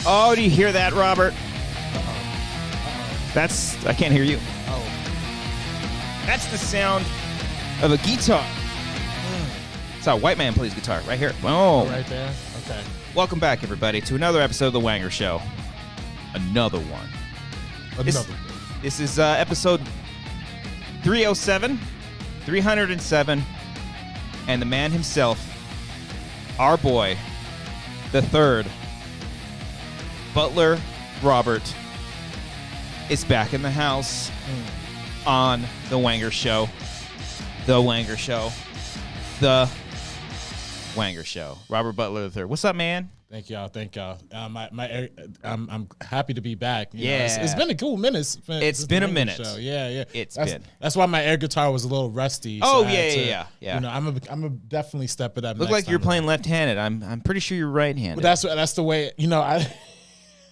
Oh, do you hear that, Robert? I can't hear you. Oh. That's the sound of a guitar. That's how a white man plays guitar, right here. Oh. Right there? Okay. Welcome back, everybody, to another episode of The Wanger Show. Another one. This is episode 307, and the man himself, our boy, the third, Butler Robert, is back in the house on The Wanger Show. The Wanger Show. The Wanger Show. Robert Butler III. What's up, man? Thank y'all. I'm happy to be back. You know, Yeah. it's been a cool minute. It's been a minute. Show. Yeah. It's that's, been. That's why my air guitar was a little rusty. Oh, so yeah. You know, I'm gonna definitely step it up. Look like you're playing left-handed. I'm pretty sure you're right-handed. But that's the way. You know,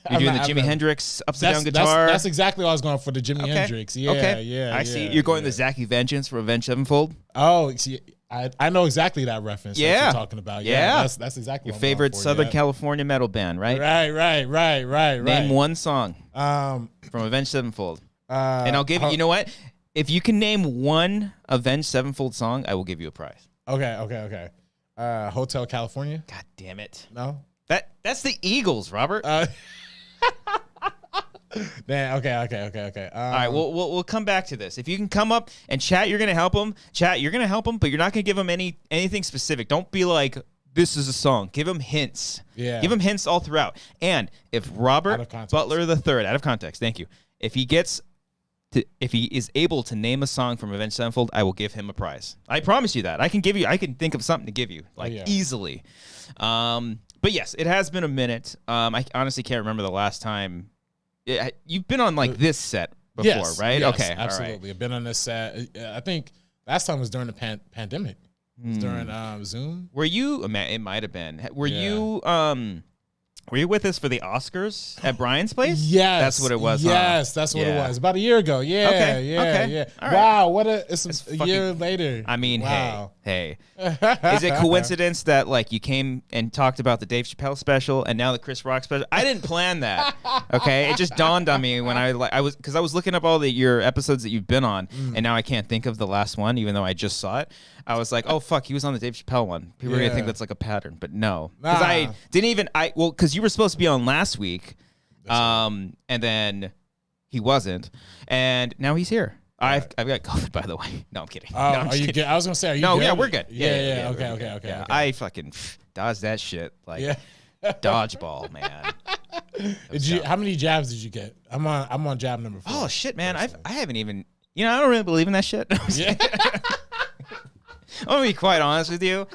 You're doing the Jimi Hendrix upside down guitar. That's exactly what I was going for, the Jimi Hendrix. Yeah. I see. You're going the Zachy Vengeance from Avenged Sevenfold. Oh, see, I know exactly that reference. that you're talking about. Yeah. That's exactly Your what I'm favorite going for, Southern California metal band, right? Right. Name one song from Avenged Sevenfold, and I'll give you. You know what? If you can name one Avenged Sevenfold song, I will give you a prize. Okay. Hotel California. God damn it! No. That's the Eagles, Robert. Damn. Okay. All right, we'll come back to this. If you can come up and chat, you're gonna help them. Chat, you're gonna help them, but you're not gonna give them anything specific. Don't be like, this is a song. Give them hints. Yeah. Give them hints all throughout. And if Robert Butler III, out of context, thank you. If he is able to name a song from Avenged Sevenfold, I will give him a prize. I promise you that. I can think of something to give you easily. But yes, it has been a minute. I honestly can't remember the last time. You've been on this set before, right? Yes, okay, absolutely. all right. I've been on this set. I think last time was during the pandemic. It was during Zoom. Were you? It might have been. Were you? Were you with us for the Oscars at Brian's place? Yes, that's what it was. Yes, that's what it was. About a year ago. Yeah. Okay. All right. Wow, it's a year later. I mean, wow. hey. Is it coincidence that you came and talked about the Dave Chappelle special and now the Chris Rock special? I didn't plan that. Okay, it just dawned on me when I was looking up all your episodes that you've been on, and now I can't think of the last one, even though I just saw it. I was like, oh fuck, he was on the Dave Chappelle one. People are gonna think that's like a pattern, but no, because I didn't even because you were supposed to be on last week, and then he wasn't, and now he's here. I've got COVID, by the way. No, I'm kidding. Oh, are you good? I was gonna say, are you no, good? Yeah, we're good. Yeah. Okay. I fucking dodged that shit dodgeball, man. How many jabs did you get? I'm on jab number 4. Oh shit, man! I haven't even. I don't really believe in that shit. I'm gonna be quite honest with you.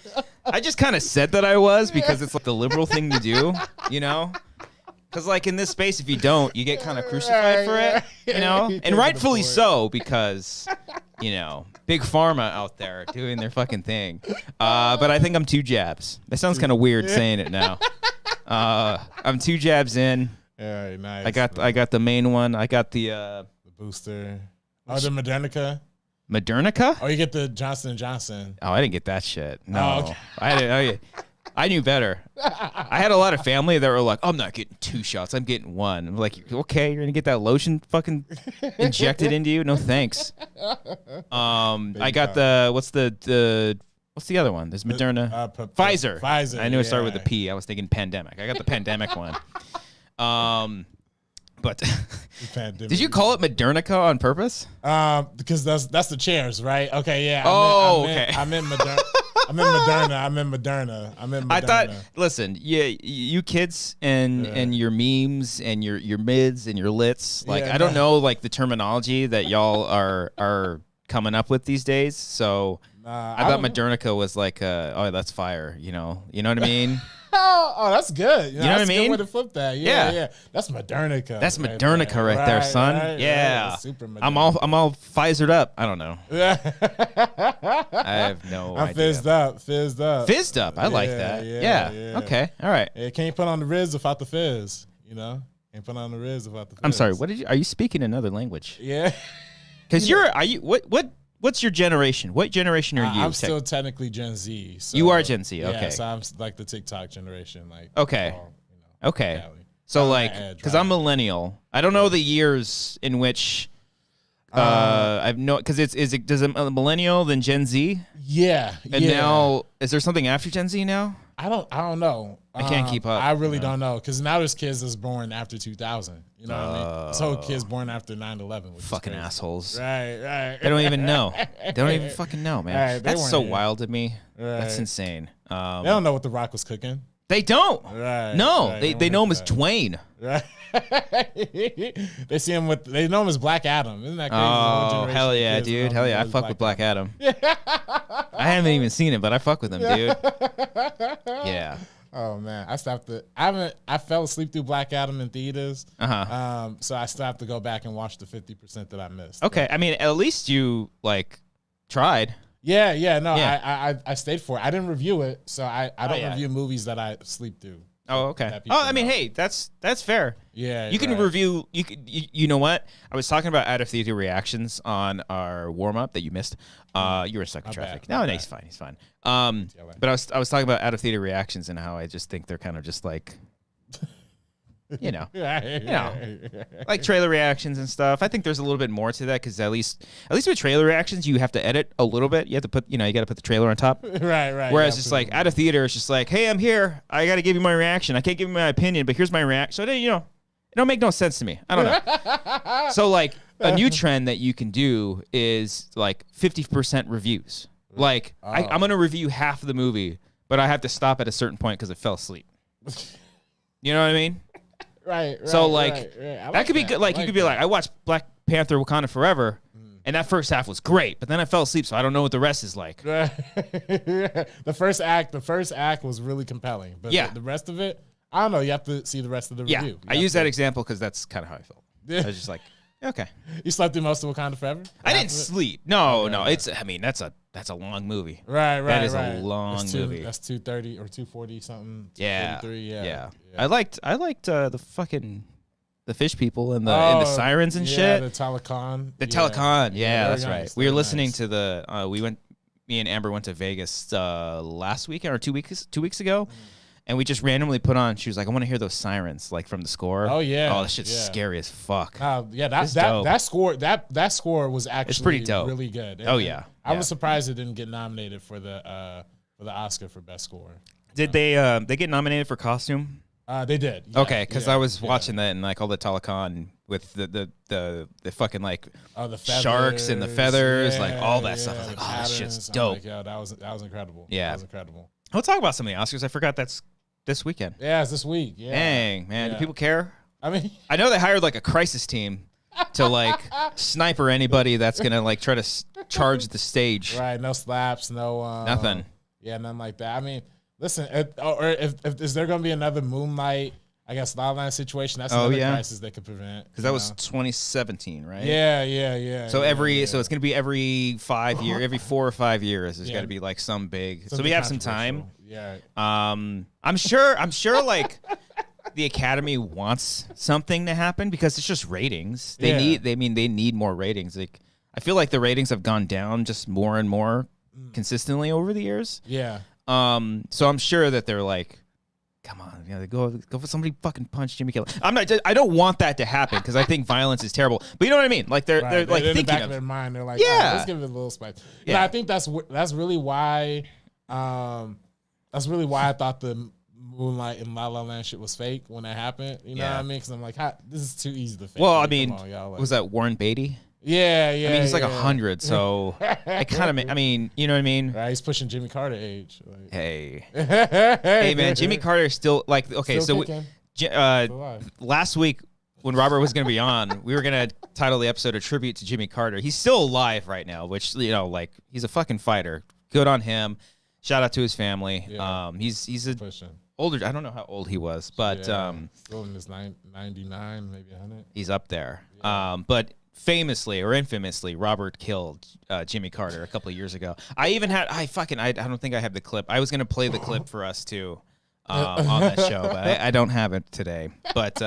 I just kind of said that I was because it's the liberal thing to do, Because in this space, if you don't, you get kind of crucified for it, and rightfully so because, big pharma out there doing their fucking thing. But I think I'm 2 jabs. That sounds kind of weird saying it now. I'm 2 jabs in. Yeah, nice. I got the main one. I got the booster. Oh, the Modernica. Modernica? Oh, you get the Johnson & Johnson. Oh, I didn't get that shit. No. Oh, okay. I knew better. I had a lot of family that were like, I'm not getting 2 shots. I'm getting 1. I'm like, okay, you're going to get that lotion fucking injected into you? No, thanks. I got what's the other one? There's Moderna. Pfizer. Pfizer. I knew it started with a P. I was thinking pandemic. I got the pandemic one. But did you call it Modernica on purpose? Because that's the chairs, right? Okay, yeah. Okay. I'm in Moderna. I'm in Moderna. I thought, listen, you kids and your memes and your mids and your lits, I don't know the terminology that y'all are coming up with these days. So I thought Modernica was oh, that's fire. You know what I mean? Oh, that's good. You know what I mean? Good way to flip that. Yeah. That's Modernica. That's Modernica right there, son. Right, yeah. Super Modernica. I'm all Pfizered up. I don't know. I have no idea. I'm fizzed up. Fizzed up. I like that. Yeah. Okay. All right. Yeah, can't put on the Riz without the fizz. Can't put on the Riz without the fizz. I'm sorry. Are you speaking another language? Yeah. Because what's your generation? What generation are you? I'm still technically Gen Z. So, you are Gen Z. Okay. Yeah, so I'm the TikTok generation. Okay. Okay. So like, because I'm millennial, I don't know the years in which I've no because does a millennial then Gen Z? Yeah, and now is there something after Gen Z now? I don't know. I can't keep up. I really don't know because now there's kids that's born after 2000. You know what I mean? So kids born after 9/11. Fucking assholes. Right. They don't even know. They don't even fucking know, man. Right, That's so here. wild to me. Right. That's insane. They don't know what The Rock was cooking. They don't. Right. No, Right. they know him as Dwayne. Right. They see him they know him as Black Adam. Isn't that crazy? Oh, hell yeah, dude. Hell yeah. I fuck with Black Adam. I haven't even seen it, but I fuck with him, dude. Yeah. Oh man, I fell asleep through Black Adam in theaters. So I still have to go back and watch the 50% that I missed. Okay. I mean, at least you like tried. Yeah, no, Yeah. I stayed for it. I didn't review it, so I don't review movies that I sleep through. Oh, okay. Oh, I mean, hey, that's fair. Yeah, you can review. You know what? I was talking about out of theater reactions on our warm up that you missed. You were stuck in traffic. No, he's fine. He's fine. But I was talking about out of theater reactions and how I just think they're kind of just like, you know, like trailer reactions and stuff. I think there's a little bit more to that because at least with trailer reactions, you have to edit a little bit. You have to put, you got to put the trailer on top. Right. Whereas just like out of theater, it's just like, hey, I'm here. I got to give you my reaction. I can't give you my opinion, but here's my reaction. So it don't make no sense to me. I don't know. So like a new trend that you can do is like 50% reviews. Like I'm going to review half of the movie, but I have to stop at a certain point because I fell asleep. You know what I mean? Right. So like right. that could be good. Like you could be like, I watched Black Panther: Wakanda Forever, and that first half was great, but then I fell asleep, so I don't know what the rest is like. The first act was really compelling, but the rest of it, I don't know. You have to see the rest of the review. I use that example because that's kind of how I felt. I was just like, okay. You slept through most of Wakanda Forever? I didn't sleep. No. It's. I mean, that's a long movie. Right. That is a long movie. That's 230 or 240 something. Yeah. 243. Yeah. I liked the fucking the fish people and the sirens and shit. The Telecon. The Telecon. Yeah, that's right. We were listening to to the. Me and Amber went to Vegas last weekend or 2 weeks ago. And we just randomly put on. She was like, "I want to hear those sirens, like from the score." Oh yeah. Oh, that shit's scary as fuck. That score was actually it's pretty dope. Really good. And I was surprised it didn't get nominated for the Oscar for best score. Did they get nominated for costume? They did. Yeah, okay, because I was watching that and like all the Telecon with the fucking like the feathers, sharks and the feathers, like all that stuff. I was like, oh, this shit's dope. Like, that was incredible. Yeah, that was incredible. We'll talk about some of the Oscars. I forgot that's this weekend. Yeah, it's this week. Yeah. Dang, man. Do people care? I mean, I know they hired like a crisis team to like sniper anybody that's gonna like try to charge the stage. Right. No slaps. No. Nothing. Yeah, nothing like that. I mean, listen. If is there gonna be another Moonlight? I guess La La Land situation. That's another crisis they could prevent. Because that was 2017, right? Yeah. So so it's gonna be every 5 years, every 4 or 5 years. There's got to be like some big. So we have some time. Yeah. I'm sure. Like the Academy wants something to happen because it's just ratings. They need more ratings. Like I feel like the ratings have gone down just more and more consistently over the years. Yeah. So I'm sure that they're like, come on, go for somebody fucking punch Jimmy Kimmel. I don't want that to happen because I think violence is terrible. But you know what I mean? Like they're like in thinking the back of their mind. They're like, let's give it a little spice. Yeah, I think that's really why. That's really why I thought the Moonlight and La La Land shit was fake when that happened. You know what I mean? Because I'm like, this is too easy to fake. Well, I mean, was that Warren Beatty? Yeah. I mean, he's like 100, so I kind of. I mean, you know what I mean? Right, he's pushing Jimmy Carter age. Like. Hey, man, Jimmy Carter is still like okay. Still so last week when Robert was going to be on, we were going to title the episode a tribute to Jimmy Carter. He's still alive right now, which like he's a fucking fighter. Good on him. Shout out to his family. Yeah. He's a older. I don't know how old he was, but still in his 99, maybe 100. He's up there. Yeah. But famously or infamously, Robert killed Jimmy Carter a couple of years ago. I don't think I have the clip. I was gonna play the clip for us too on that show, but I don't have it today. But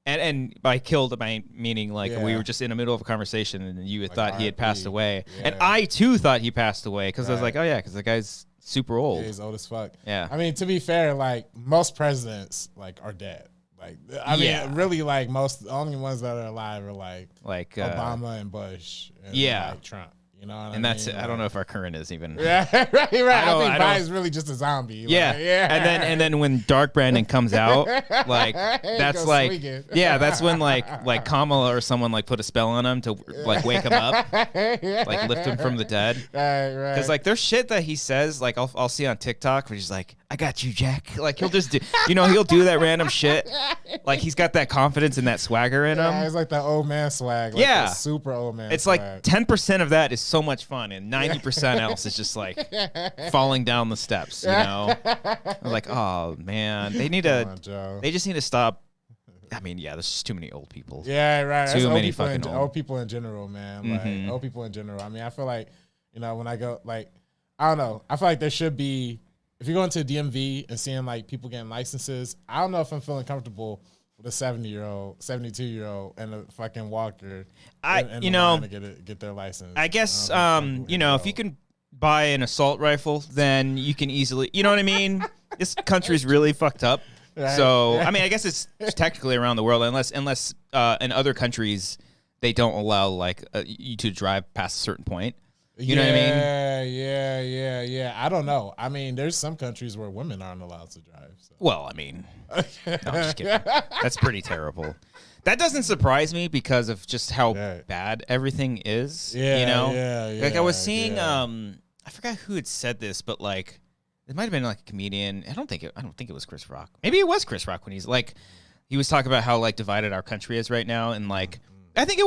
And by killed, meaning like we were just in the middle of a conversation and you thought he had passed away. Yeah. And I too thought he passed away because I was like, oh yeah, because the guy's super old. Yeah, he's old as fuck. Yeah. I mean, to be fair, like most presidents like are dead. Like I mean, really, like the only ones that are alive are like Obama and Bush. And like Trump. You know what I mean? That's I don't know if our current is even. Yeah, right. I think Biden's really just a zombie. Yeah, like, yeah. And then when Dark Brandon comes out, like that's like swinging. Yeah, that's when like Kamala or someone like put a spell on him to like wake him up, like lift him from the dead. Right. Because like there's shit that he says like I'll see on TikTok where he's like, I got you, Jack. Like he'll just do, he'll do that random shit. Like he's got that confidence and that swagger in him. Yeah, it's like that old man swag. Like super old man. It's swag. like 10% of that is so much fun, and 90% else is just like falling down the steps. You know, I'm like, oh man, they just need to stop. I mean, yeah, there's just too many old people. Yeah, right. Too many fucking old people in general, man. Like old people in general. I mean, I feel like when I go like, I don't know. I feel like there should be. If you're going to DMV and seeing like people getting licenses, I don't know if I'm feeling comfortable with a 70-year-old, 72-year-old, and a fucking walker. To get their license. I guess if you can buy an assault rifle, then you can easily. You know what I mean? This country's really fucked up. Right. So I mean, I guess it's technically around the world, unless in other countries they don't allow like you to drive past a certain point. You know what I mean? Yeah. I don't know. I mean, there's some countries where women aren't allowed to drive. So. Well, I mean, no, I'm just kidding. That's pretty terrible. That doesn't surprise me because of just how bad everything is. Yeah, Like I was seeing, I forgot who had said this, but like it might have been like a comedian. I don't think it was Chris Rock. Maybe it was Chris Rock when he was talking about how like divided our country is right now, and like. I think it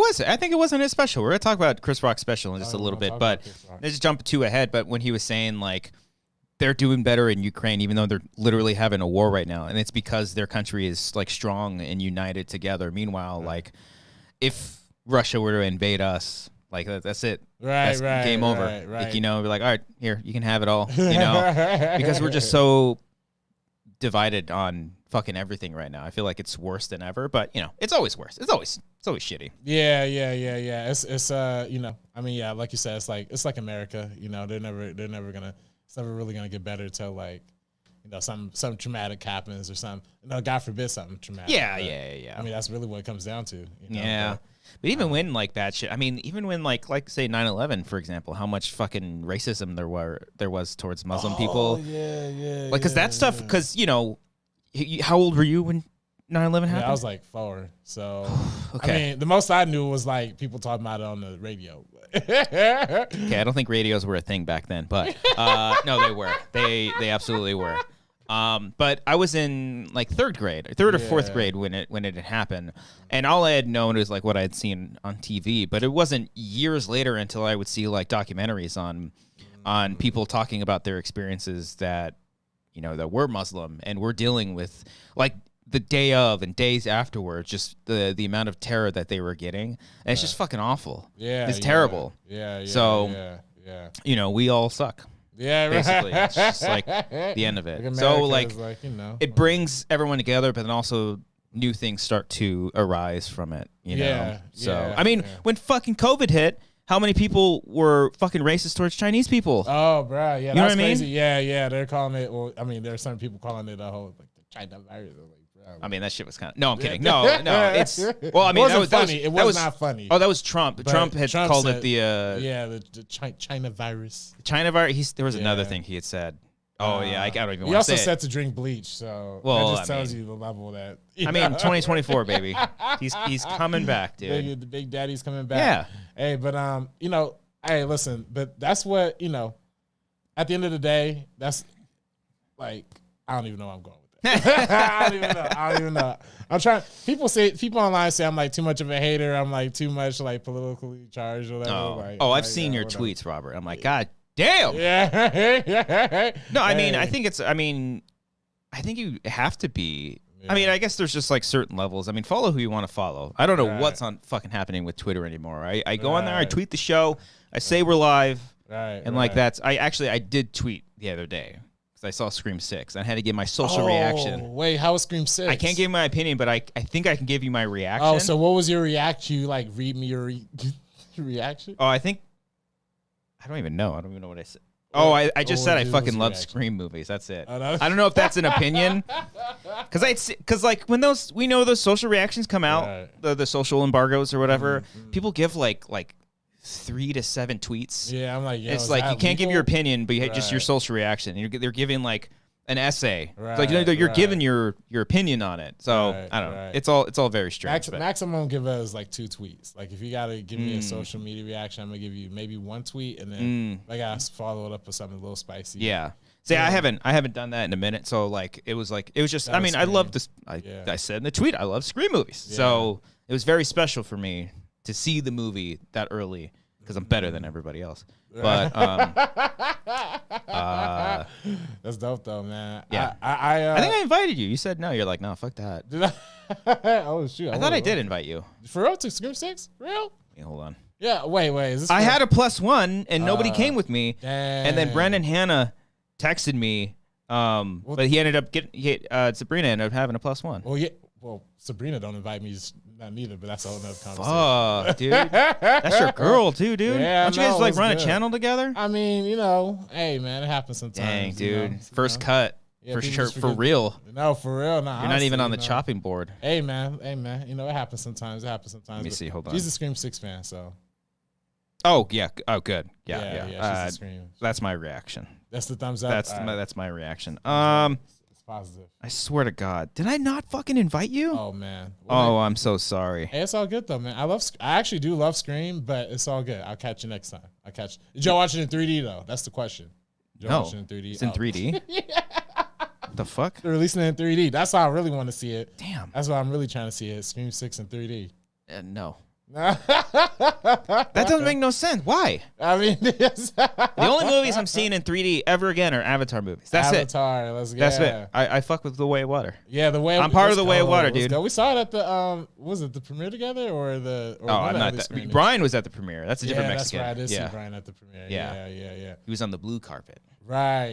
was in his special. We're going to talk about Chris Rock's special in just a little bit, but let's jump too ahead. But when he was saying, like, they're doing better in Ukraine, even though they're literally having a war right now, and it's because their country is, like, strong and united together. Meanwhile, like, if Russia were to invade us, like, that's it. That's game over. Right. Like, we're like, all right, here, you can have it all, because we're just so divided on fucking everything right now. I feel like it's worse than ever, but it's always worse. It's always shitty. Yeah. It's I mean, yeah, like you said, it's like America. They're never gonna. It's never really gonna get better till like, some traumatic happens or something. God forbid something traumatic. Yeah. I mean, that's really what it comes down to. But even when like bad shit, I mean, even when like say 9/11, for example, how much fucking racism there was towards Muslim people. Yeah. Like, cause that stuff, cause how old were you when 9/11 happened? I was like 4. So, okay. I mean, the most I knew was like people talking about it on the radio. Okay, I don't think radios were a thing back then, but no, they were. They absolutely were. But I was in like 3rd or 4th grade when it had happened, and all I had known was like what I had seen on TV. But it wasn't years later until I would see like documentaries on people talking about their experiences that that were Muslim and were dealing with like the day of and days afterwards, just the amount of terror that they were getting, and it's just fucking awful. Yeah, it's terrible. Yeah. So we all suck. Yeah, basically, it's just like the end of it. So like it brings everyone together, but then also new things start to arise from it. So I mean, when fucking COVID hit, how many people were fucking racist towards Chinese people? Oh, bro, yeah, that's crazy. I mean? Yeah, they're calling it. Well, I mean, there are some people calling it a whole like the China virus. I mean, that shit was kind of. No, I'm kidding. No. It's. Well, I mean, it wasn't funny. It was not funny. Oh, that was Trump. Trump had called it the. The China virus. China virus. There was another thing he had said. Oh yeah, I don't even want to say it. He also said to drink bleach, so that just tells you the level that. I mean, 2024, baby. He's coming back, dude. The big daddy's coming back. Yeah. Hey, but hey, listen, but that's what At the end of the day, that's like I don't even know where I'm going with that. I don't even know. I'm trying. People online say I'm like too much of a hater. I'm like too much like politically charged or whatever. I've seen your tweets, Robert. I'm like, God damn. Yeah. No, I mean, I think you have to be. Yeah. I mean, I guess there's just like certain levels. I mean, follow who you want to follow. I don't know what's on fucking happening with Twitter anymore. I go on there, I tweet the show, I say we're live, and like that's. I did tweet the other day because I saw Scream 6. I had to give my social reaction. Wait, how was Scream 6? I can't give my opinion, but I think I can give you my reaction. Oh, so what was your reaction? You like read me your reaction? Oh, I don't even know. I don't even know what I said. Oh, I just said I fucking love Scream movies. That's it. Oh, no. I don't know if that's an opinion, because like when those social reactions come out, the social embargoes or whatever, people give like 3 to 7 tweets. Yeah, I'm like, yo, it's like you can't give your opinion, but you just your social reaction. They're giving like an essay. Right, like you're giving your opinion on it. So I don't know. It's all very strange. Maximum give us like 2 tweets. Like if you gotta give me a social media reaction, I'm gonna give you maybe 1 tweet, and then I gotta follow it up with something a little spicy. Yeah. See, I haven't done that in a minute. So like it was just. I mean, I love this. I said in the tweet, I love Scream movies. Yeah. So it was very special for me to see the movie that early because I'm better than everybody else. But that's dope though, man. Yeah, I think I invited you. You said no. You're like, no, fuck that. Did I? Oh shoot! I thought I did invite you. For real? To Scream 6? For real? Yeah, hold on. Yeah. Wait. Is this? I had a +1 and nobody came with me. Dang. And then Brendan Hanna texted me. But he ended up Sabrina ended up having a +1. Well, yeah. Well, Sabrina don't invite me, not neither, but that's a whole nother conversation. Fuck, dude. That's your girl, too, dude. Yeah, don't you guys like run a channel together? I mean, hey, man, it happens sometimes. Dang, dude. First cut. For sure, for real. No, for real. No, you're not even on the chopping board. Hey, man. It happens sometimes. Let me see. Hold on. She's a Scream 6 fan, so. Oh, yeah. Oh, good. Yeah. She's a Scream. That's my reaction. That's the thumbs up. That's my reaction. It's positive. I swear to God, did I not fucking invite you? Oh man. I'm so sorry. Hey, it's all good though, man. I actually do love Scream, but it's all good. I'll catch you next time. Did y'all watch it in 3D though? That's the question. Did y'all watch it in 3D? It's in 3D. Yeah. The fuck? They're releasing it in 3D. That's how I really want to see it. Damn. That's why I'm really trying to see it. Scream 6 in 3D. No. That doesn't make no sense. Why? I mean, the only movies I'm seeing in 3D ever again are Avatar movies. That's Avatar, let's go. That's it. I fuck with The Way of Water. Yeah, The Way. I'm part of The Way of Water, dude. We saw it at the was it the premiere together or the? Or I'm not that. Brian was at the premiere. That's a different Mexican. That's right. I did see Brian at the premiere. Yeah. He was on the blue carpet. Right.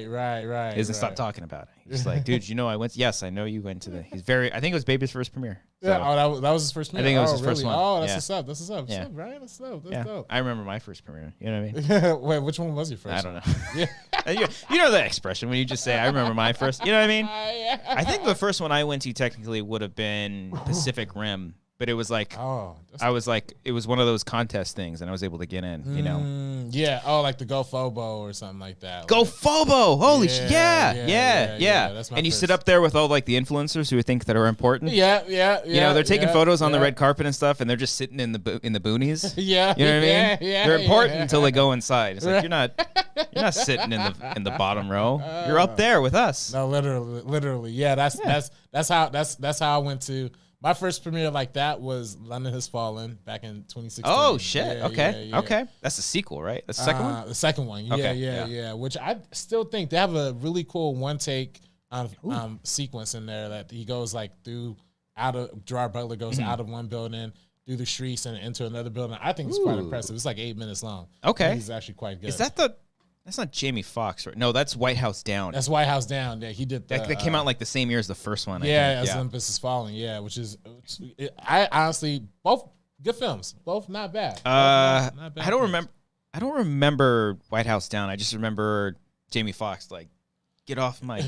He doesn't stop talking about it. He's like, dude, I went. Yes, I know you went to the. He's very. I think it was Baby's first premiere. So. Yeah. Oh, that was his first premiere. I think it was his first one. Oh, that's what's up. That's what's up. What's up, Brian? That's dope. That's dope. I remember my first premiere. You know what I mean? Wait, which one was your first? I don't know. Yeah. you know that expression when you just say, "I remember my first." You know what I mean? I think the first one I went to technically would have been Pacific Rim. But it was like, it was one of those contest things, and I was able to get in, Yeah. Oh, like the Go Fobo or something like that. Go Fobo! Holy shit! Yeah. That's my and you sit up there with all like the influencers who think that are important. Yeah. They're taking photos on the red carpet and stuff, and they're just sitting in the boonies. Yeah. You know what I mean? Yeah. They're important until they go inside. It's like you're not sitting in the bottom row. You're up there with us. No, literally. Yeah. That's how I went to. My first premiere like that was London Has Fallen back in 2016. Oh shit! Okay. That's the sequel, right? That's the second one. The second one. Yeah. Which I still think they have a really cool one take sequence in there that he goes like Gerard Butler goes out of one building, through the streets, and into another building. I think it's quite impressive. It's like 8 minutes long. Okay, it's actually quite good. Is that That's not Jamie Foxx, right? No, that's White House Down. That's White House Down. Yeah, he did that. That came out like the same year as the first one. As Olympus Is Falling. Yeah, I honestly, both good films. Both not bad. Not bad I don't remember White House Down. I just remember Jamie Foxx like, get off my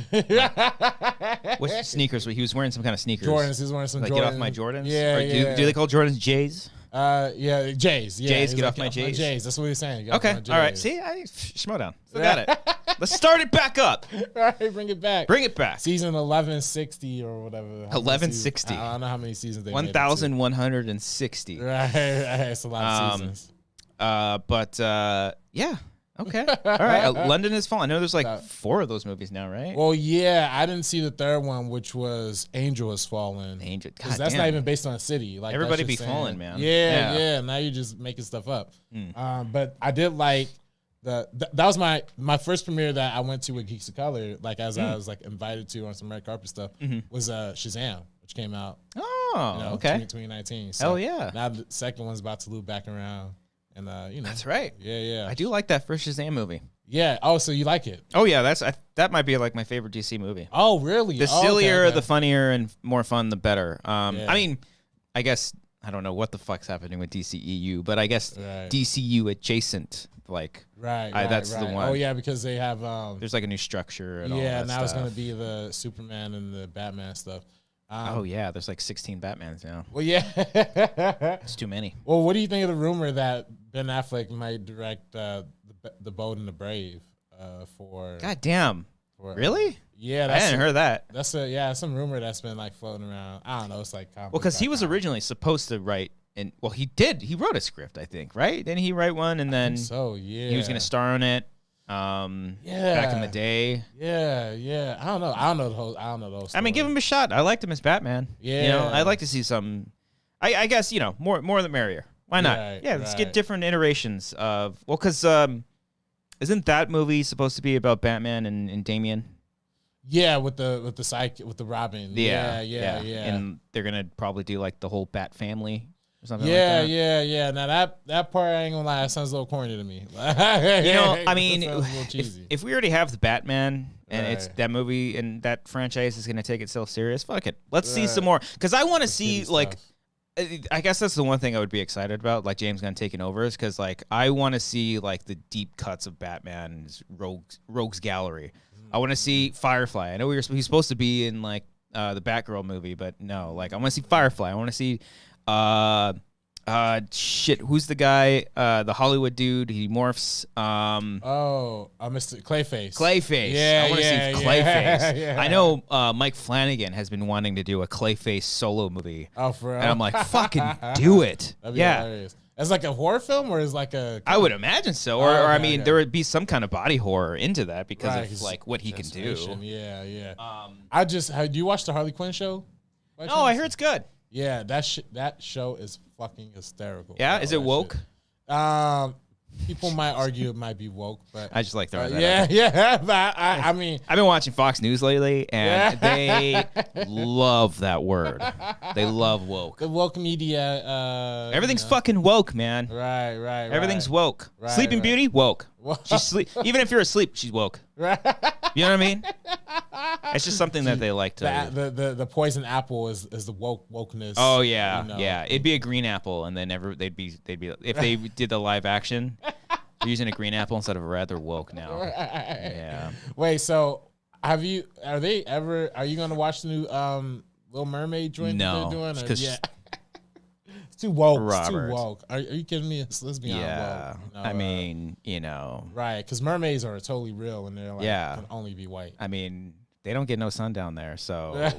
what sneakers? He was wearing some kind of sneakers. Jordans. He was wearing some like, Jordans. Get off my Jordans. Yeah, do they call Jordans Jays? Jays. Yeah, Jays, get off my Jays. Jays. That's what he's saying. Okay, all right. See, schmo down. Still got it. Let's start it back up. All right, bring it back. Bring it back. Season 1160 or whatever. 1160. I don't know how many seasons they 1,160. Right. It's a lot of seasons. Yeah. Okay. All right. London Has Fallen. I know there's like 4 of those movies now, right? Well, yeah. I didn't see the third one, which was Angel Has Fallen. Angel. Because that's not even based on a city. Like everybody be falling, man. Yeah. Now you're just making stuff up. But I did like that was my first premiere that I went to with Geeks of Color. Like as I was like invited to on some red carpet stuff was Shazam, which came out. Oh, okay. 2019. So hell yeah. Now the second one's about to loop back around. And that's right. Yeah. I do like that first Shazam movie. Yeah. Oh, so you like it? Oh yeah, that might be like my favorite DC movie. Oh really? The sillier, the funnier, and more fun, the better. I mean, I guess I don't know what the fuck's happening with DCEU, but I guess DCU adjacent. Like, that's the one. Oh yeah, because they have there's like a new structure. And all now stuff. It's gonna be the Superman and the Batman stuff. Oh yeah, there's like 16 Batmans now. Well, yeah, it's too many. Well, what do you think of the rumor that Ben Affleck might direct the Bold and the Brave for? God damn. Really? Yeah, I hadn't heard that. That's some rumor that's been like floating around. I don't know. It's like well, because he was originally supposed to write, and well, he did. He wrote a script, I think, right? Didn't he write one? And then he was gonna star in it. Back in the day. Yeah. I don't know those. Stories. I mean, give him a shot. I liked him as Batman. Yeah, I'd like to see some. I guess more the merrier. Why not? Let's get different iterations of because isn't that movie supposed to be about Batman and Damian? Yeah, with the Robin. Yeah. And they're gonna probably do like the whole Bat family or something. Yeah. Now that part, I ain't gonna lie, that sounds a little corny to me. I mean, if we already have the Batman and it's that movie and that franchise is gonna take itself serious, fuck it. Let's see some more because I want to see like. I guess that's the one thing I would be excited about, like James Gunn taking over, is because like I want to see like the deep cuts of Batman's rogues gallery. I want to see Firefly. I know he's supposed to be in like the Batgirl movie, but no, like I want to see Firefly. I want to see who's the guy? The Hollywood dude. He morphs. Mr. Clayface. Clayface. Yeah, I want to see Clayface. Yeah. I know Mike Flanagan has been wanting to do a Clayface solo movie. Oh, for real? And I'm like, fucking do it. That'd be hilarious. As like a horror film, or is like a? I would imagine so, or I mean, there would be some kind of body horror into that because of like what he can do. Yeah. Do you watch the Harley Quinn show? No, I heard it's good. Yeah, that show is fucking hysterical. Yeah, is it woke? People might argue it might be woke, but I just like throwing that out. Yeah. But I mean, I've been watching Fox News lately, and they love that word. They love woke. The woke media. Everything's fucking woke, man. Right. Everything's woke. Sleeping Beauty, woke. She's even if you're asleep, she's woke. Right. You know what I mean? It's just something that they like to. The poison apple is the wokeness. Oh yeah, yeah. It'd be a green apple, and then they'd be if they did the live action, they're using a green apple instead of a red. They're woke now. Right. Yeah. Wait, so are you gonna watch the new Little Mermaid joint that they're doing? It's too woke. Robert. It's too woke. Are you kidding me? Let's be honest. I mean, right? Because mermaids are totally real, and they're like can only be white. I mean. They don't get no sun down there, so.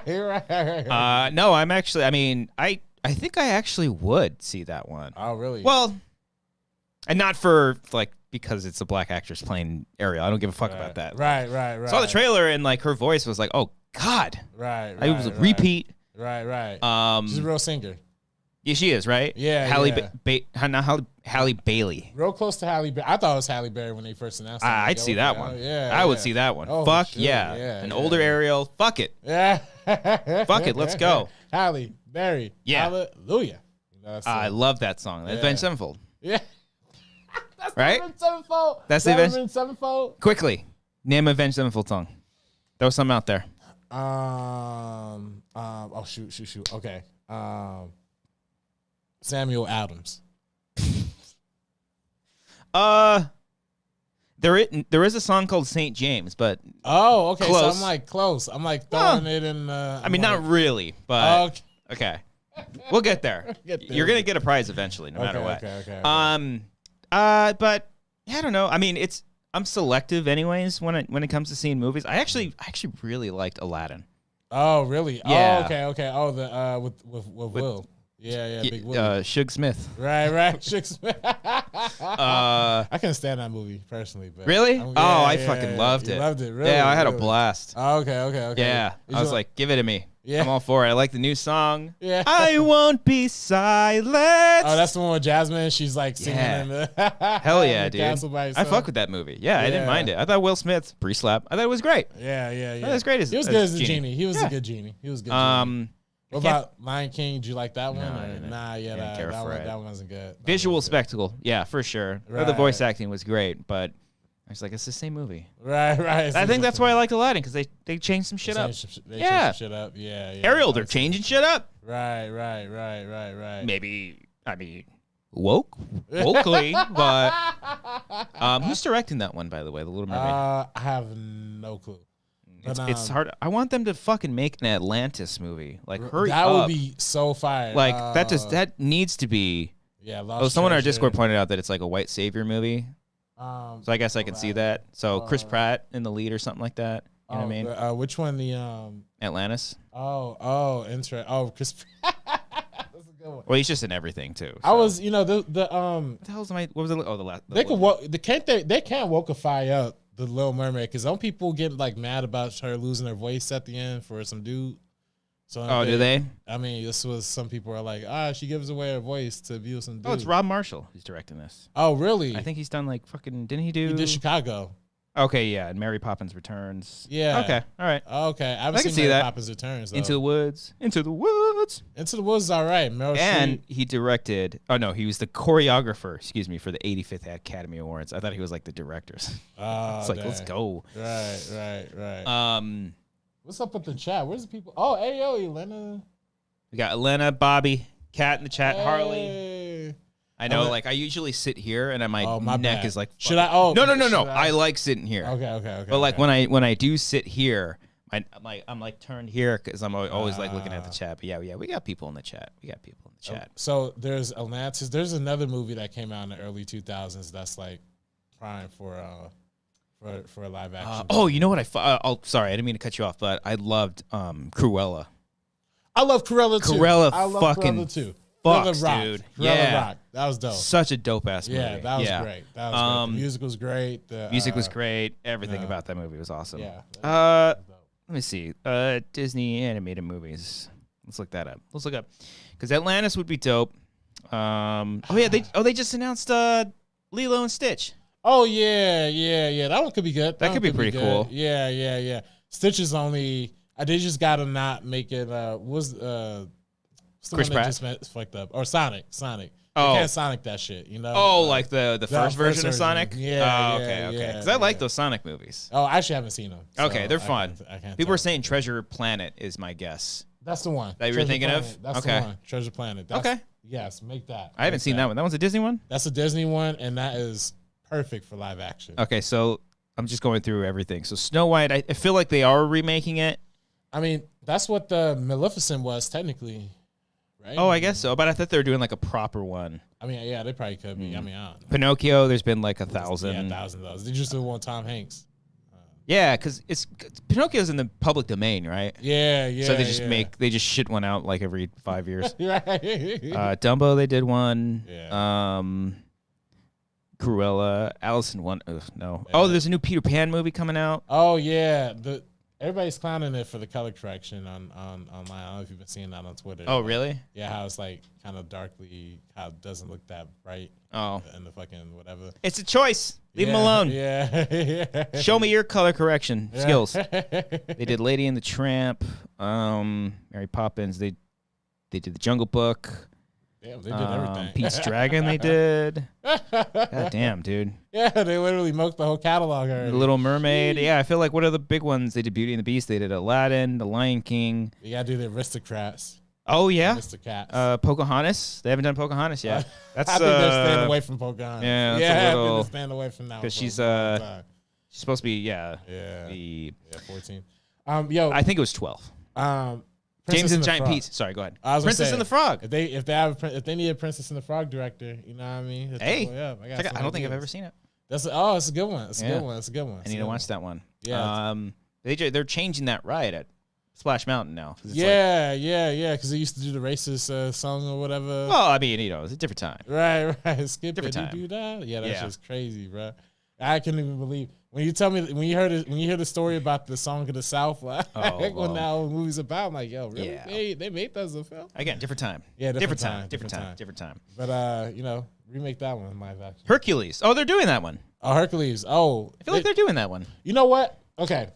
You're right. No, I'm actually. I mean, I think I actually would see that one. Oh, really? Well, and not for like because it's a black actress playing Ariel. I don't give a fuck about that. Right. Saw the trailer and like her voice was like, oh God. Right. It was a repeat. Right. She's a real singer. Yeah, she is, right? Yeah. Halle Bailey. Real close to Halle Berry. I thought it was Halle Berry when they first announced it. I'd see that one. I would see that one. Oh, fuck sure. yeah. An older Ariel. Fuck it. Yeah. Fuck it. Let's go. Halle Berry. Yeah. Hallelujah. I love that song. That's Avenged Sevenfold. Yeah. That's right? Avenged Sevenfold. That's the Avenged Sevenfold. Quickly. Name Avenged Sevenfold song. Throw something out there. Oh, shoot. Okay. Samuel Adams. There is a song called St. James, but okay, close. So I'm like close. I'm like throwing it in. I mean, not really, but okay, we'll get there. You're gonna get a prize eventually, no matter what. Okay. But yeah, I don't know. I mean, I'm selective anyways when it comes to seeing movies. I actually really liked Aladdin. Oh, really? Yeah. Oh, okay. Oh, the with Will. Yeah, Big Willie. Suge Smith. Right, Suge Smith. I couldn't stand that movie personally. But really? I fucking loved it. Loved it, really? Yeah, I had a blast. Oh, okay. Yeah, I was like, give it to me. Yeah. I'm all for it. I like the new song. Yeah. I won't be silent. Oh, that's the one with Jasmine. She's like singing in the hell yeah, dude. I fuck with that movie. Yeah, I didn't mind it. I thought Will Smith pre-slap. I thought it was great. Yeah. That was great. He was good as a genie. He was a good genie. What about Lion King? Did you like that one? That one wasn't good. Visual spectacle, yeah, for sure. Right. The voice acting was great, but I was like, it's the same movie. Right. I think that's why I liked Aladdin, because they changed some shit up. They changed some shit up. Yeah. Ariel, they're changing shit up. Right. Maybe, I mean, wokely, but who's directing that one, by the way, The Little Mermaid? I have no clue. It's hard. I want them to fucking make an Atlantis movie. Like, hurry up. That would be so fire. Like, that needs to be. Yeah. Someone on our Discord pointed out that it's like a white savior movie. So I guess I can see that. So Chris Pratt in the lead or something like that. You know what I mean? Which one? The Atlantis. interesting. Chris Pratt. That's a good one. Well, he's just in everything too. So. I was, what the hell's what was it? Oh, the last. They can't wokify up the Little Mermaid, because don't people get like mad about her losing her voice at the end for some dude? So do they? I mean, this was, some people are like, she gives away her voice to abuse some dude. Oh, it's Rob Marshall who's directing this. Oh, really? I think he's done like fucking. Didn't he do? He did Chicago. Okay, yeah, and Mary Poppins Returns. Yeah. Okay, all right. Okay, I haven't seen see Mary that. Poppins Returns though. Into the Woods. Into the Woods is all right. Meryl and Streep. he directed. Oh no, he was the choreographer. Excuse me, for the 85th Academy Awards. I thought he was like the directors. It's like, let's go. Right. What's up with the chat? Where's the people? Oh, hey yo, Elena. We got Elena, Bobby, Kat in the chat, Hey. Harley. I know, like I usually sit here, and my neck bad. is like. Should I? Oh no! I like sitting here. Okay. But like when I do sit here, I'm like turned here because I'm always like looking at the chat. But yeah, we got people in the chat. So there's Atlantis. There's another movie that came out in the early 2000s that's like prime for a live action. You know what? Sorry, I didn't mean to cut you off, but I loved Cruella. I love Cruella too. I love Cruella too. Fucks, Rock. dude. Cruella Rock. That was dope. Such a dope ass movie. Yeah, that was great. The music was great. The music was great. Everything about that movie was awesome. Yeah. Let me see. Disney animated movies. Let's look that up. Because Atlantis would be dope. They just announced Lilo and Stitch. Oh yeah. That one could be good. That could be pretty cool. Yeah. Stitch is only. They just gotta not make it. Chris Pratt just fucked up, or Sonic. They Oh, can't Sonic that shit, you know. Oh, like the first version of Sonic. Yeah. Okay. Because I like those Sonic movies. Oh, I actually haven't seen them. So okay, they're fun. I can't People are saying Treasure Planet is my guess. That's the one that you were thinking Planet. of. That's the one. Treasure Planet. Okay. Yes, make that. I haven't seen that one. That one's a Disney one. That's a Disney one, and that is perfect for live action. Okay, so I'm just going through everything. So Snow White, I feel like they are remaking it. I mean, that's what the Maleficent was technically. Right? Oh, I guess so. But I thought they were doing like a proper one. I mean, yeah, they probably could be. I mean, I don't know. Pinocchio, there's been like 1,000. Yeah, 1,000 of those. They just did one Tom Hanks. Yeah, because Pinocchio's in the public domain, right? Yeah. So they just shit one out like every 5 years. Right. Dumbo, they did one. Yeah. Cruella, Alice in Wonderland. No. Yeah. Oh, there's a new Peter Pan movie coming out. Oh yeah. Everybody's clowning it for the color correction online. I don't know if you've been seeing that on Twitter. Oh, really? Yeah, how it's like kind of darkly, how it doesn't look that bright. Oh. And the fucking whatever. It's a choice. Leave them alone. Yeah. Show me your color correction skills. They did Lady and the Tramp, Mary Poppins. They did The Jungle Book. Yeah, they did everything. Pete's Dragon they did. God damn, dude. Yeah, they literally milked the whole catalog already. The Little Mermaid. Yeah, I feel like what are the big ones? They did Beauty and the Beast. They did Aladdin, The Lion King. You gotta do the Aristocrats. Oh, yeah? Aristocats. Pocahontas. They haven't done Pocahontas yet. That's I think they're staying away from Pocahontas. Yeah, that's I think they're staying away from that. Because she's supposed to be, 14. I think it was 12. James and the Giant Peach. Sorry, go ahead. Princess and the Frog. If they need a Princess and the Frog director, you know what I mean? Hey, I don't think I've ever seen it. It's a good one. It's a good one. I need to watch that one. Yeah. They're changing that ride at Splash Mountain now. Yeah. Because they used to do the racist song or whatever. Well, I mean, it's a different time. Right. Skip different it. time. You do that? Yeah, that's just crazy, bro. I couldn't even believe when you tell me when you hear the story about the Song of the South, like when that whole movie's about. I'm like, yo, really? Yeah. They made that as a film? Again, different time. Yeah, different time. But remake that one live action. Hercules. Oh, they're doing that one. Oh, Hercules. Oh, I feel like they're doing that one. You know what? Okay,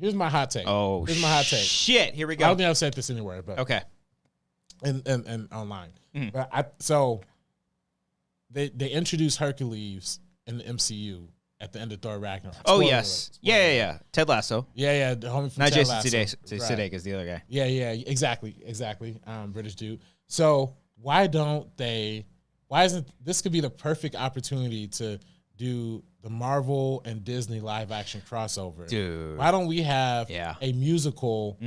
here's my hot take. Oh, here's my hot take. Shit, here we go. I don't think I've said this anywhere, but okay, and online. But so they introduced Hercules in the MCU at the end of Thor Ragnarok. Oh, Spoiler yes. alert. Yeah. Ted Lasso. Yeah, the homie from Not Ted Jason Lasso. Sudeikis, the other guy. Yeah, exactly. British dude. So why isn't this could be the perfect opportunity to do the Marvel and Disney live action crossover? Dude. Why don't we have a musical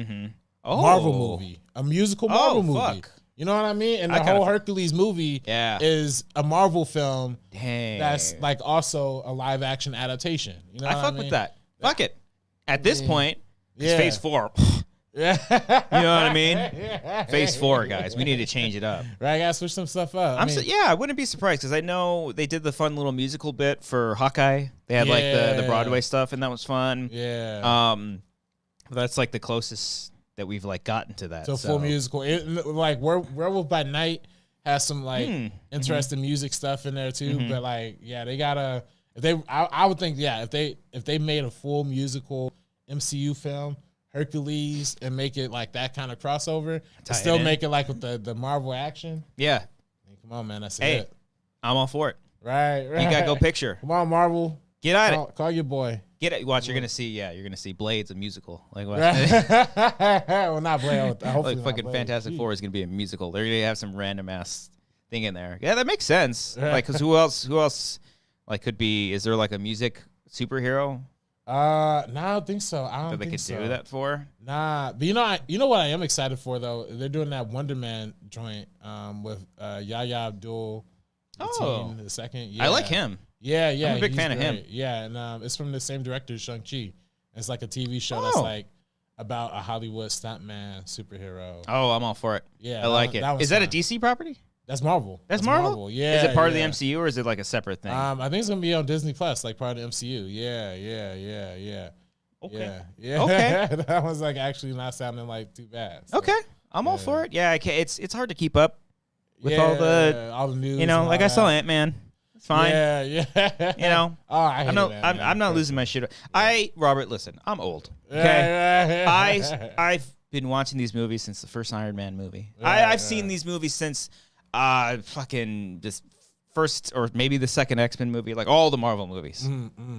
Marvel movie? A musical Marvel movie. Fuck. You know what I mean? And the whole Hercules movie is a Marvel film that's like also a live action adaptation. You know what I fuck mean? with that. Fuck it. At this point, it's Phase 4. Yeah. You know what I mean? Phase 4, guys. We need to change it up. Right, I gotta switch some stuff up. I wouldn't be surprised because I know they did the fun little musical bit for Hawkeye. They had like the Broadway stuff, and that was fun. Yeah. That's like the closest that we've like gotten to that. So full musical. Like Werewolf by Night has some like interesting music stuff in there too. But like, yeah, they gotta. I would think, if they made a full musical MCU film, Hercules, and make it like that kind of crossover, still make it like with the Marvel action. Yeah. I mean, come on, man, that's it. I'm all for it. Right. You gotta go picture. Come on, Marvel. Get at it. Call your boy. Get it. Watch, you're gonna see Blade's a musical. Like what? Well, not Blade. Hopefully like fucking Fantastic Four is gonna be a musical. They're gonna have some random ass thing in there. Yeah, that makes sense. Like, cause who else? Like, could be? Is there like a music superhero? No, I don't think so. I don't that they think could so. do that for. Nah, but you know what I am excited for though? They're doing that Wonder Man joint with Yahya Abdul the second. Yeah. I like him. Yeah. I'm a big fan of him. Yeah, and it's from the same director, Shang-Chi. It's like a TV show that's like about a Hollywood stuntman superhero. Oh, I'm all for it. Yeah, I like it. Is that a DC property? That's Marvel. That's Marvel? Yeah. Is it part of the MCU or is it like a separate thing? I think it's gonna be on Disney Plus, like part of the MCU. Yeah. Okay. Yeah. Okay. That was like actually not sounding like too bad. So. Okay. I'm all for it. Yeah. It's hard to keep up with all the news. You know, like I saw Ant-Man. It's fine. Yeah. You know. Oh, I'm not losing my shit. Robert, listen, I'm old. Okay. I've been watching these movies since the first Iron Man movie. I've seen these movies since fucking this first or maybe the second X-Men movie, like all the Marvel movies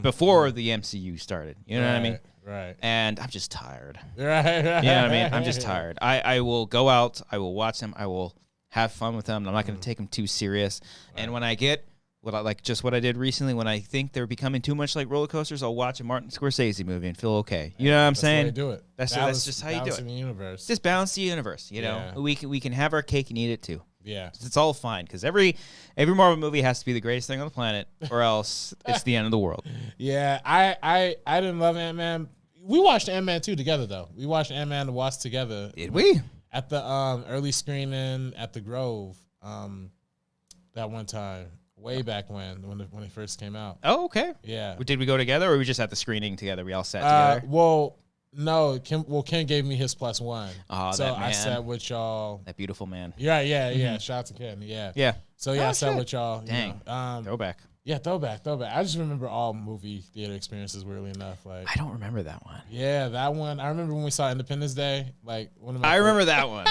before the MCU started. You know what I mean? Right. And I'm just tired. Right. You know what I mean? I'm just tired. I will go out. I will watch them. I will have fun with them. I'm not going to take them too serious. Right. And when I get what I did recently, when I think they're becoming too much like roller coasters, I'll watch a Martin Scorsese movie and feel okay. You know what I'm saying? That's how you do it. That's just how you do it. The universe. Just balance the universe. You know, we can have our cake and eat it too. Yeah, it's all fine because every Marvel movie has to be the greatest thing on the planet, or else it's the end of the world. Yeah, I didn't love Ant-Man. We watched Ant-Man 2 together though. We watched Ant-Man and Wasp together. Did we? At the early screening at the Grove that one time, way back when it first came out. Oh, okay. Yeah. Did we go together, or were we just at the screening together? We all sat together. Well. No, Ken gave me his +1. Oh, so that man. I sat with y'all. That beautiful man. Yeah. Shout out to Ken. Yeah. So I sat with y'all. Dang. Throwback. Yeah, throwback. I just remember all movie theater experiences. Weirdly enough, like I don't remember that one. Yeah, that one. I remember when we saw Independence Day. Like one of my. I remember that one.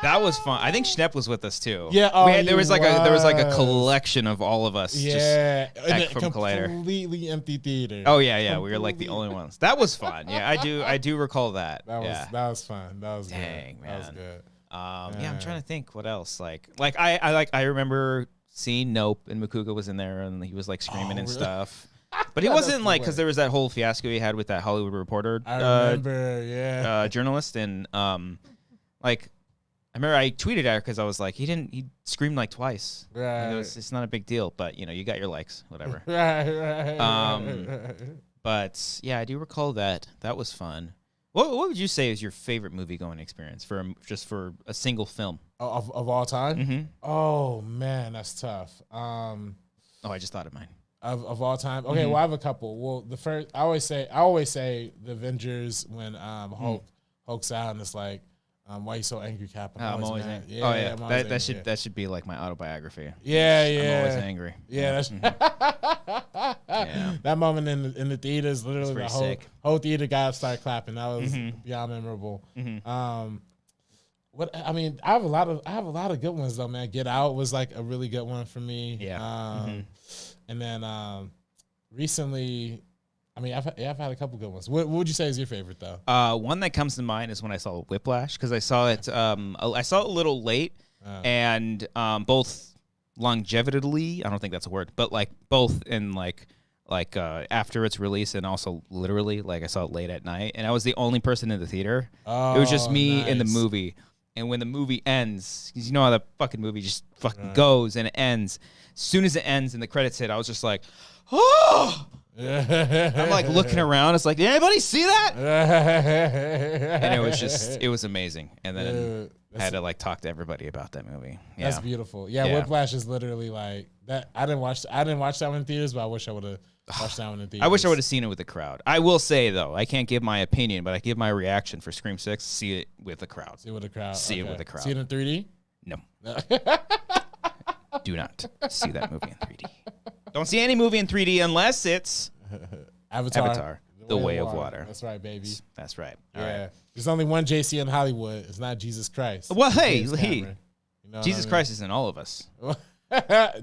That was fun. I think Schnepp was with us too. Yeah, there was like a collection of all of us. Yeah, just from Collider. Completely empty theater. Oh yeah. We were like the only ones. That was fun. Yeah, I do recall that. That was fun. That was Dang, good. man. That was good. Yeah, I'm trying to think what else. Like I remember seeing Nope and Makuga was in there and he was like screaming and stuff. But he wasn't like because there was that whole fiasco he had with that Hollywood Reporter. I remember, journalist and like. I remember I tweeted at her because I was like, he screamed like twice. Right. It's not a big deal, but you got your likes, whatever. Right. But yeah, I do recall that. That was fun. What would you say is your favorite movie going experience just for a single film? Of all time? Mm-hmm. Oh man, that's tough. I just thought of mine. Of all time? Okay, well I have a couple. Well, the first I always say the Avengers when Hulk's out and it's like, why are you so angry, Cap? I'm always angry. Yeah, that should be like my autobiography. Yeah. I'm always angry. Yeah, that's that moment in the theaters, literally the whole theater got started clapping. That was beyond memorable. Mm-hmm. I have a lot of good ones though, man. Get Out was like a really good one for me. Yeah. And then recently, I mean, I've had a couple good ones. What would you say is your favorite though? One that comes to mind is when I saw Whiplash, because I saw it. I saw it a little late, and both longevitily. I don't think that's a word, but like both in like after its release, and also literally, like I saw it late at night, and I was the only person in the theater. It was just me in the movie. And when the movie ends, because you know how the fucking movie just fucking goes and it ends. As soon as it ends and the credits hit, I was just like, oh. I'm like looking around. It's like, did anybody see that? And it was amazing. And then I had to like talk to everybody about that movie. Yeah. That's beautiful. Yeah, Whiplash is literally like that. I didn't watch that one in theaters, but I wish I would have watched that one in theaters. I wish I would have seen it with the crowd. I will say though, I can't give my opinion, but I give my reaction for Scream 6. See it with the crowd. See it with the crowd. See it with the crowd. See it in 3D? No. Do not see that movie in 3D. Don't see any movie in 3D unless it's Avatar, The Way of Water. That's right, baby. That's right. All right. There's only one JC in Hollywood. It's not Jesus Christ. Well, hey, you know Jesus Christ is in all of us.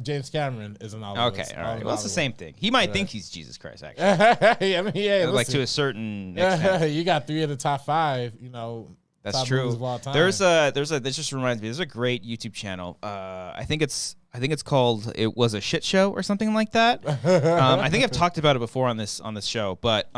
James Cameron is in all of us. Okay, all right. Well, it's the same thing. He might think he's Jesus Christ, actually. I mean, yeah, like to a certain extent. You got 3 of the top 5, you know. That's true. This just reminds me. There's a great YouTube channel. I think it's called It Was a Shit Show or something like that. I think I've talked about it before on this show, but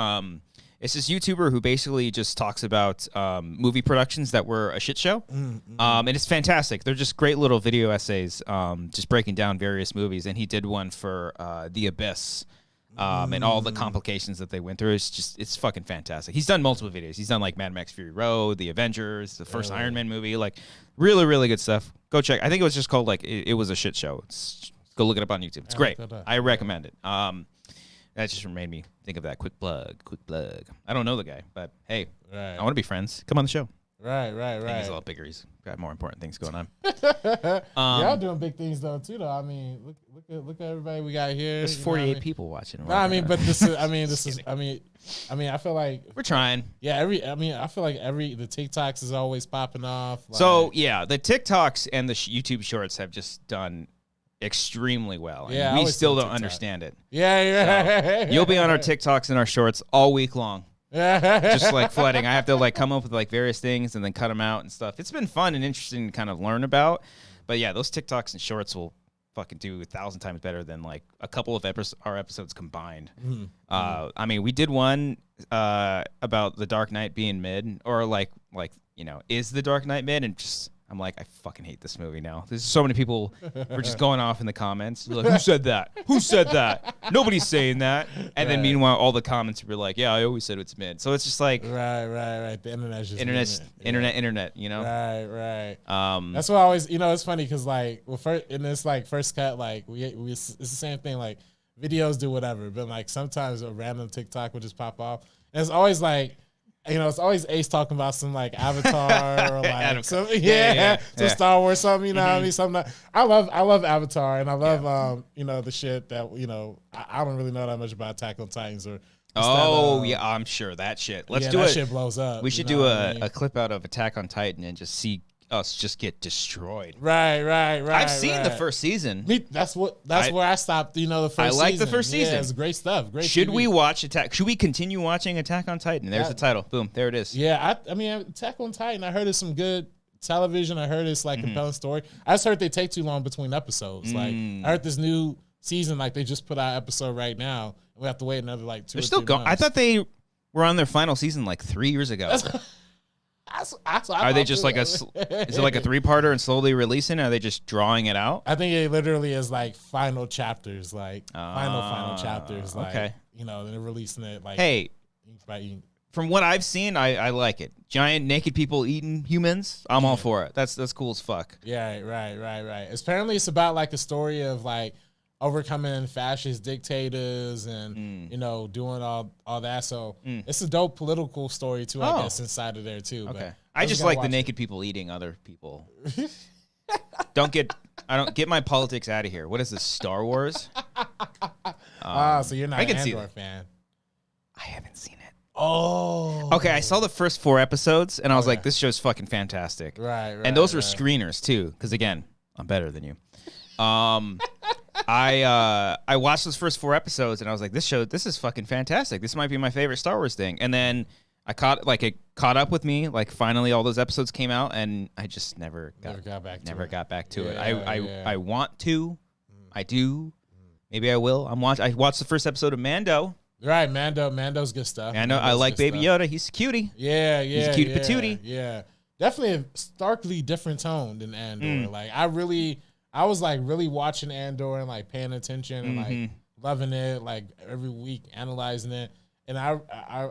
it's this YouTuber who basically just talks about movie productions that were a shit show, and it's fantastic. They're just great little video essays, just breaking down various movies. And he did one for The Abyss. And all the complications that they went through. It's fucking fantastic. He's done multiple videos. He's done like Mad Max Fury Road, The Avengers, the first Iron Man movie, like really, really good stuff. Go check. I think it was just called like it was a shit show. Go look it up on YouTube. It's great. I recommend it. That just made me think of that. Quick plug. I don't know the guy, but hey, I want to be friends. Come on the show. Right. He's a lot bigger. He's got more important things going on. Y'all doing big things though too. Though I mean, look at everybody we got here. There's 48 people watching. No, I mean, but this is. I mean, I feel like we're trying. Yeah, I feel like the TikToks is always popping off. Like, so yeah, the TikToks and the YouTube Shorts have just done extremely well. And we still don't understand it. Yeah. So you'll be on our TikToks and our Shorts all week long. Just like flooding. I have to like come up with like various things and then cut them out and stuff. It's been fun and interesting to kind of learn about. But yeah, those TikToks and Shorts will fucking do 1,000 times better than like a couple of our episodes combined. I mean, we did one about The Dark Knight being mid, or like you know, is The Dark Knight mid? And just I'm like, I fucking hate this movie now. There's so many people were just going off in the comments. Like, who said that? Who said that? Nobody's saying that. And then meanwhile, all the comments were like, yeah, I always said it's mid. So it's just like right. The internet's just internet. You know. Right. That's what I always. You know, it's funny because like in this like first cut, like we it's the same thing. Like videos do whatever, but like sometimes a random TikTok will just pop off, and it's always like. You know, it's always Ace talking about some like Avatar or like some Star Wars something. You know what I mean? Something. I love Avatar, and I love you know, the shit that you know. I don't really know that much about Attack on Titans or. I'm sure that shit. Let's do it. That shit blows up. We should do a clip out of Attack on Titan and just see us just get destroyed. Right. I've seen the first season. That's where I stopped. You know, the first. I like the first season. Yeah, it's great stuff. Great. Should TV. we watch Attack? Should we continue watching Attack on Titan? There's the title. Boom. There it is. Yeah, I mean, Attack on Titan. I heard it's some good television. I heard it's like a compelling story. I just heard they take too long between episodes. Like I heard this new season, like they just put out an episode right now. We have to wait another like 2 or 3 still going. months. I thought they were on their final season like 3 years ago. Are they just like is it like a 3-parter and slowly releasing? Or are they just drawing it out? I think it literally is like final chapters, like final chapters. Like, okay. You know, they're releasing it like. Hey, from what I've seen, I like it. Giant naked people eating humans. I'm all for it. That's cool as fuck. Yeah, right. Apparently, it's about like a story of like overcoming fascist dictators and you know, doing all that. So it's a dope political story too, I guess, inside of there too. Okay. But I just like the naked people eating other people. I don't get my politics out of here. What is this, Star Wars? So you're not an Andor fan. I haven't seen it. Oh. Okay, I saw the first 4 episodes and I was like, this show's fucking fantastic. Right. And those were screeners too, because again, I'm better than you. I watched those first 4 episodes and I was like, this is fucking fantastic. This might be my favorite Star Wars thing. And then it caught up with me. Like finally all those episodes came out and I just never got back to it. I want to. I do. Maybe I will. I watched the first episode of Mando. Right, Mando's good stuff. I like Baby Yoda. He's a cutie. Yeah. He's a cutie patootie. Yeah. Definitely a starkly different tone than Andor. Like I was like really watching Andor and like paying attention and like loving it, like every week analyzing it. And I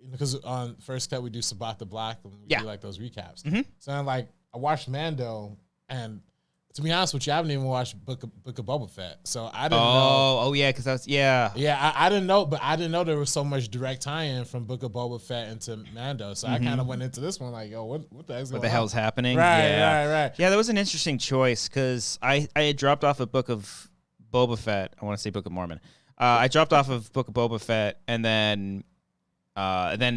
because on First Cut we do Sabat the Black and we do like those recaps. So I'm like I watched Mando and to be honest with you, I haven't even watched Book of Boba Fett, so I didn't know. Oh yeah, because I was I didn't know, but I didn't know there was so much direct tie-in from Book of Boba Fett into Mando. So I kind of went into this one like, yo, what the heck's going on? What the hell's happening? Right. Yeah, that was an interesting choice because I had dropped off a Book of Boba Fett. I want to say Book of Mormon. I dropped off of Book of Boba Fett, and then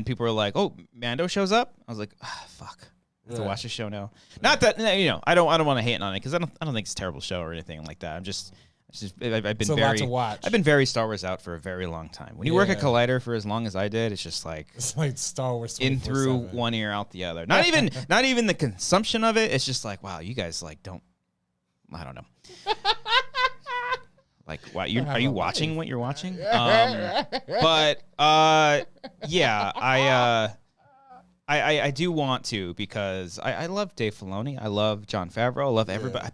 people were like, "Oh, Mando shows up." I was like, "Fuck." To watch the show now. Not that I don't want to hate on it because I don't think it's a terrible show or anything like that. I've been very Star Wars out for a very long time. When you work at Collider for as long as I did, it's just like it's like Star Wars in through one ear out the other. Not even the consumption of it. It's just like, wow, you guys like don't. I don't know. Like, wow, are you watching what you're watching? But yeah, I do want to because I love Dave Filoni. I love Jon Favreau. I love everybody.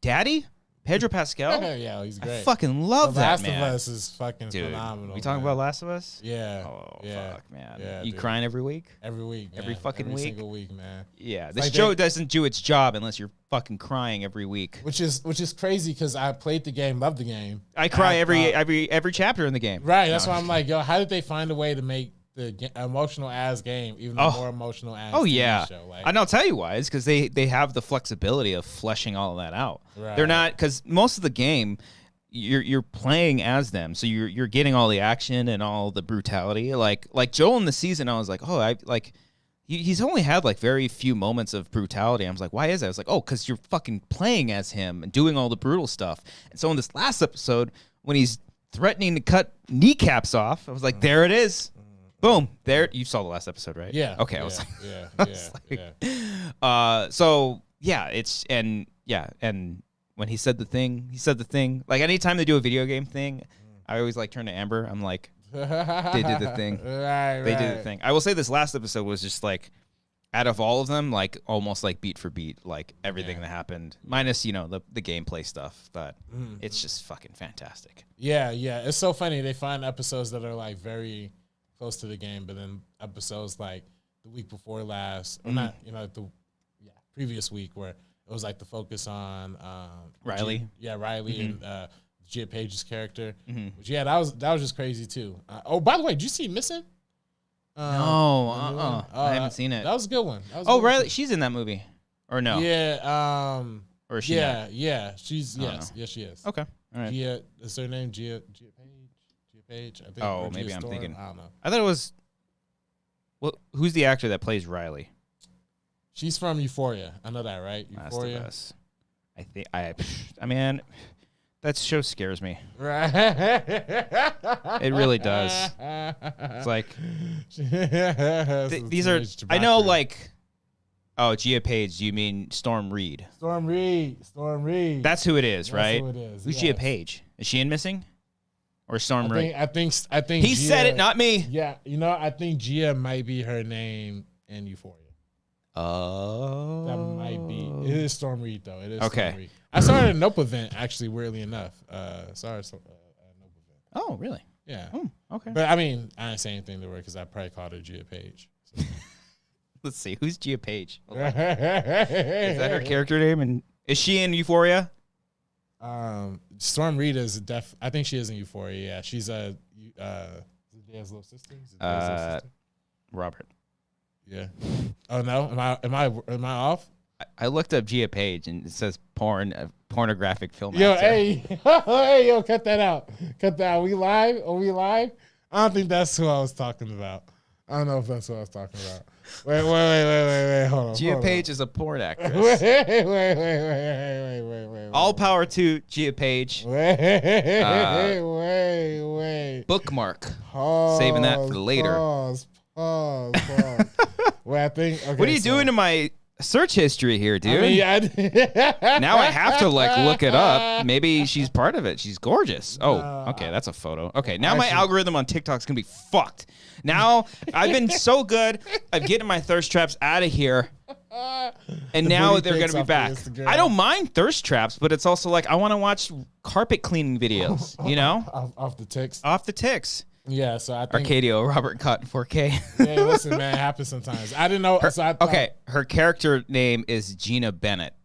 Daddy? Pedro Pascal? Yeah, he's great. I fucking love that, man. Last of Us is fucking phenomenal. We talking about Last of Us? Yeah. Oh, fuck, man. Yeah, you crying every week? Every week, man. Every fucking week? Every single week, man. Yeah, this show doesn't do its job unless you're fucking crying every week. Which is crazy because I played the game, loved the game. I cry every chapter in the game. Right, that's why I'm like, yo, how did they find a way to make the emotional ass game even more emotional ass TV show? Like, and I'll tell you why. It's because they have the flexibility of fleshing all of that out. Right. They're not, because most of the game you're playing as them, so you're getting all the action and all the brutality. Like Joel in the season, I was like, he's only had like very few moments of brutality. I was like, why is that? I was like, because you're fucking playing as him and doing all the brutal stuff. And so in this last episode, when he's threatening to cut kneecaps off, I was like, there it is. Boom! There, you saw the last episode, right? Yeah. Okay, yeah, I was like, and when he said the thing. Like anytime they do a video game thing, I always like turn to Amber. I'm like, they did the thing. They did the thing. I will say this last episode was just like, out of all of them, like almost like beat for beat, like everything that happened, minus the gameplay stuff. But it's just fucking fantastic. Yeah. It's so funny. They find episodes that are like very close to the game, but then episodes like the week before last, or not, the previous week where it was like the focus on Riley. Riley and Gia Page's character. Which that was just crazy too. By the way, did you see Missing? No, I haven't seen it. That was a good one. Riley, she's in that movie, or no? Yeah. Or is she? Yeah. She's yes, she is. Okay, all right. Gia, is her name Gia Page? I think. Maybe I'm thinking. I don't know. I thought it was. Well, who's the actor that plays Riley? She's from Euphoria. I know that, right? Euphoria. Last of Us. I mean, that show scares me. Right. It really does. It's like these are. I know, like. Oh, Gia Page. You mean Storm Reed? Storm Reed. That's who it is, right? That's who it is. Who's Gia Page? Is she in Missing? Or Storm Reed? I think he said it, not me. Yeah, I think Gia might be her name in Euphoria. Oh, that might be. It is Storm Reed though. It is okay. Storm Reed. I saw her at a Nope event actually. Weirdly enough, saw her at a Nope event. Oh, really? Yeah. Okay. But I mean, I didn't say anything to her because I probably called her Gia Page. So. Let's see, who's Gia Page? Is that her character name? And is she in Euphoria? Storm Reed is I think she is in Euphoria. Yeah, she's Dave's little sister. Robert. Yeah. Oh no, am I off? I looked up Gia Page and it says pornographic film. Yo, actor. hey, yo, cut that out. Cut that out. Are we live? I don't think that's who I was talking about. I don't know if that's what I was talking about. Wait. Hold on. Gia Page is a porn actress. Wait. All power to Gia Page. Wait. Bookmark. Pause, Saving that for later. Pause. Well, I think. Okay, What are you doing to my search history here, dude? I Now I have to like look it up. Maybe she's part of it. She's gorgeous. Oh, okay, that's a photo. Okay, now my algorithm on TikTok's gonna be fucked. Now I've been so good at getting my thirst traps out of here, and now they're gonna be back. I don't mind thirst traps, but it's also like I want to watch carpet cleaning videos. You know, off the ticks. Off the ticks. Yeah, so I think Arcadio Robert caught in 4K. Hey, listen, man, it happens sometimes. I didn't know. Okay, her character name is Gina Bennett.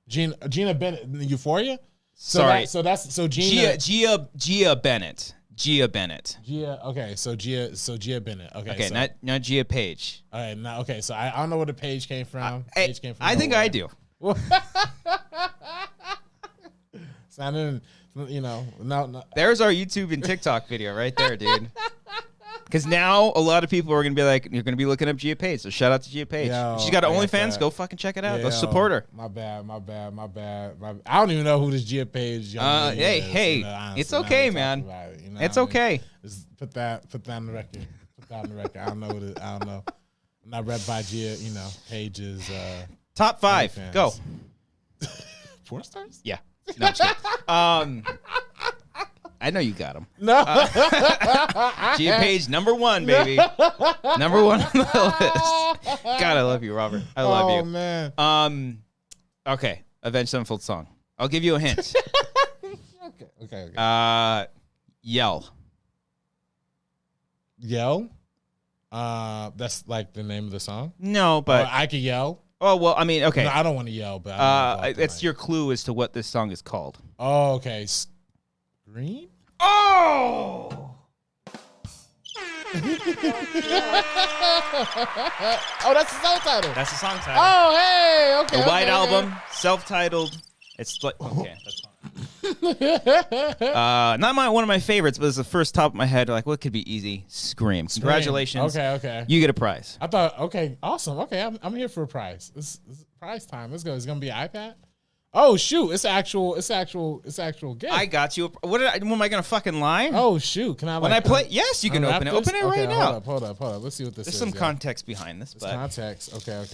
Gina Bennett, Euphoria. Sorry, Gina Gia Bennett. Gia Bennett. Okay, so Gia Bennett. Okay, so, not Gia Page. All right, now okay, so I don't know where the page came from. I think I do. So I didn't. No. There's our YouTube and TikTok video right there, dude. Because now a lot of people are going to be like, you're going to be looking up Gia Page. So shout out to Gia Page. She's got OnlyFans. Go fucking check it out. Go support her. My bad. I don't even know who this Gia Page young lady is. Hey, it's okay, man. It's okay. Just put that on the record. I don't know what I don't know. I'm not read by Gia, Page's top 5. OnlyFans. Go. Porn stars? Yeah. No, I'm just kidding. I know you got them. No. Gia Page, number 1, baby. Number 1 on the list. God, I love you, Robert. I love you. Oh, man. Okay. Avenged Sevenfold song. I'll give you a hint. Okay. Yell. Yell? That's like the name of the song? No, but I could yell. Oh, well, I mean, okay. No, I don't want to yell, but that's your clue as to what this song is called. Oh, okay. Scream? Oh! Oh, that's the song title. That's the song title. Oh, hey, okay. The White Album, self-titled. It's like, okay, that's fine. Not one of my favorites, but it's the first top of my head. Like, what could be easy? Scream. Congratulations. Okay. You get a prize. I thought, okay, awesome. Okay, I'm here for a prize. It's prize time. Let's go. It's gonna be an iPad. Oh shoot! It's actual gift. I got you. What am I gonna fucking lie? Oh shoot! Can I? When I play, yes, you can open it. Open it right now. Hold up. Let's see what this is. There's some context behind this. There's context. Okay.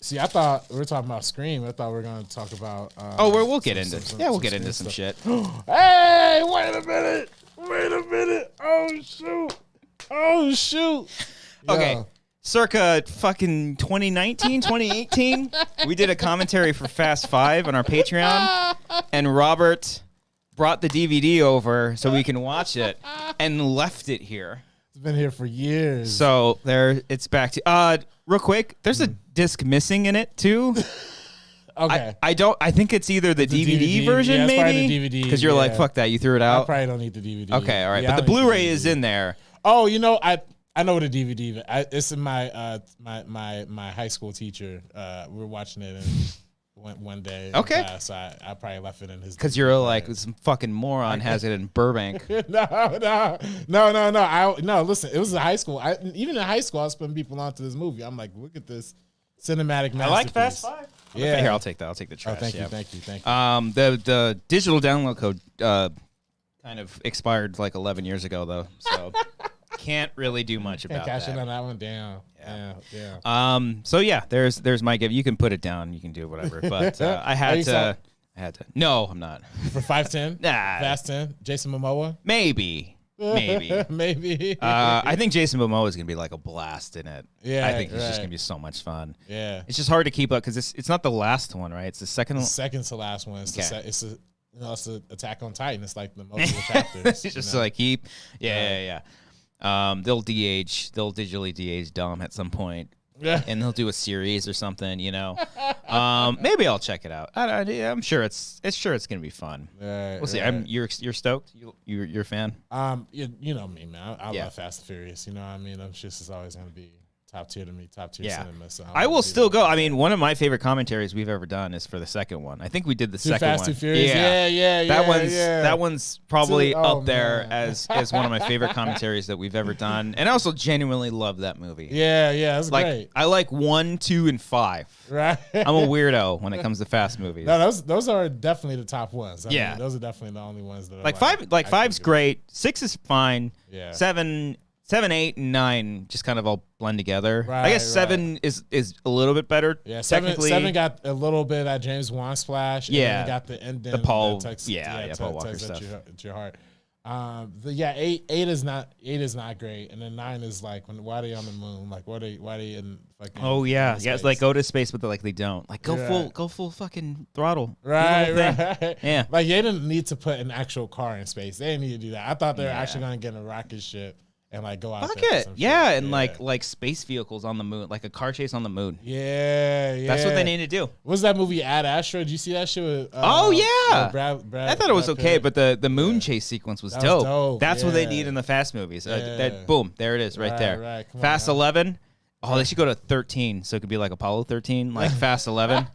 See, I thought we were talking about Scream. I thought we were going to talk about. We'll get into. We'll get into some shit. Hey, wait a minute. Oh shoot. Okay. Yo. Circa fucking 2019, 2018, we did a commentary for Fast 5 on our Patreon, and Robert brought the DVD over so we can watch it and left it here. It's been here for years. So it's back to real quick. There's a disc missing in it too. Okay. I think it's either the DVD version, yeah, maybe, because you're like, fuck that, you threw it out. I probably don't need the DVD. Okay, all right, yeah, but the Blu-ray is in there. Oh, I know what a DVD. It's in my my high school teacher. We were watching it one day. Okay. So I probably left it in his. Because you're like some fucking moron has it in Burbank. No. Listen, it was in high school. Even in high school, I was putting people onto this movie. I'm like, look at this cinematic masterpiece. I like Fast 5. Yeah. Okay, here, I'll take that. I'll take the trash. Oh, thank you. The digital download code kind of expired like 11 years ago though, so. Can't really do much about that. Cash in on that one. Damn. So yeah, there's my gift. You can put it down. You can do whatever. But I had to. No, I'm not. For 5'10"? Nah. Fast 10? Jason Momoa? Maybe. I think Jason Momoa is gonna be like a blast in it. Yeah. I think it's just gonna be so much fun. Yeah. It's just hard to keep up because it's not the last one, right? It's the second. Second to last one. It's the Attack on Titan. It's like the multiple chapters. It's just like keep. Yeah. They'll digitally de-age Dom at some point. Yeah. And they'll do a series or something, Maybe I'll check it out. I'm sure it's gonna be fun. We'll see. You're stoked? You're a fan? You know me, man. I love Fast and Furious. You know what I mean? It's always gonna be top tier to me, top tier cinema. So I will still go. I mean, one of my favorite commentaries we've ever done is for the second one. I think we did the second Fast, one. Too Furious. Yeah. That one's probably up there as one of my favorite commentaries that we've ever done. And I also genuinely love that movie. Yeah, that's great. I like 1, 2, and 5. Right. I'm a weirdo when it comes to fast movies. No, those are definitely the top ones. I mean, those are definitely the only ones that like five. Like 5's great. 6 is fine. Yeah. 7, 8, and 9 just kind of all blend together. Right, I guess 7 is a little bit better. Yeah, 7 got a little bit of that James Wan splash. And then got the ending. The Paul. Paul Walker stuff. At your heart. 8 is not great, and then 9 is like why are they on the moon? Like why they in fucking? Oh yeah, it's like go to space, but they don't. Like go full fucking throttle. Right. Yeah. Like they didn't need to put an actual car in space. They didn't need to do that. I thought they were actually gonna get in a rocket ship and like go out there. Yeah, and like space vehicles on the moon, like a car chase on the moon. Yeah. That's what they need to do. What was that movie Ad Astra? Did you see that shit with Brad, I thought it was okay, but the moon chase sequence was dope. dope. That's what they need in the Fast movies. Boom, there it is right there. Right. Fast 11. Oh, they should go to 13, so it could be like Apollo 13, like Fast 11.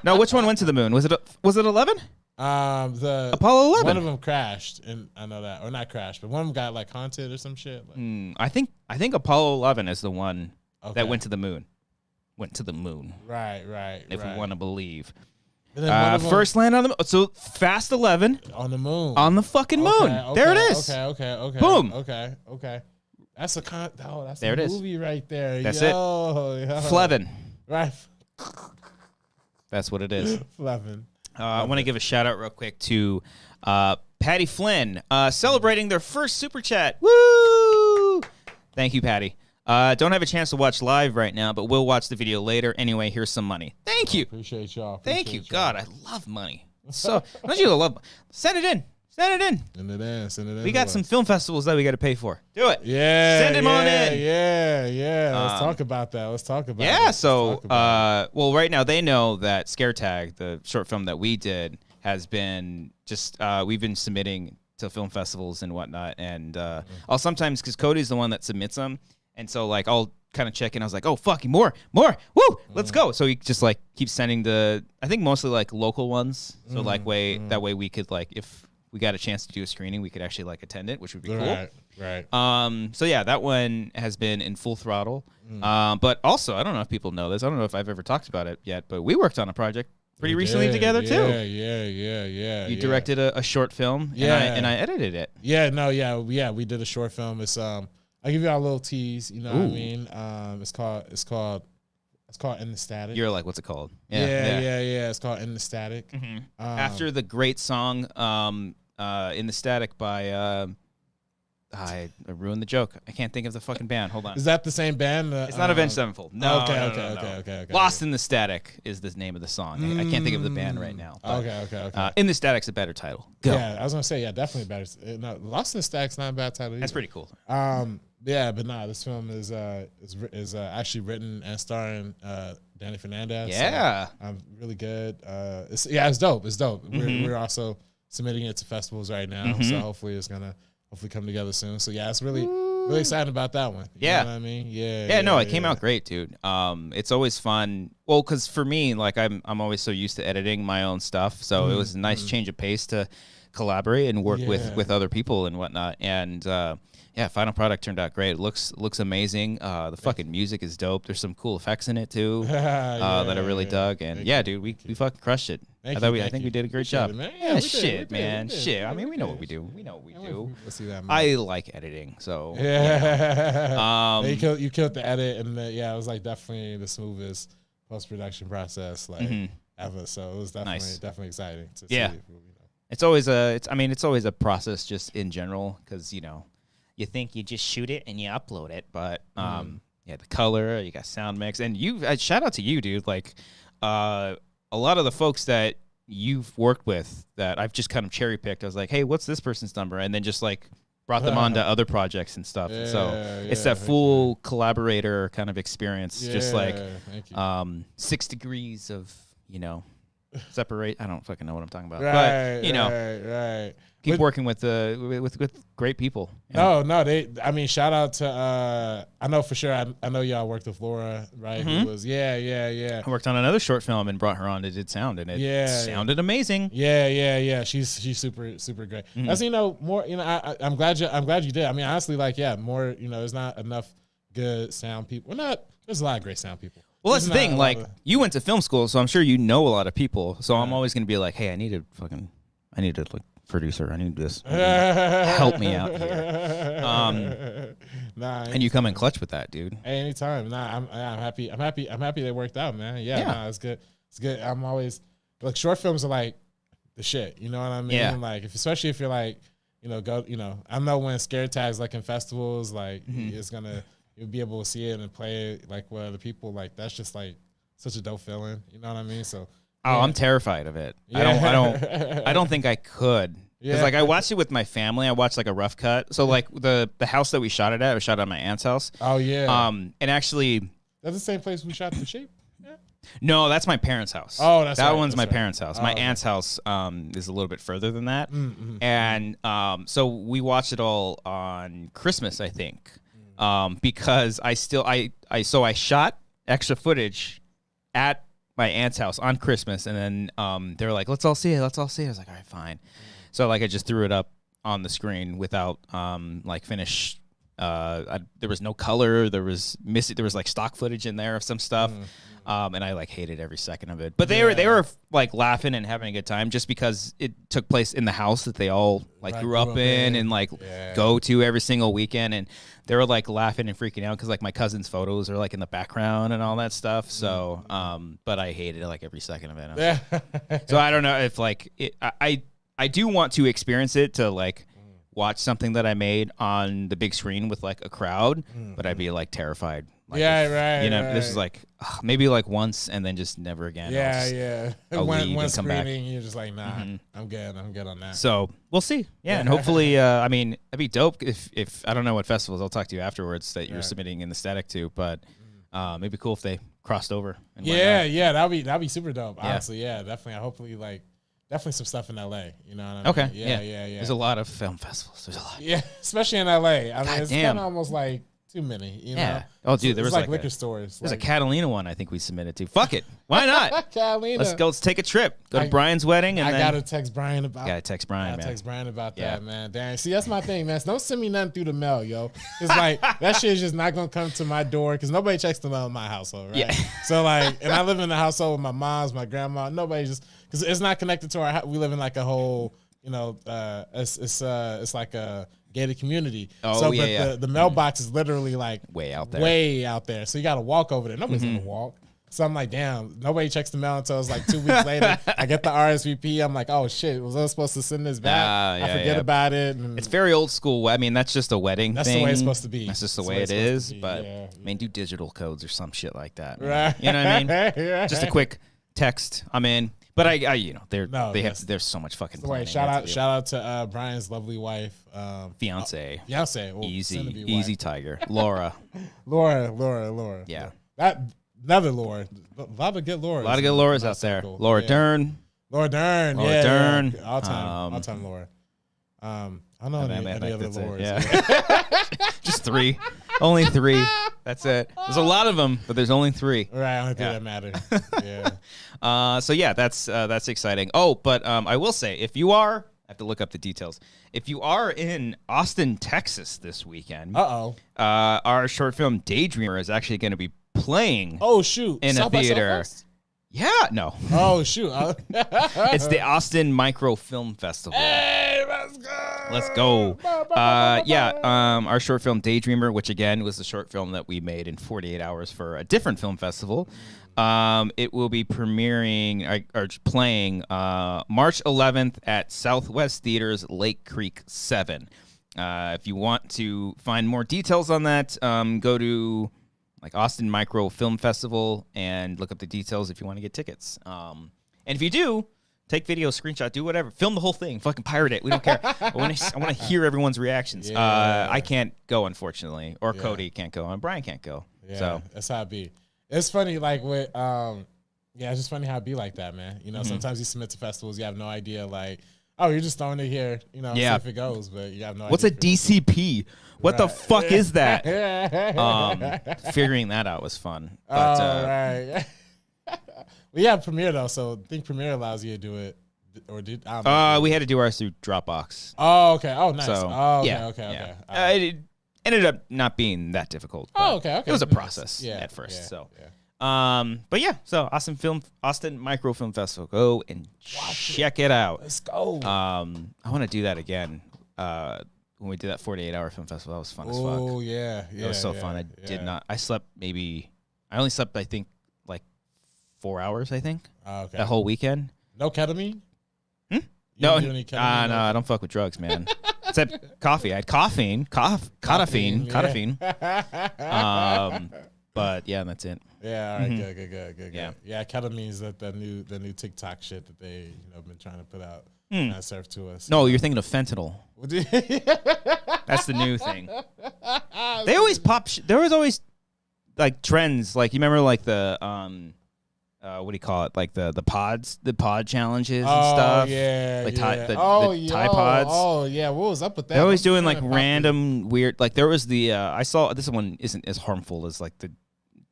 No, which one went to the moon? Was it 11? The Apollo 11. One of them crashed, and I know that, or not crashed, but one of them got like haunted or some shit. Like, I think Apollo 11 is the one that went to the moon. Right. If we want to believe. First land on the moon. So Fast 11 on the moon, on the fucking moon. Okay, there it is. Okay. Boom. Okay. That's that's there a it is. movie right there. That's it. Flevin. Right. That's what it is. Flevin. I want to give a shout out real quick to Patty Flynn celebrating their first super chat. Woo! Thank you, Patty. Don't have a chance to watch live right now, but we'll watch the video later. Anyway, here's some money. Thank you. Appreciate y'all. Thank you. God, I love money. So, don't you love? Send it in. Send it in. We got some film festivals that we got to pay for. Do it. Yeah. Send them on in. Yeah. Let's talk about that. Yeah. So, well, right now they know that Scare Tag, the short film that we did, has been just we've been submitting to film festivals and whatnot, and I'll sometimes because Cody's the one that submits them, and so like I'll kind of check in. I was like, oh fucking more, woo, let's go. So he just like keeps sending I think mostly like local ones. So that way we could like if we got a chance to do a screening, we could actually like attend it, which would be cool. Right. So yeah, that one has been in full throttle. But also, I don't know if people know this. I don't know if I've ever talked about it yet, but we worked on a project pretty recently together too. Yeah. You directed a short film, and I edited it. We did a short film. It's I'll give you a little tease. You know what I mean? It's called In the Static. You're like, what's it called? Yeah. It's called In the Static. After the great song In the Static by I ruined the joke. I can't think of the fucking band. Hold on. Is that the same band? It's not Avenged Sevenfold. No. Okay. Lost in the Static is the name of the song. I can't think of the band right now. But, okay. In the Static's a better title. Go. Yeah, I was gonna say definitely better. No, Lost in the Static's not a bad title either. That's pretty cool. Yeah, but this film is actually written and starring Danny Fernandez. Yeah, so, really good. It's dope. It's dope. We're also submitting it to festivals right now, so hopefully it's gonna come together soon. So yeah, it's really excited about that one. You know what I mean? It came out great, dude. It's always fun. Well, because for me, like I'm always so used to editing my own stuff, so it was a nice change of pace to collaborate and work with other people and whatnot. And final product turned out great. It looks amazing. The fucking music is dope. There's some cool effects in it too that I really dug. And dude, we fucking crushed it. I think we did a great job. Shit, man. I mean, we know what we do. Let's see that. I like editing, so you killed the edit, and it was like definitely the smoothest post production process ever. So it was definitely exciting to see. It's always a process just in general because you think you just shoot it and you upload it, but the color, you got sound mix, and shout out to you, dude. Like, a lot of the folks that you've worked with that I've just kind of cherry picked. I was like, hey, what's this person's number? And then just like brought them onto other projects and stuff. It's that full collaborator kind of experience, just like 6 degrees of separate. I don't fucking know what I'm talking about. Right, but you know, right. keep working with great people. No, I mean, shout out to I know for sure. I know y'all worked with Laura, right? Mm-hmm. Who was I worked on another short film and brought her on to did sound, and it sounded amazing. Yeah. She's super great. Mm-hmm. That's more. I'm glad you did. I mean, honestly, more. There's not enough good sound people. There's a lot of great sound people. Well, that's the thing. Like, you went to film school, so I'm sure you know a lot of people. So I'm always going to be like, hey, I need a producer. I need this. Help me out here. And you come in clutch with that, dude. Hey, anytime. I'm happy. I'm happy they worked out, man. Yeah. It's good. It's good. I'm always short films are like the shit. You know what I mean? Yeah. Like, especially if you're like, I know when scare tags like in festivals, like you'll be able to see it and play it like with other people. Like, that's just like such a dope feeling. You know what I mean? So. Oh, I'm terrified of it. Yeah. I don't think I could. Because I watched it with my family. I watched like a rough cut. So like the house that we shot it at, we shot it at my aunt's house. Oh yeah. And actually, that's the same place we shot The Shape. Yeah. No, that's my parents' house. Oh, that's that right, one's that's my right. parents' house. My aunt's house is a little bit further than that. And so we watched it all on Christmas, I think. Because I shot extra footage at my aunt's house on Christmas, and then they were like, let's all see it. I was like, all right, fine. So I just threw it up on the screen without finish. There was no color. There was like stock footage in there of some stuff. And I hated every second of it. But they were laughing and having a good time just because it took place in the house that they all grew up in and go to every single weekend, and they were laughing and freaking out because my cousin's photos are in the background and all that stuff. So but I hated it every second of it. So I don't know if I do want to experience it to watch something that I made on the big screen with a crowd, but I'd be terrified. This is maybe once and then just never again. One screening, you're just like, nah, I'm good on that. So we'll see. And hopefully, I mean, that'd be dope if I don't know what festivals. I'll talk to you afterwards that you're submitting in the static to, but maybe cool if they crossed over. And that'd be super dope. Honestly, definitely. Hopefully, definitely some stuff in LA. You know what I mean? Okay. Yeah. There's a lot of film festivals. There's a lot. Yeah, especially in LA. I mean, it's kind of almost too many. You know? Oh, dude, there was liquor stores. There's a Catalina one I think we submitted to. Fuck it. Why not? Catalina. Let's go. Let's take a trip. Go to Brian's wedding. And I gotta text Brian about. Text Brian about that, man. Damn. See, that's my thing, man. Don't send me nothing through the mail, yo. It's that shit is just not gonna come to my door because nobody checks the mail in my household, right? Yeah. So and I live in the household with my mom's, my grandma. Nobody just because it's not connected to our house. We live in a whole, it's like a gated community. The mailbox is literally way out there. So you got to walk over there. Nobody's gonna walk. So I'm like, damn, nobody checks the mail until it's 2 weeks later. I get the RSVP. I'm like, oh shit, was I supposed to send this back? I forget about it. And it's very old school. I mean, that's just a wedding That's thing. the way it's supposed to be. That's just the way it is. But I mean, do digital codes or some shit like that. Right. You know what I mean? Just a quick text. I'm in. But there's so much fucking planning. Shout out to Brian's lovely wife, fiance, easy tiger, Laura. Laura. Yeah, that another Laura. A lot of good Lauras. A lot of good Lauras out there. Laura Dern. All time Laura. I don't know any other Lauras. Yeah. Just 3. Only 3. That's it. There's a lot of them, but there's only 3. Right, only 3 that matter. Yeah. So yeah, that's exciting. Oh, but I will say, if you are, I have to look up the details. If you are in Austin, Texas this weekend, our short film Daydreamer is actually going to be playing. Oh shoot! In a theater. Yeah, no. Oh shoot! It's the Austin Micro Film Festival. Hey, let's go. Our short film Daydreamer, which again was the short film that we made in 48 hours for a different film festival. It will be premiering or playing March 11th at Southwest Theater's Lake Creek 7. If you want to find more details on that, go to Austin Micro Film Festival and look up the details if you want to get tickets. And if you do, take video, screenshot, do whatever. Film the whole thing. Fucking pirate it. We don't care. I want to hear everyone's reactions. Yeah. I can't go, unfortunately. Or Cody can't go. And Brian can't go. Yeah, so that's how it be. It's funny, with Yeah, it's just funny how it be like that, man. You know, sometimes you submit to festivals, you have no idea, like, oh, you're just throwing it here, you know, see if it goes, but you have no What's idea. What's a DCP? What the fuck is that? Figuring that out was fun. But, right. We have Premiere, though, so I think Premiere allows you to do it. Or did I don't know. We had to do ours through Dropbox. Oh, okay. Oh, nice. So, Okay. It ended up not being that difficult. Okay. It was a process at first. But yeah, so Austin Microfilm Festival. Go and check it out. Let's go. I want to do that again. When we did that 48-hour film festival, that was fun as fuck. Oh yeah. It was so fun. I did not. I only slept like 4 hours. I think that whole weekend. No ketamine. No, I don't fuck with drugs, man. Except coffee. I had coffeene. But yeah, that's it. Yeah, all right, good. Yeah, ketamine is the new TikTok shit that they been trying to put out. Serve to us. No, you're thinking of fentanyl. That's the new thing. They always pop. There was always like trends. Like you remember, like the what do you call it? Like the pod challenges and stuff. Yeah, like the Tide Pods. Oh yeah, what was up with that? They're always doing like random weird. Like there was the I saw this one isn't as harmful as like the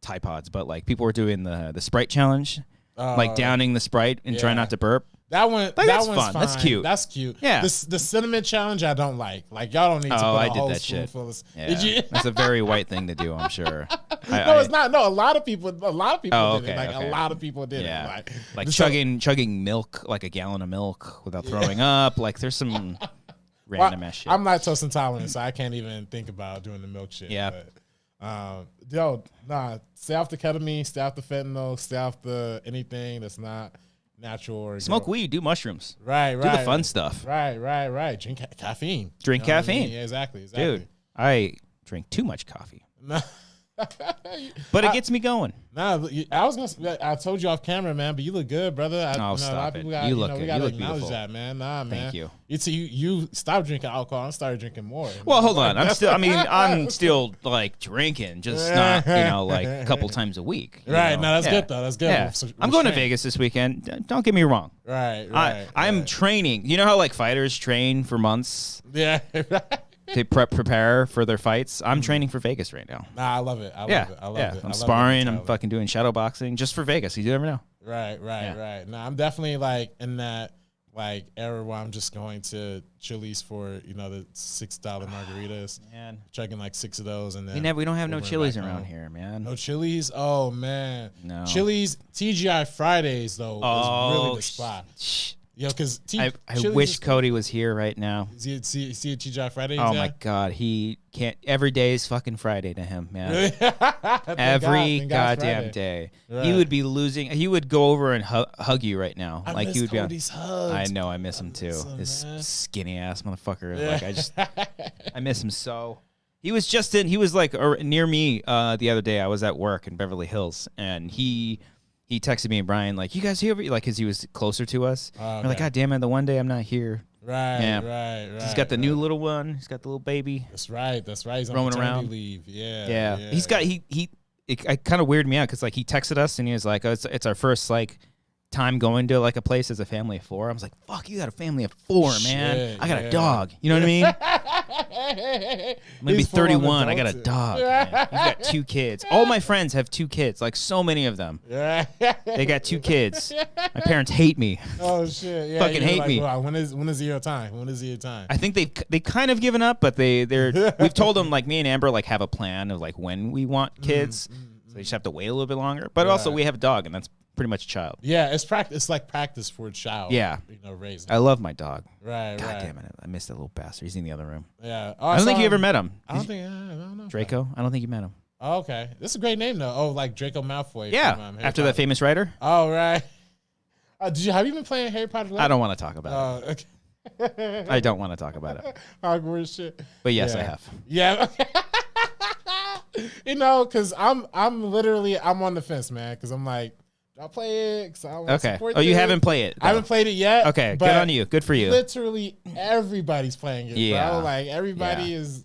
Tide Pods, but like people were doing the Sprite challenge, like downing the Sprite and trying not to burp. That one, like, that's fun. Fine. That's cute. That's cute. Yeah. The cinnamon challenge, I don't like. Like y'all don't need to put a whole spoonful of. Yeah. Did you? That's a very white thing to do, I'm sure. No, it's not. No, a lot of people did it. Like a lot of people did it. Like chugging milk, like a gallon of milk without throwing up. Like there's some random ass shit. I'm lactose intolerant, so I can't even think about doing the milk shit. Yeah. But, stay off the ketamine, stay off the fentanyl, stay off the anything that's not natural or smoke weed, do mushrooms. Right. Do the fun stuff. Right. Drink caffeine. Drink caffeine. I mean? Yeah, exactly. Dude, I drink too much coffee. But it gets me going. Nah, I told you off camera, man, but you look good, brother. Stop it. You look good. We gotta you look acknowledge beautiful. that, man. Nah, man. Thank you. You stopped drinking alcohol and started drinking more. Well, hold on. I'm still like drinking, just not, like a couple times a week. Right. No, that's good though. That's good. Yeah. I'm going to Vegas this weekend. Don't get me wrong. Right. I'm training. You know how like fighters train for months? Yeah. To prepare for their fights. I'm training for Vegas right now. Nah, I love it. I love it. I'm sparring. I'm fucking doing shadow boxing just for Vegas. You never know. Right. Nah, I'm definitely like in that like era where I'm just going to Chili's for the $6 margaritas. Man, chugging like 6 of those, and then we don't have no Chili's around here, man. No Chili's. Oh man, no Chili's. TGI Fridays though is really the spot. Yo, because I wish Cody was here right now. See a TGI Fridays? Oh my God, he can't. Every day is fucking Friday to him, man. Really? Every goddamn day. Right. He would be losing. He would go over and hug you right now. I like miss he would Cody's be. Hugs. I know, I miss him too. This skinny ass motherfucker. Like I miss him so. He was just in. He was like near me the other day. I was at work in Beverly Hills, and he texted me and Brian like, "You guys here?" Like, cause he was closer to us. Okay. We're like, "God damn it, the one day I'm not here." Right. He's got the new little one. He's got the little baby. That's right. He's on roaming around. Leave. Yeah. He's got it kind of weirded me out because like he texted us and he was like, "Oh, it's our first like time going to like a place as a family of 4." I was like, "Fuck, you got a family of 4, man. I got a dog." You know what I mean? I'm gonna be 31. I got a dog. Man. He's got 2 kids. All my friends have 2 kids. Like so many of them. They got 2 kids. My parents hate me. Oh shit! Yeah, fucking hate me. Wow, when is your time? When is your time? I think they kind of given up, but we've told them like me and Amber like have a plan of like when we want kids. So they just have to wait a little bit longer. But also we have a dog, and that's pretty much a child. Yeah, it's like practice for a child. Yeah, raising. I love my dog. Right. God damn it! I missed that little bastard. He's in the other room. Yeah. I don't think you ever met him. I don't know. Draco. I don't think you met him. Oh, okay, that's a great name though. Oh, like Draco Malfoy. Yeah. After that famous writer. Oh right. Have you been playing Harry Potter lately? I don't want to talk about it. Okay. I don't want to talk about it. Hogwarts shit. But yes, I have. Yeah. Because I'm on the fence, man. Because I'm like, I'll play it. Okay. Oh, you haven't played it? I haven't played it yet. Okay. Good on you. Good for you. Literally everybody's playing it. Yeah. Bro. Like everybody is.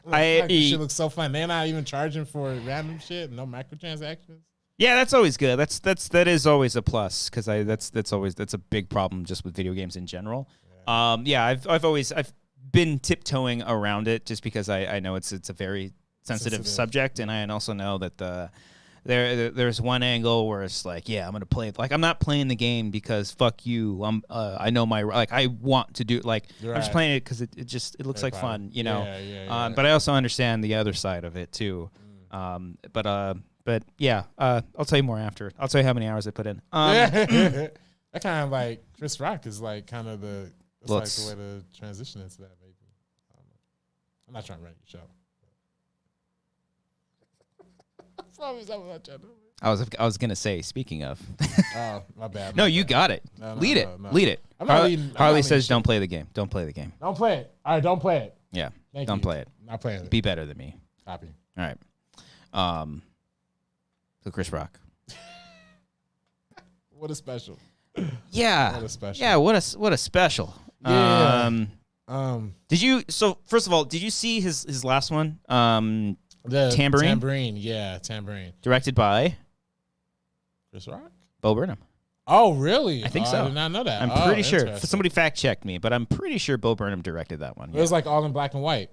This shit looks so fun. They're not even charging for random shit. No microtransactions. Yeah, that's always good. That is always a plus because that's a big problem just with video games in general. Yeah, I've been tiptoeing around it just because I know it's a very sensitive subject, and I also know that there's one angle where it's like, yeah, I'm gonna play it. Like, I'm not playing the game because fuck you. I know my, like, I want to do, like, I'm just playing it because it looks like fun, you know. But I also understand the other side of it too. But yeah, I'll tell you more after. I'll tell you how many hours I put in. That kind of like Chris Rock is like kind of the like the way to transition into that. Maybe I'm not trying to run your show. I was gonna say. Speaking of, oh my bad. No, you got it. Lead it. Harley says, "Don't play the game. Don't play the game. Don't play it. All right, don't play it. Yeah, don't play it. Not playing it. Be better than me. Copy. All right. So Chris Rock. What a special. Yeah. What a special. Yeah. What a special. Yeah. Did you? So first of all, did you see his last one? The Tambourine? Tambourine, yeah, Tambourine. Directed by Chris Rock? Bo Burnham. Oh, really? I think so. I did not know that. I'm pretty sure. Somebody fact checked me, but I'm pretty sure Bo Burnham directed that one. It was like all in black and white.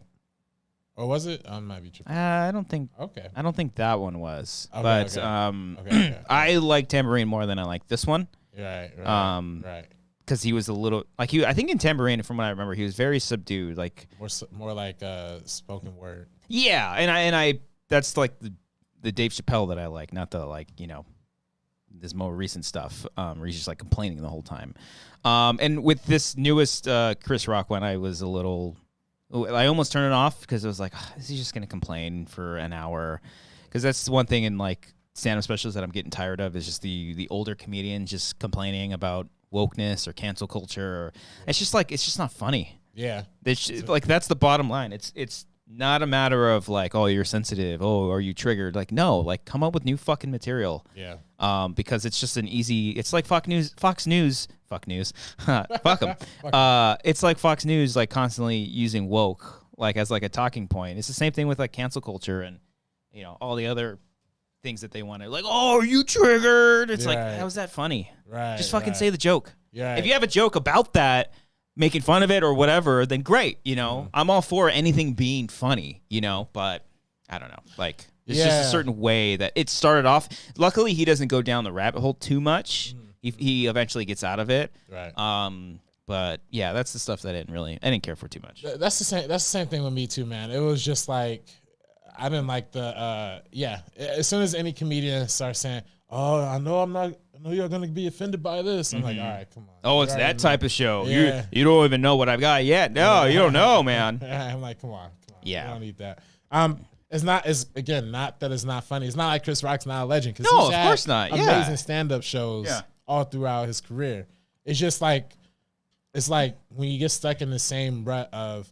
Or was it? I might be tripping. I don't think. Okay. I don't think that one was. Okay, but okay. I like Tambourine more than I like this one. Right. Right. Because he was a little like I think in Tambourine, from what I remember, he was very subdued, like more like spoken word. Yeah, and I that's like the Dave Chappelle that I like, not the, like, you know, this more recent stuff where he's just like complaining the whole time. And with this newest Chris Rock one, I was I almost turned it off because it was like, is he just gonna complain for an hour? Because that's one thing in like stand-up specials that I'm getting tired of is just the older comedians just complaining about wokeness or cancel culture. It's just not funny. Yeah, like that's the bottom line. It's not a matter of like, oh, you're sensitive, oh, are you triggered? Like, no, like, come up with new fucking material. Yeah. Because it's just it's like Fox News, fuck them. It's like Fox News, like, constantly using woke like as like a talking point. It's the same thing with like cancel culture and, you know, all the other things that they want to, like, oh, are you triggered? It's like, how is that funny? Right. Just fucking say the joke. Yeah. If you have a joke about that, making fun of it or whatever, then great. You know, I'm all for anything being funny, you know, but I don't know. Like, it's just a certain way that it started off. Luckily, he doesn't go down the rabbit hole too much. He eventually gets out of it. Right. But yeah, that's the stuff that I didn't care for too much. That's the same thing with me too, man. It was just like, I didn't like as soon as any comedian starts saying, oh, I know you're going to be offended by this. I'm like, all right, come on. Oh, it's that type of show. Yeah. You don't even know what I've got yet. No, you don't know, man. I'm like, come on. Yeah. I don't need that. It's not not that it's not funny. It's not like Chris Rock's not a legend. No, of course not. Amazing stand-up shows all throughout his career. It's just like, it's like when you get stuck in the same rut of,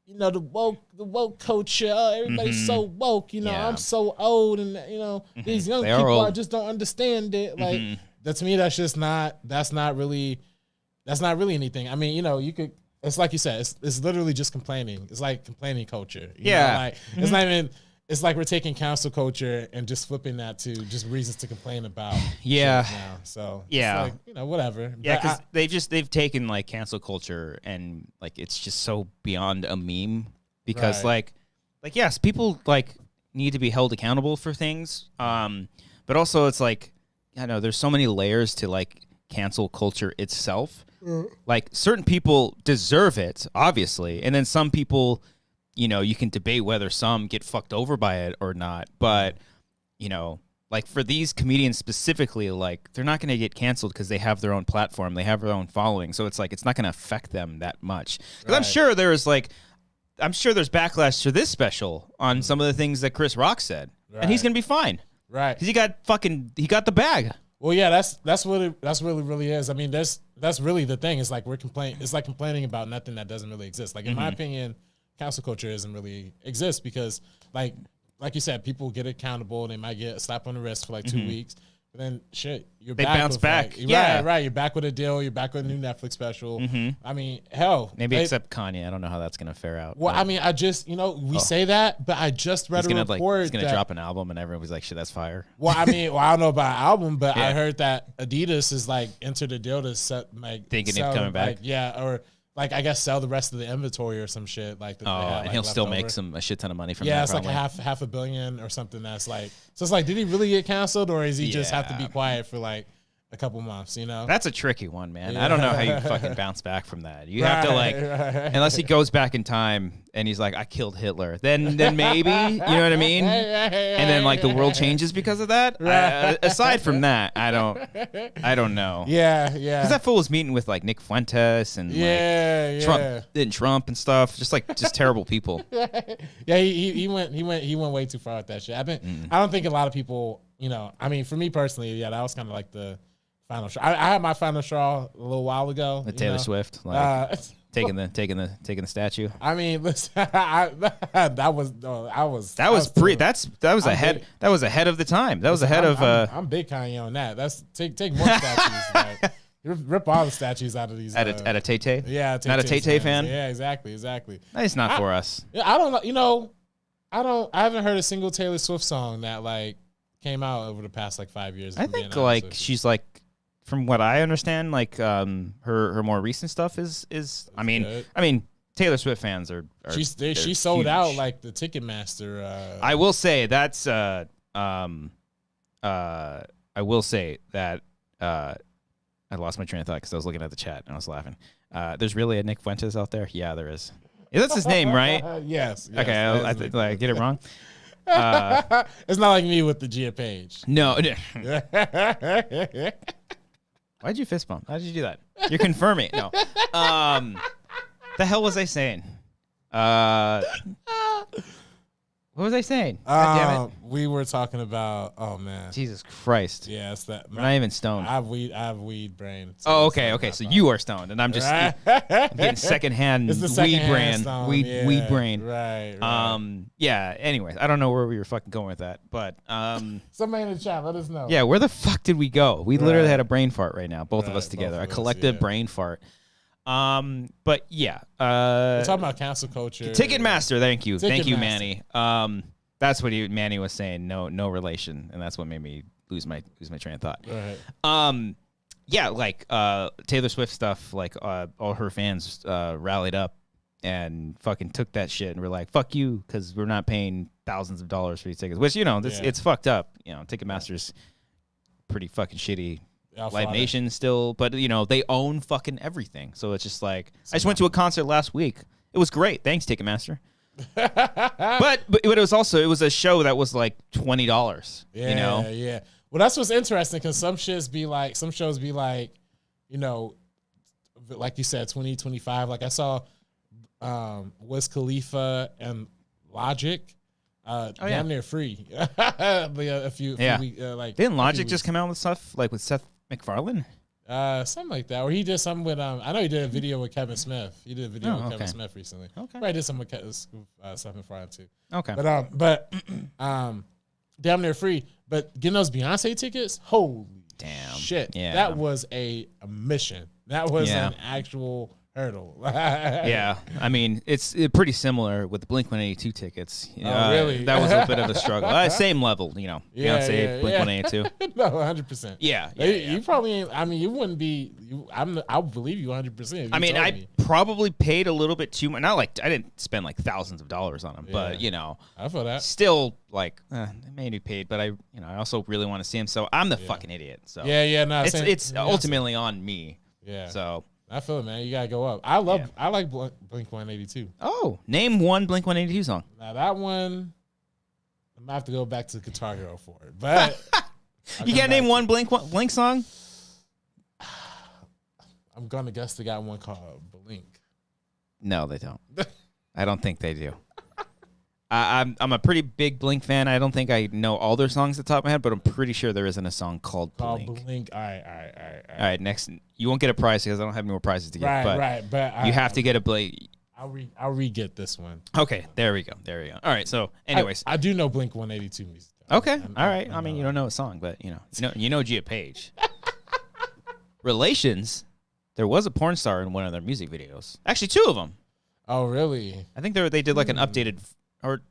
you know, the woke culture. Everybody's so woke. You know, I'm so old, and you know these young people, I just don't understand it. Like that to me, that's not really anything. I mean, you know, you could. It's like you said. It's literally just complaining. It's like complaining culture. You know? Like it's not even. It's like we're taking cancel culture and just flipping that to just reasons to complain about. Yeah. Now. So it's like, you know, whatever. Yeah, because they've taken like cancel culture and like it's just so beyond a meme because like yes, people like need to be held accountable for things. But also it's like, I know there's so many layers to like cancel culture itself. Like certain people deserve it, obviously, and then some people, you know, you can debate whether some get fucked over by it or not. But, you know, like for these comedians specifically, like they're not going to get canceled because they have their own platform. They have their own following. So it's like, it's not going to affect them that much. Because I'm sure there's backlash to this special on some of the things that Chris Rock said. And he's going to be fine. Right. Because he got the bag. Well, yeah, that's what it really is. I mean, that's really the thing. It's like it's like complaining about nothing that doesn't really exist. Like in my opinion, cancel culture doesn't really exist because like you said, people get accountable. They might get a slap on the wrist for like 2 weeks, then shit, they bounce back. Right. You're back with a deal. You're back with a new Netflix special. I mean, hell, maybe except Kanye. I don't know how that's gonna fare out. Well, I mean, I just we say that, but I just read a report. He's gonna drop an album, and everyone was like, "Shit, that's fire." Well, I mean, I don't know about an album, but I heard that Adidas is like entered a deal to set thinking of coming back. Or like I guess sell the rest of the inventory or some shit like that. And he'll still make a shit ton of money from that. Yeah, it's probably. Like half $1 billion or something. That's like so. It's like, did he really get canceled, or is he just have to be quiet for like a couple months? That's a tricky one, man. I don't know how you fucking bounce back from that. You have to unless he goes back in time and he's like, I killed Hitler, then maybe, you know what I mean? And then like the world changes because of that. Aside from that, I don't know. Yeah. Because that fool was meeting with like Nick Fuentes and Trump and stuff, just terrible people. Yeah, he went way too far with that shit. I don't think a lot of people. I mean, for me personally, that was kind of like the final straw. I had my final straw a little while ago. The Taylor Swift, taking the statue. I mean, listen, that was ahead of the time. That was ahead of. I'm big Kanye on that. That's take more statues. Rip all the statues out of these. At a Tay-Tay? Yeah, not a Tay-Tay fan. Yeah, exactly. It's not for us. I don't know. I haven't heard a single Taylor Swift song that like came out over the past like 5 years. I think like she's like, from what I understand, like her more recent stuff is I mean Taylor Swift fans are she sold huge. out like the Ticketmaster. I will say that's I will say that I lost my train of thought because I was looking at the chat and I was laughing. There's really a Nick Fuentes out there? Yeah, there is. Yeah, that's his name, right? Yes. Okay, I get it wrong. It's not like me with the Gia page. No. Why'd you fist bump? How did you do that? You're confirming. No. The hell was I saying? What was I saying? God damn it. We were talking about. Oh man. Jesus Christ. Yeah, it's that. We're not even stoned. I have weed brain. So okay. So you are stoned, and I'm just I'm getting secondhand weed brain. Right. Yeah. Anyways, I don't know where we were fucking going with that, but somebody in the chat, let us know. Yeah, where the fuck did we go? We literally had a brain fart right now, both of us together, a collective brain fart. But yeah, we're talking about cancel culture. Ticketmaster, thank you, Manny. That's what Manny was saying. No relation, and that's what made me lose my train of thought. Right. Yeah, like Taylor Swift stuff. Like all her fans rallied up and fucking took that shit and were like, "Fuck you," because we're not paying thousands of dollars for these tickets. Which it's fucked up. Ticketmaster's pretty fucking shitty. Live Nation still, but they own fucking everything. So it's just like I just went to a concert last week. It was great. Thanks, Ticketmaster. but it was a show that was like $20. Yeah, yeah. Well, that's what's interesting because some shows be like, like you said, 20, 25. Like I saw Wiz Khalifa and Logic. Damn near free. A few weeks, didn't Logic just come out with stuff like with Seth MacFarlane? Something like that. Or he did something with I know he did a video with Kevin Smith. He did a video with Kevin Smith recently. Okay. Right, did some with Seth MacFarlane too. Okay. But damn near free. But getting those Beyonce tickets, holy shit. Yeah. That was a mission. That was an actual hurdle. Yeah, I mean it's pretty similar with the Blink-182 tickets. Really? That was a bit of a struggle. Same level, Beyonce, Blink-182. No, 100%. Yeah. You probably ain't. I mean, you wouldn't be. I'll believe you 100%. I mean, I probably paid a little bit too much. Not like I didn't spend like thousands of dollars on them, but I feel that. Still, like, I may be paid, but I also really want to see him. So I'm the fucking idiot. So no, it's ultimately on me. Yeah. So. I feel it, man. You gotta go up. I like Blink-182. Oh, name one Blink-182 song. Now that one, I'm gonna have to go back to Guitar Hero for it. But you can't name one Blink song. I'm gonna guess they got one called Blink. No, they don't. I don't think they do. I'm a pretty big Blink fan. I don't think I know all their songs at the top of my head, but I'm pretty sure there isn't a song called Blink. All right. Next, you won't get a prize because I don't have any more prizes to get. But you have to get a Blink. I'll re-get this one. Okay, there we go. All right. So, anyways, I do know Blink-182 music. Okay, all right. I mean, you don't know a song, but you know Gia Page. Relations. There was a porn star in one of their music videos. Actually, 2 of them. Oh, really? I think they did like an updated, or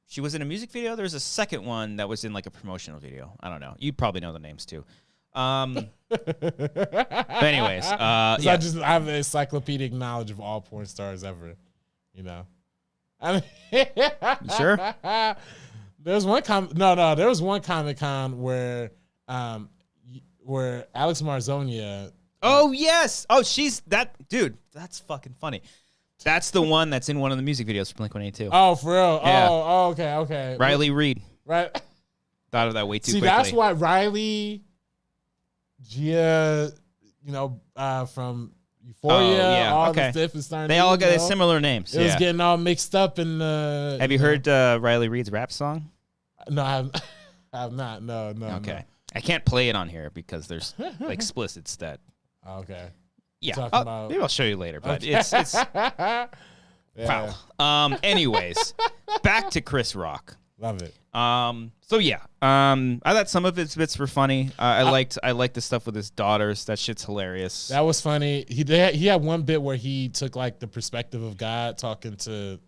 she was in a music video. There's a second one that was in like a promotional video. I don't know. You probably know the names too. But anyways, I have encyclopedic knowledge of all porn stars ever. You know, I mean, you sure? There's one there was one Comic-Con where Alex Marzonia. Oh yes. Oh, she's that dude. That's fucking funny. That's the one that's in one of the music videos for Blink-182. Oh, for real? Yeah. Oh, okay. Riley Reid. Right. Thought of that way too See, quickly. that's why Riley, Gia, from Euphoria, all the stuff is starting. They all got similar names. It was getting all mixed up in the. Have you heard Riley Reid's rap song? No, I have not. No. Okay. No. I can't play it on here because there's explicits that. Okay. Yeah. Maybe I'll show you later, but it's yeah. Wow. Anyways, back to Chris Rock. Love it. So yeah. I thought some of its bits were funny. I liked the stuff with his daughters. That shit's hilarious. That was funny. He had one bit where he took like the perspective of God talking to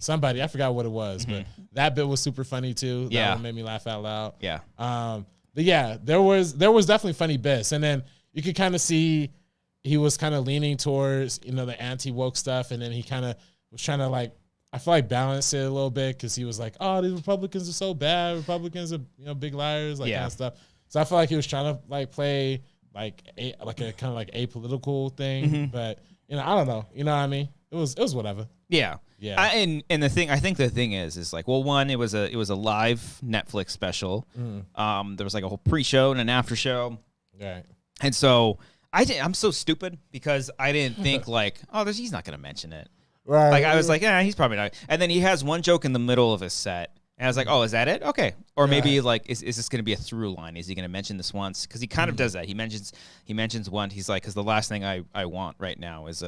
somebody. I forgot what it was, but that bit was super funny too. That one made me laugh out loud. Yeah. But yeah, there was definitely funny bits, and then you could kind of see he was kind of leaning towards the anti-woke stuff, and then he kind of was trying to like, I feel like balance it a little bit because he was like, oh, these Republicans are so bad. Republicans are big liars, like kind of stuff. So I feel like he was trying to like play like a kind of like apolitical thing, but I don't know. You know what I mean? It was whatever. Yeah. Yeah. And I think the thing is like, well, one, it was a live Netflix special. There was like a whole pre-show and an after show. Right. And so I'm so stupid because I didn't think like, oh, he's not going to mention it. Right. Like I was like, he's probably not. And then he has one joke in the middle of his set. And I was like, oh, is that it? Okay. Or maybe like, is this going to be a through line? Is he going to mention this once? Because he kind of does that. He mentions one. He's like, because the last thing I want right now is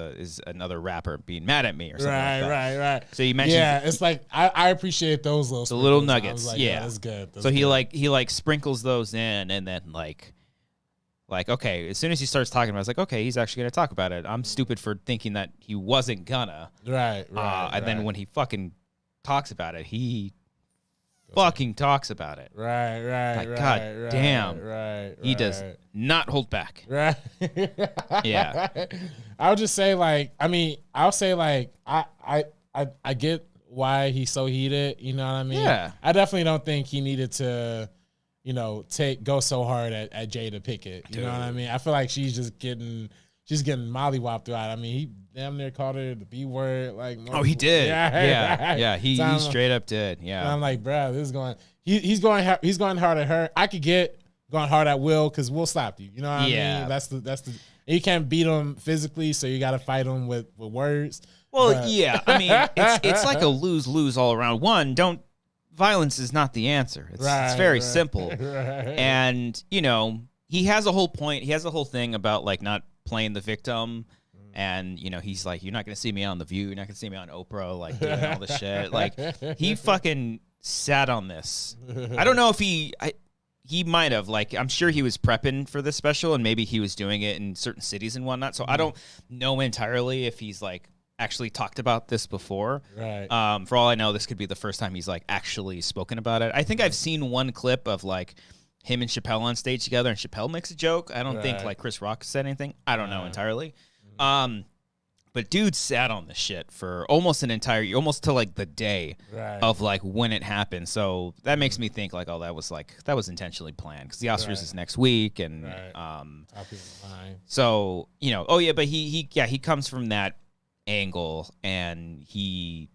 another rapper being mad at me or something like that. Right. So he mentions. Yeah, it's like I appreciate those little nuggets. Like, yeah, that's good. So good. he like sprinkles those in, and then like okay, as soon as he starts talking about it, I was like, okay, he's actually going to talk about it. I'm stupid for thinking that he wasn't gonna. Right. And then when he fucking talks about it, he fucking talks about it. Right. God damn. Right. He does not hold back. Right. Yeah. I'll just say I'll say I get why he's so heated. You know what I mean? Yeah. I definitely don't think he needed to, go so hard at Jada Pinkett. You know what I mean? I feel like she's getting mollywopped throughout. I mean, he damn near called her the B word. Like, oh, he did. Yeah. He straight up did. Yeah. And I'm like, bro, this is going. He's going hard at her. I could get going hard at Will because Will slapped you. You know what I mean? That's the. You can't beat him physically, so you got to fight him with words. Well, yeah. I mean, it's like a lose all around. One, violence is not the answer. It's very simple. Right. And he has a whole point. He has a whole thing about like not playing the victim. And, he's like, you're not going to see me on The View. You're not going to see me on Oprah, like, doing all this shit. Like, he fucking sat on this. I don't know if he might have. Like, I'm sure he was prepping for this special, and maybe he was doing it in certain cities and whatnot. So I don't know entirely if he's, like, actually talked about this before. Right. For all I know, this could be the first time he's, like, actually spoken about it. I think I've seen one clip of, like, him and Chappelle on stage together, and Chappelle makes a joke. I don't think, like, Chris Rock said anything. I don't know entirely. But dude sat on the shit for almost an entire year, almost to like the day of like when it happened. So that makes me think like, oh, that was intentionally planned because the Oscars is next week, and so but he comes from that angle, and he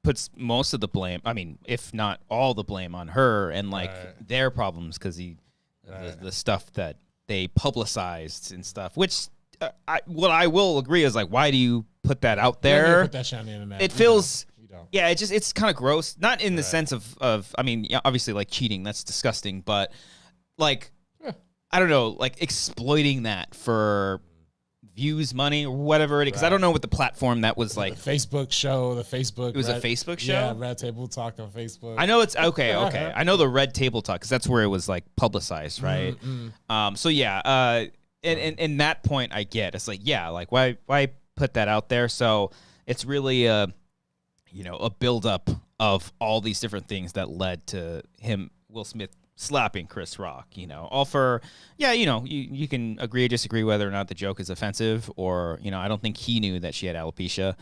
puts most of the blame, I mean, if not all the blame, on her and like their problems because the stuff that they publicized and stuff, which. What I will agree is like, why do you put that out there? Put that shit on the internet. It feels, it's kind of gross. Not in the sense of, I mean, obviously like cheating, that's disgusting, but like, I don't know, like exploiting that for views, money, or whatever it is. Because I don't know what the platform that was like. The Facebook show, It was a Facebook show? Yeah, Red Table Talk on Facebook. I know it's okay. I know the Red Table Talk because that's where it was like publicized, right? So yeah, and that point I get. It's like, yeah, like why put that out there? So it's really a buildup of all these different things that led to Will Smith slapping Chris Rock, all for, you can agree or disagree whether or not the joke is offensive or, I don't think he knew that she had alopecia.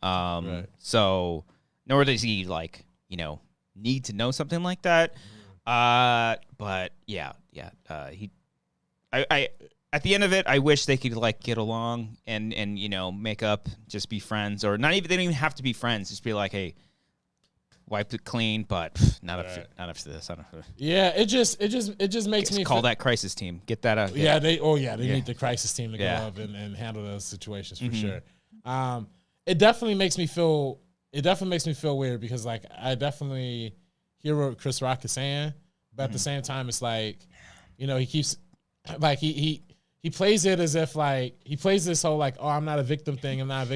Right. So nor does he need to know something like that. But yeah. I at the end of it, I wish they could get along and make up, just be friends, or not even, they don't even have to be friends. Just be like, hey, wiped it clean, but not up to this. Yeah, it just makes me call that crisis team. Get that out. Yeah, they need the crisis team to go up and handle those situations for sure. It definitely makes me feel weird because I definitely hear what Chris Rock is saying, but at the same time, it's like, he keeps he plays it as if he plays this whole oh, I'm not a victim thing, but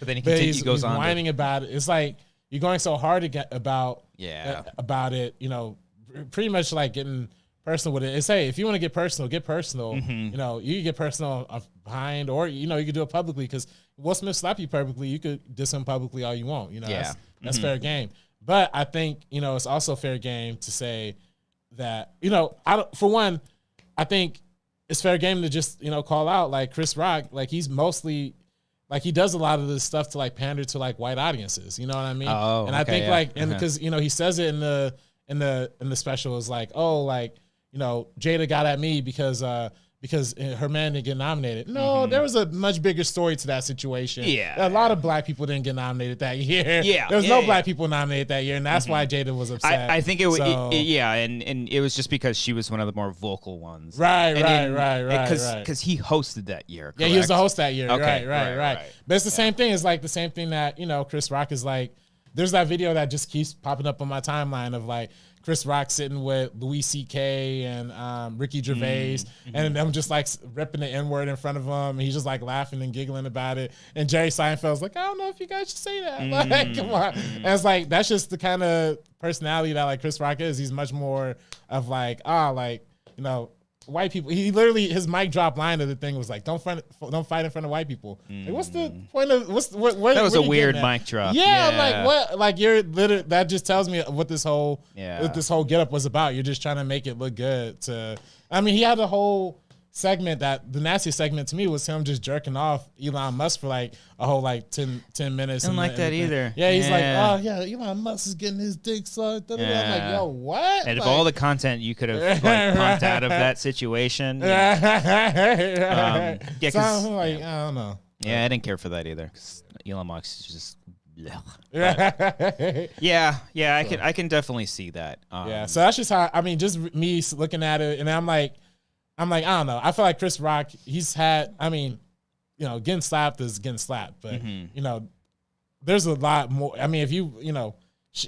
then he goes on whining about it. It's like, you're going so hard to get about it, pretty much getting personal with it. It's, hey, if you want to get personal, get personal. You can get personal behind, or you can do it publicly, because Will Smith slapped you publicly. You could diss him publicly all you want. That's fair game. But I think it's also fair game to say that I think it's fair game to just call out Chris Rock, he's mostly. He does a lot of this stuff to pander to white audiences, you know what I mean? Oh, and okay, I think because he says it in the special is Jada got at me because her man didn't get nominated. No, there was a much bigger story to that situation. Yeah, a lot of black people didn't get nominated that year. Yeah, there was no black people nominated that year, and that's why Jada was upset. I think it was and it was just because she was one of the more vocal ones. Right. Because he hosted that year. Correct? Yeah, he was the host that year. Okay, right. But it's the same thing. It's the same thing that Chris Rock is There's that video that just keeps popping up on my timeline of Chris Rock sitting with Louis C.K. and Ricky Gervais, and them just ripping the N-word in front of him, and he's just laughing and giggling about it. And Jerry Seinfeld's I don't know if you guys should say that. Come on. And it's that's just the kind of personality that Chris Rock is. He's much more of white people. He literally, his mic drop line of the thing was don't fight in front of white people. What's the point of what? That was a weird mic drop. Yeah, what? You're literally, that just tells me what this whole get up was about. You're just trying to make it look good. He had a whole segment the nastiest segment to me was him just jerking off Elon Musk for a whole 10 minutes. I don't like that either. Yeah, he's Elon Musk is getting his dick sucked. I'm yo, what? And of all the content you could have pumped out of that situation. I don't know. Yeah, I didn't care for that either. 'Cause Elon Musk is just. I can definitely see that. So that's just how just me looking at it, and I'm like, I don't know. I feel like Chris Rock, he's had, getting slapped is getting slapped, but there's a lot more. If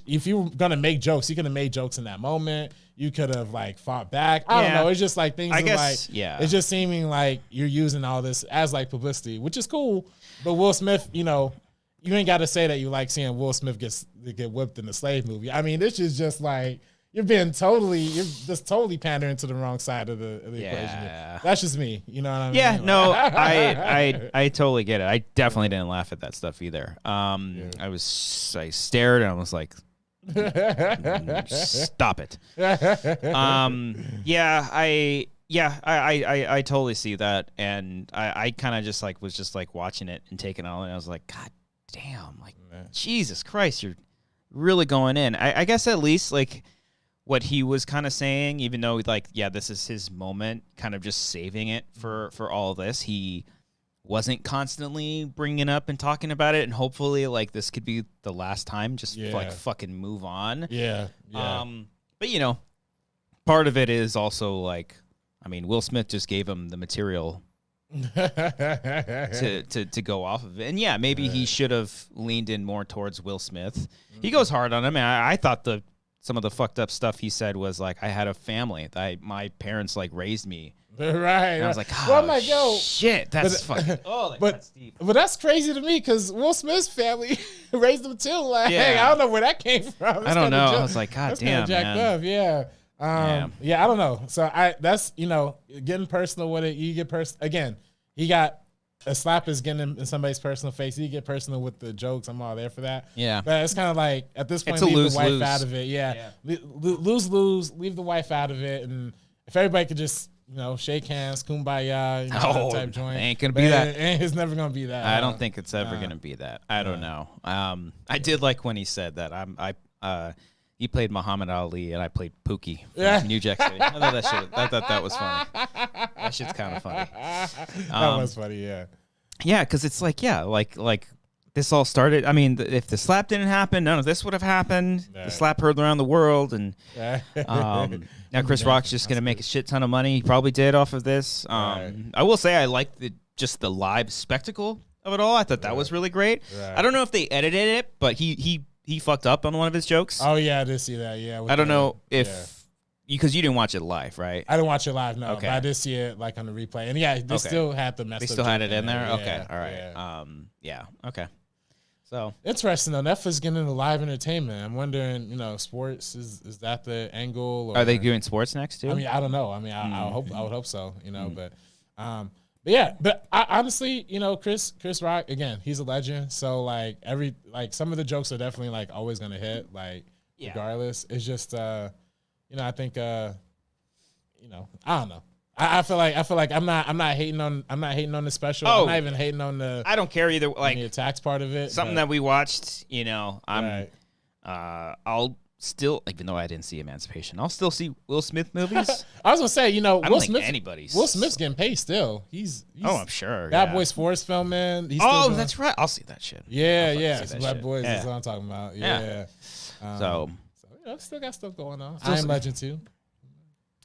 if you were gonna make jokes, you could have made jokes in that moment. You could have fought back. I don't know. It's just things. I guess, it's just seeming you're using all this as publicity, which is cool. But Will Smith, you ain't got to say that you like seeing Will Smith get whipped in the slave movie. This is just you're just totally pandering to the wrong side of the equation. That's just me. You know what I mean? Yeah, no, I totally get it. I definitely didn't laugh at that stuff either. I stared and I was like, stop it. I totally see that. And I kind of just was just watching it and taking it all in. I was like, God damn, Jesus Christ, you're really going in. I guess at least what he was kind of saying, even though this is his moment, kind of just saving it for all of this. He wasn't constantly bringing up and talking about it, and hopefully this could be the last time. Just fucking move on. Yeah. But part of it is also Will Smith just gave him the material to go off of it, and maybe he should have leaned in more towards Will Smith. He goes hard on him, and I thought the some of the fucked up stuff he said was like, I had a family. My parents like raised me. Right. And I was like, oh, well, I'm like, yo, shit, that's fucking. Oh, like, that's deep. But that's crazy to me because Will Smith's family raised him too. Like, hey, I don't know where that came from. I don't know. I was like, God damn, jacked up. Yeah. Yeah, I don't know. So that's getting personal with it. You get again. He got a slap is getting in somebody's personal face. You get personal with the jokes. I'm all there for that. Yeah, but it's kind of like at this point, leave the wife out of it. Yeah, lose. Leave the wife out of it, and if everybody could just shake hands, kumbaya, type joint. Ain't gonna be that. It's never gonna be that. I don't think it's ever gonna be that. I don't know. I did like when he said that. He played Muhammad Ali and I played Pookie from New Jack City. I thought that was funny. That shit's kind of funny. That was funny, yeah. Yeah, because it's like, like this all started. I mean, if the slap didn't happen, none of this would have happened. The slap heard around the world, and now Chris Rock's just gonna make a shit ton of money. He probably did off of this. I will say I like just the live spectacle of it all. I thought that was really great. I don't know if they edited it, but he fucked up on one of his jokes. Oh yeah, I did see that. Yeah, I don't know if because you didn't watch it live, right? I didn't watch it live, no. Okay. But I did see it like on the replay, and yeah, they still had the mess. They still had it in there. Okay, all right. Yeah. Okay. So interesting though. Netflix getting into live entertainment. I'm wondering, sports is that the angle? Or, are they doing sports next too? I mean, I don't know. I mean, I would hope so. But yeah, but I, honestly, Chris Rock again, he's a legend. So like some of the jokes are definitely like always gonna hit, like regardless. It's just I think I don't know. I feel like I'm not hating on the special. I'm not even hating on the. I don't care either. Like the tax part of it. Something that we watched. I'll still, even though I didn't see Emancipation, I'll still see Will Smith movies. I was gonna say, Will Smith's getting paid still. He's I'm sure. Bad Boys Forest film, man. That's right. I'll see that shit. Yeah. Bad Boys is what I'm talking about. Yeah. So still got stuff going on. I Am Legend 2.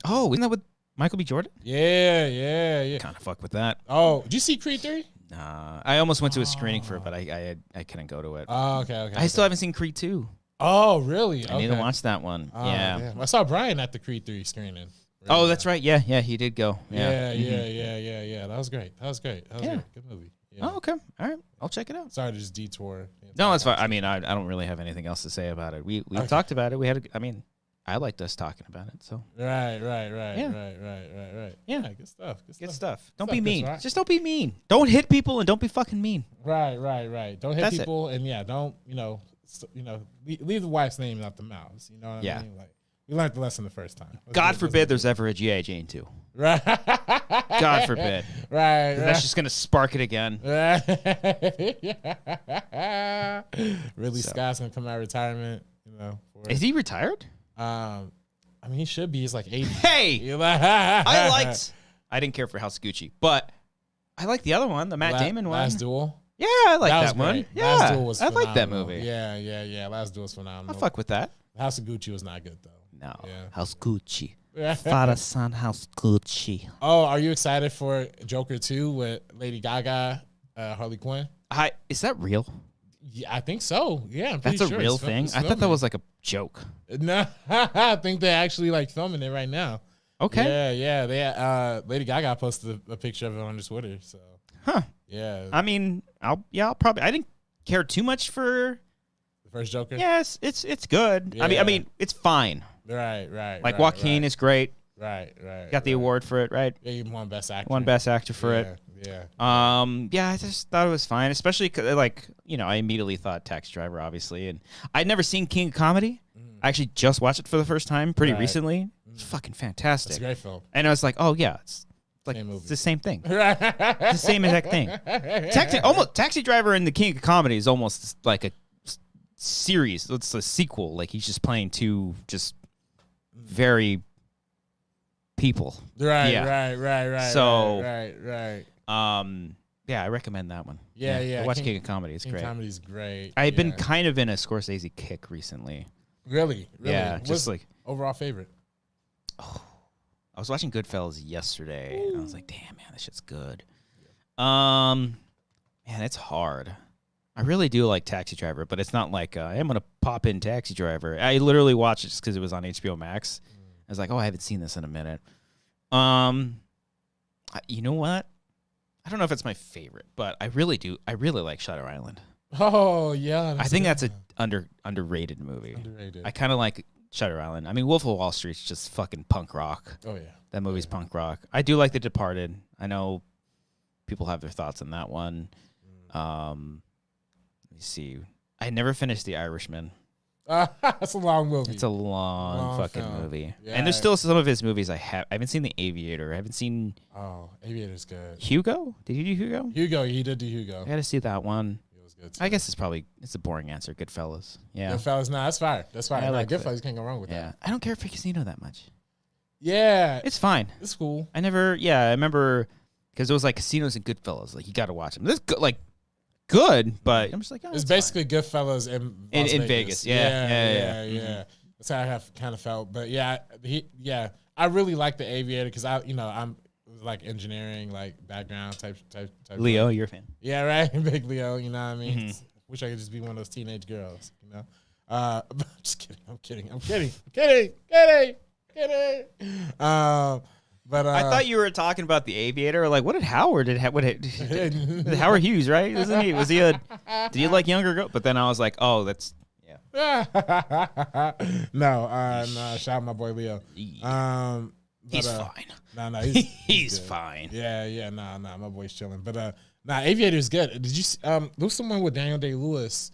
Oh, isn't that with Michael B. Jordan? Yeah. Kind of fuck with that. Oh, did you see Creed 3? Nah, I almost went to a screening for it, but I couldn't go to it. Oh, okay. I still haven't seen Creed 2. Oh, really? I need to watch that one. Yeah. Damn. I saw Brian at the Creed 3 screening. Really oh, that's right. Yeah, he did go. Yeah. That was great. That was great. Good movie. Yeah. Oh, okay. All right. I'll check it out. Sorry to just detour. No, it's fine. I mean, I don't really have anything else to say about it. We talked about it. I liked us talking about it. So right. Yeah, good stuff. Good stuff. Don't be mean. Just don't be mean. Don't hit people and don't be fucking mean. Right. Don't hit people and don't leave the wife's name out the mouths. You know what I mean? Like we learned the lesson the first time. God forbid there's ever a G.I. Jane 2. Right. God forbid. Right. That's just gonna spark it again. Really, Scott's gonna come out of retirement. Is he retired? I mean, he should be. He's like 80. Hey, I didn't care for House of Gucci, but I like the other one, the Matt Damon one. Last Duel. Yeah, I like that one. Great. Yeah, Last Duel was phenomenal. I like that movie. Yeah. Last Duel was phenomenal. I fuck with that. House of Gucci was not good though. No. Yeah. House Gucci. Father, son, House Gucci. Oh, are you excited for Joker 2 with Lady Gaga, Harley Quinn? Is that real? Yeah, I think so. Yeah, that's a real thing. I thought that was like a joke. No, I think they're actually like filming it right now. Okay. Yeah. They Lady Gaga posted a picture of it on her Twitter. So. Huh. Yeah. I mean, I'll probably. I didn't care too much for the first Joker. Yes, it's good. Yeah. I mean, it's fine. Right. Like Joaquin is great. Right. Got the award for it, right? Yeah, he won Best Actor. Won Best Actor for it. Yeah. I just thought it was fine, especially 'cause, I immediately thought Taxi Driver, obviously, and I'd never seen King of Comedy. I actually just watched it for the first time pretty recently. It's fucking fantastic. It's a great film. And I was like, oh yeah, it's like it's the same thing. It's the same exact thing. Taxi Driver and the King of Comedy is almost like a series. It's a sequel. Like he's just playing two just very people. Right. So right. Yeah, I recommend that one. Yeah. Watch King of Comedy. It's great. King of Comedy's great. I've been kind of in a Scorsese kick recently. Really? Yeah, just like overall favorite. Oh, I was watching Goodfellas yesterday, and I was like, "Damn, man, this shit's good." Man, it's hard. I really do like Taxi Driver, but it's not like I'm gonna pop in Taxi Driver. I literally watched it just because it was on HBO Max. I was like, oh, I haven't seen this in a minute. You know what? I don't know if it's my favorite, but I really do. I really like Shutter Island. Oh yeah, I think that's a underrated movie. Underrated. I kind of like Shutter Island. I mean, Wolf of Wall Street's just fucking punk rock. Oh yeah, that movie's punk rock. I do like The Departed. I know people have their thoughts on that one. Let me see. I never finished The Irishman. That's a long movie. It's a long fucking movie. Yeah, and there's still some of his movies I haven't seen. The Aviator. I haven't seen. Oh, Aviator's good. Hugo? Did he do Hugo? Hugo, he did do Hugo. I got to see that one. It was good. I guess it's a boring answer. Goodfellas. Yeah. Goodfellas. Nah, that's fire. That's fire. I like Goodfellas. You can't go wrong with that. Yeah. I don't care for Casino that much. Yeah. It's fine. It's cool. I remember because it was like Casinos and Goodfellas. Like you got to watch them. This good, but I'm just like, it's basically fine. Goodfellas in Vegas. Yeah. That's how I have kind of felt. But yeah, I really like The Aviator because I'm like engineering like background type. Leo, you're a fan. Yeah, right. Big Leo. You know what I mean? Mm-hmm. Wish I could just be one of those teenage girls. You know. Just kidding. I'm kidding. But I thought you were talking about The Aviator. Like, what did Howard Howard Hughes, right? Isn't he? Did he like younger girl? But then I was like, oh, that's no. Shout out my boy Leo. He's fine. No, he's fine. Yeah. Nah, my boy's chilling. But Aviator's good. Did you? There was someone with Daniel Day-Lewis.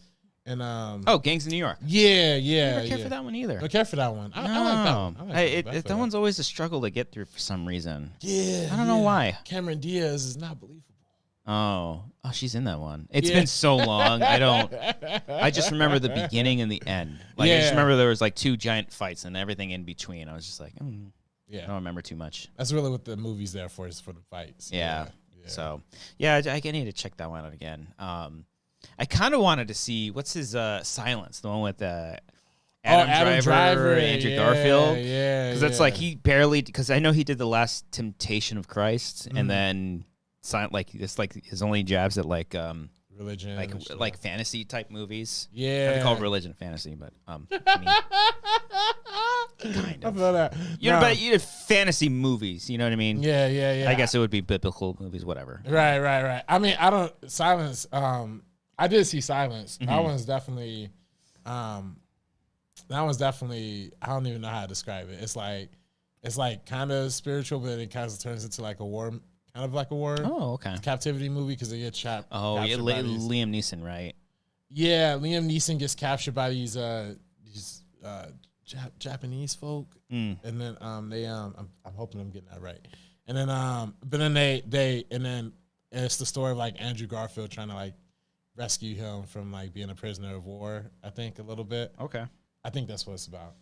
And Gangs of New York. Yeah. I never care for that one either. I care for that one. I like that one. That one's always a struggle to get through for some reason. Yeah. I don't know why. Cameron Diaz is not believable. Oh, she's in that one. It's been so long. I just remember the beginning and the end. Like I just remember there was like 2 giant fights and everything in between. I was just like, I don't remember too much. That's really what the movie's there for, is for the fights. Yeah. So I need to check that one out again. I kind of wanted to see what's his Silence, the one with Adam Driver, Andrew Garfield. Yeah, because it's like he barely. Because I know he did The Last Temptation of Christ, and then it's like his only jabs at like religion, like fantasy type movies. Yeah, I call it religion fantasy, but kind of. I feel that. But fantasy movies. You know what I mean? Yeah. I guess it would be biblical movies, whatever. Right. I mean, Silence. I did see Silence. Mm-hmm. That one's definitely. I don't even know how to describe it. It's like kind of spiritual, but it kind of turns into like a war, kind of like a war. Oh, okay. Captivity movie because they get trapped. Oh, yeah, Liam Neeson, right? Yeah, Liam Neeson gets captured by these Japanese folk, and then I'm hoping I'm getting that right. And then but then and it's the story of like Andrew Garfield trying to like rescue him from like being a prisoner of war. I think a little bit. Okay. I think that's what it's about.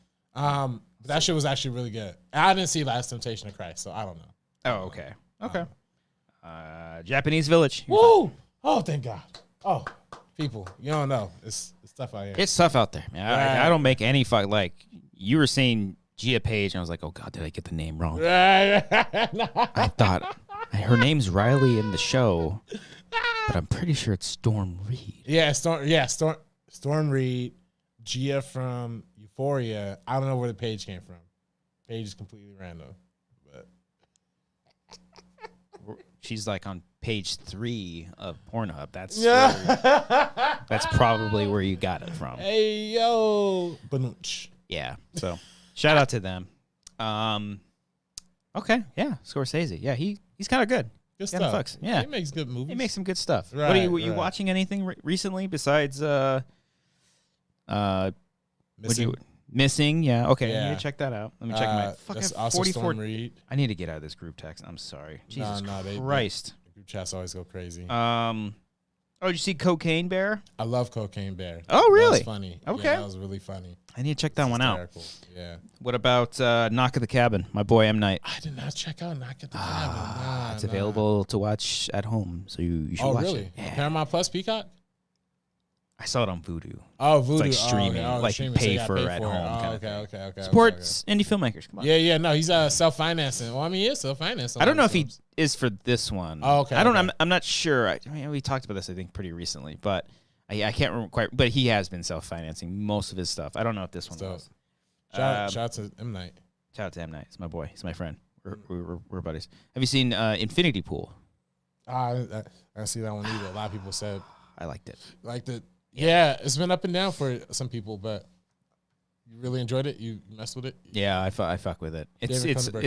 That shit was actually really good. I didn't see Last Temptation of Christ, so I don't know. Oh, okay. Okay. Japanese Village. Woo! Oh, thank God. Oh, people, you don't know. It's tough out here. It's tough out there, man. Right. I don't make any fuck. Like, you were saying Gia Page, and I was like, oh, God, did I get the name wrong? I thought her name's Riley in the show, but I'm pretty sure it's Storm Reed. Yeah, Storm Reed. Gia from Euphoria. I don't know where the page came from. Page is completely random. But she's like on page 3 of Pornhub. That's that's probably probably where you got it from. Hey yo, Banooch. Yeah. So shout out to them. Okay. Yeah. Scorsese. Yeah. He's kind of good. Good stuff. Fucks. Yeah. He makes good movies. He makes some good stuff. Right, were you watching anything recently besides Missing? Yeah. Okay. Yeah. I need to check that out. Let me check my fucking 44. Storm Reed. I need to get out of this group text. I'm sorry. Jesus Christ. The group chats always go crazy. Did you see Cocaine Bear? I love Cocaine Bear. Oh, really? That was funny. Okay. Yeah, that was really funny. I need to check that one out. Yeah. What about Knock at the Cabin? My boy M. Night. I did not check out Knock at the Cabin. It's available to watch at home, so you should watch really? it. Yeah. Paramount Plus, Peacock? I saw it on Vudu. Oh, Vudu. It's like streaming, streaming, pay so for pay at for home. Okay. Supports indie filmmakers. Come on. Yeah. No, he's self-financing. Well, I mean, he is self-financing. I don't know if he is for this one. Oh, okay. I don't. I'm not sure. I mean, we talked about this, I think, pretty recently. But I can't remember quite, but he has been self-financing most of his stuff. I don't know if this one was. Shout out to M. Night. Shout out to M. Night. He's my boy. He's my friend. We're buddies. Have you seen Infinity Pool? I see that one either. A lot of people said I liked it. Liked it. Yeah, it's been up and down for some people, but you really enjoyed it. You messed with it. Yeah, I fuck with it. It's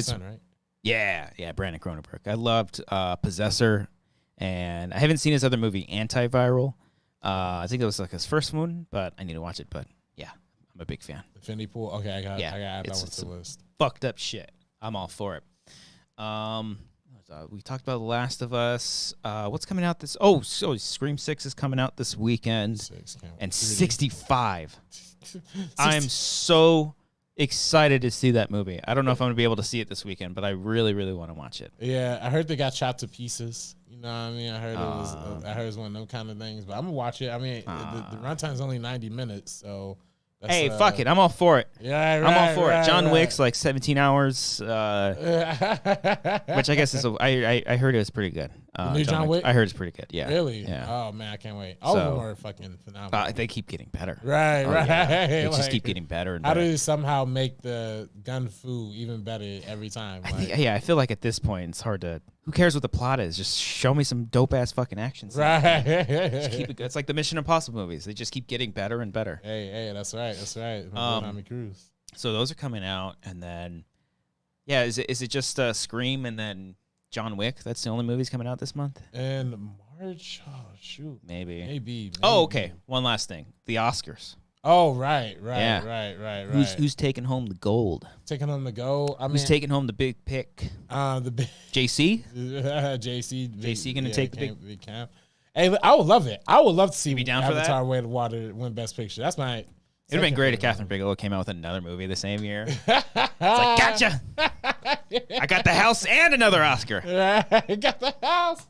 son, right? Yeah, Brandon Cronenberg. I loved Possessor, and I haven't seen his other movie, Antiviral. I think it was like his first one, but I need to watch it. But yeah, I'm a big fan. Infinity Pool. Okay, I got to add that one to the list. Fucked up shit. I'm all for it. We talked about The Last of Us. What's coming out this? Oh, so Scream 6 is coming out this weekend. And 65. I'm so excited to see that movie. I don't know if I'm going to be able to see it this weekend, but I really, really want to watch it. Yeah, I heard they got chopped to pieces. You know what I mean? I heard it was one of them kind of things, but I'm going to watch it. I mean, the runtime's only 90 minutes, so... Hey, fuck it. I'm all for it. Yeah, right, I'm all for it. John Wick's like 17 hours, which I guess is I heard it was pretty good. The new John Wick? I heard it's pretty good. Yeah. Really? Yeah. Oh, man, I can't wait. All of them are fucking phenomenal. They keep getting better. Right. Yeah. They just keep getting better and better. How do you somehow make the gun fu even better every time? I feel like at this point it's hard to... Who cares what the plot is? Just show me some dope-ass fucking action scenes. Right. Just keep it, it's like the Mission Impossible movies. They just keep getting better and better. Hey, that's right. Cruise. So those are coming out, and then... Yeah, is it just Scream and then John Wick? That's the only movies coming out this month? In March? Oh, shoot. Maybe. Oh, okay. One last thing. The Oscars. Oh, right. Who's taking home the gold? Taking home the gold? Who's taking home the big pick? JC? JC going to take the big camp. Hey, I would love it. I would love to see Avatar Way of the Water win Best Picture. That's my... It would have been great if Catherine Bigelow came out with another movie the same year. It's like, gotcha! I got the house and another Oscar. Got the house.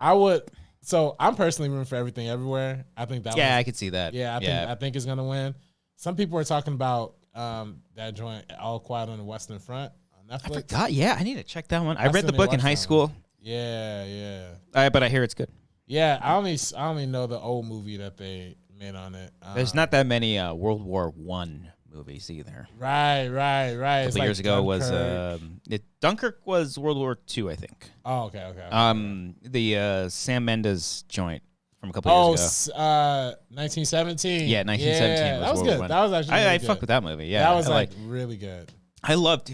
I would... So I'm personally rooting for Everything Everywhere. I think that. Yeah, I could see that. Yeah, I think it's gonna win. Some people are talking about that joint, All Quiet on the Western Front on Netflix. I forgot. Yeah, I need to check that one. I read the book in high school. Yeah. But I hear it's good. Yeah, I only know the old movie that they made on it. There's not that many World War I movies either. Right. A couple years ago was Dunkirk was World War II, I think. Oh, okay. The Sam Mendes joint from a couple years ago. 1917. Yeah, 1917. Yeah, that was World good. War that was actually I fuck with that movie. Yeah, that was really good. I love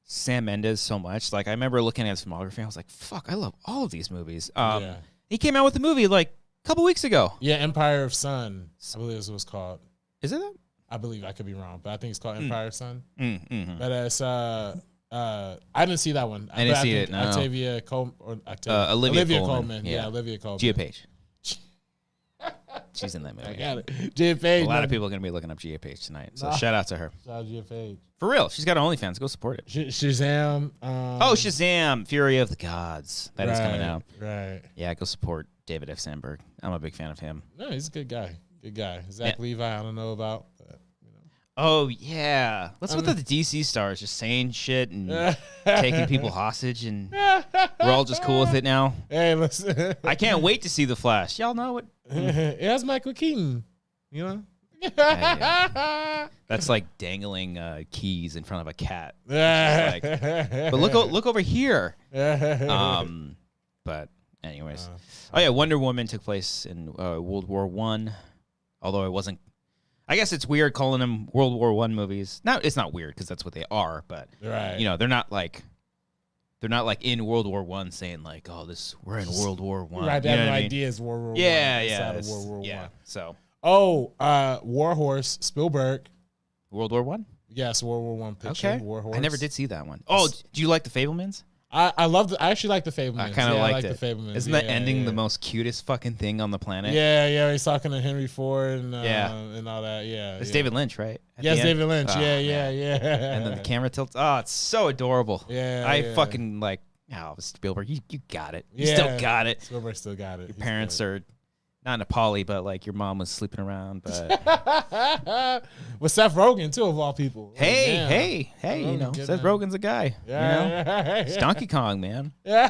Sam Mendes so much. Like I remember looking at his filmography, I was like, "Fuck, I love all of these movies." He came out with a movie like a couple weeks ago. Yeah, Empire of Sun. I believe this was called. Is it that? I believe, I could be wrong, but I think it's called Empire of Sun. Mm-hmm. But it's I didn't see that one. I didn't see it. No. Olivia Colman. Yeah, Olivia Colman. Gia Page. She's in that movie. I got it. Gia Page. A lot of people are going to be looking up Gia Page tonight. So shout out to her. Shout out Gia Page. For real. She's got OnlyFans. Go support it. Shazam. Shazam. Fury of the Gods. That is coming out. Right. Yeah, go support David F. Sandberg. I'm a big fan of him. No, he's a good guy. Zach Levi, I don't know about. But, Oh, yeah. What's with the DC stars just saying shit and taking people hostage, and we're all just cool with it now? Hey, listen. I can't wait to see The Flash. Y'all know it. It has Michael Keaton, you know? Yeah. That's like dangling keys in front of a cat. But look over here. But anyways. Wonder Woman took place in World War I, although it wasn't. I guess it's weird calling them World War I movies. No, it's not weird because that's what they are. But they're not like in World War I saying like, "Oh, we're in World War I." Right, that idea is World War I. Yeah. World War I. So. War Horse, Spielberg. World War I. Yes, World War I picture. Okay. War Horse. I never did see that one. Oh, do you like The Fabelmans? I actually like The Fabelmans. I kind of liked it. The Fabelmans. Isn't that ending the most cutest fucking thing on the planet? Yeah. He's talking to Henry Ford and all that. Yeah. It's David Lynch, right? Yes, David Lynch. Yeah. And then the camera tilts. Oh, it's so adorable. Yeah. I fucking like. Oh, Spielberg, you got it. You still got it. Spielberg still got it. Your parents are not in a poly, but like your mom was sleeping around. But with Seth Rogen too, of all people. Hey, you know, Seth Rogen's a guy. Yeah, you know? It's Donkey Kong, man. Yeah.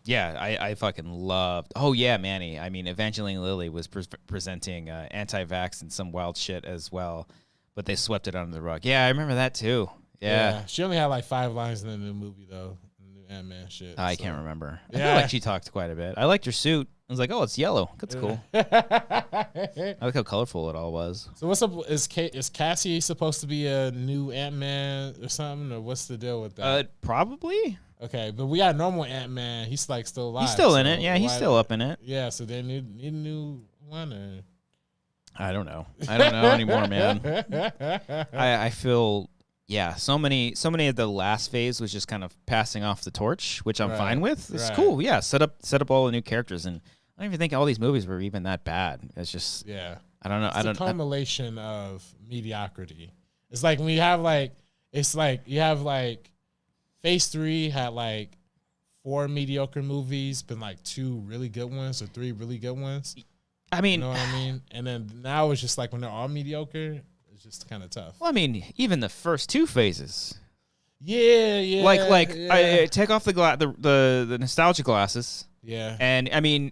Yeah, I fucking loved. Oh yeah, Manny. I mean, Evangeline Lilly was presenting anti-vax and some wild shit as well, but they swept it under the rug. Yeah, I remember that too. Yeah. She only had like 5 lines in the new movie though, the new Ant-Man shit. I can't remember. I feel like she talked quite a bit. I liked her suit. I was like, oh, it's yellow. That's cool. I like how colorful it all was. So what's up? Is Cassie supposed to be a new Ant-Man or something, or what's the deal with that? Probably. Okay, but we got normal Ant-Man. He's like still alive. He's still in it. Yeah, he's still up in it. Yeah, so they need a new one. Or? I don't know. I don't know anymore, man. I feel so many of the last phase was just kind of passing off the torch, which I'm fine with. It's cool. Yeah, set up all the new characters, and I don't even think all these movies were even that bad. It's just I don't know. It's a culmination of mediocrity. It's like when you have you have Phase 3 had like 4 mediocre movies, been like 2 really good ones or 3 really good ones. I mean, you know what I mean? And then now it's just like when they're all mediocre, it's just kind of tough. Well, I mean, even the first 2 phases. Yeah. I take off the nostalgia glasses. Yeah. And I mean,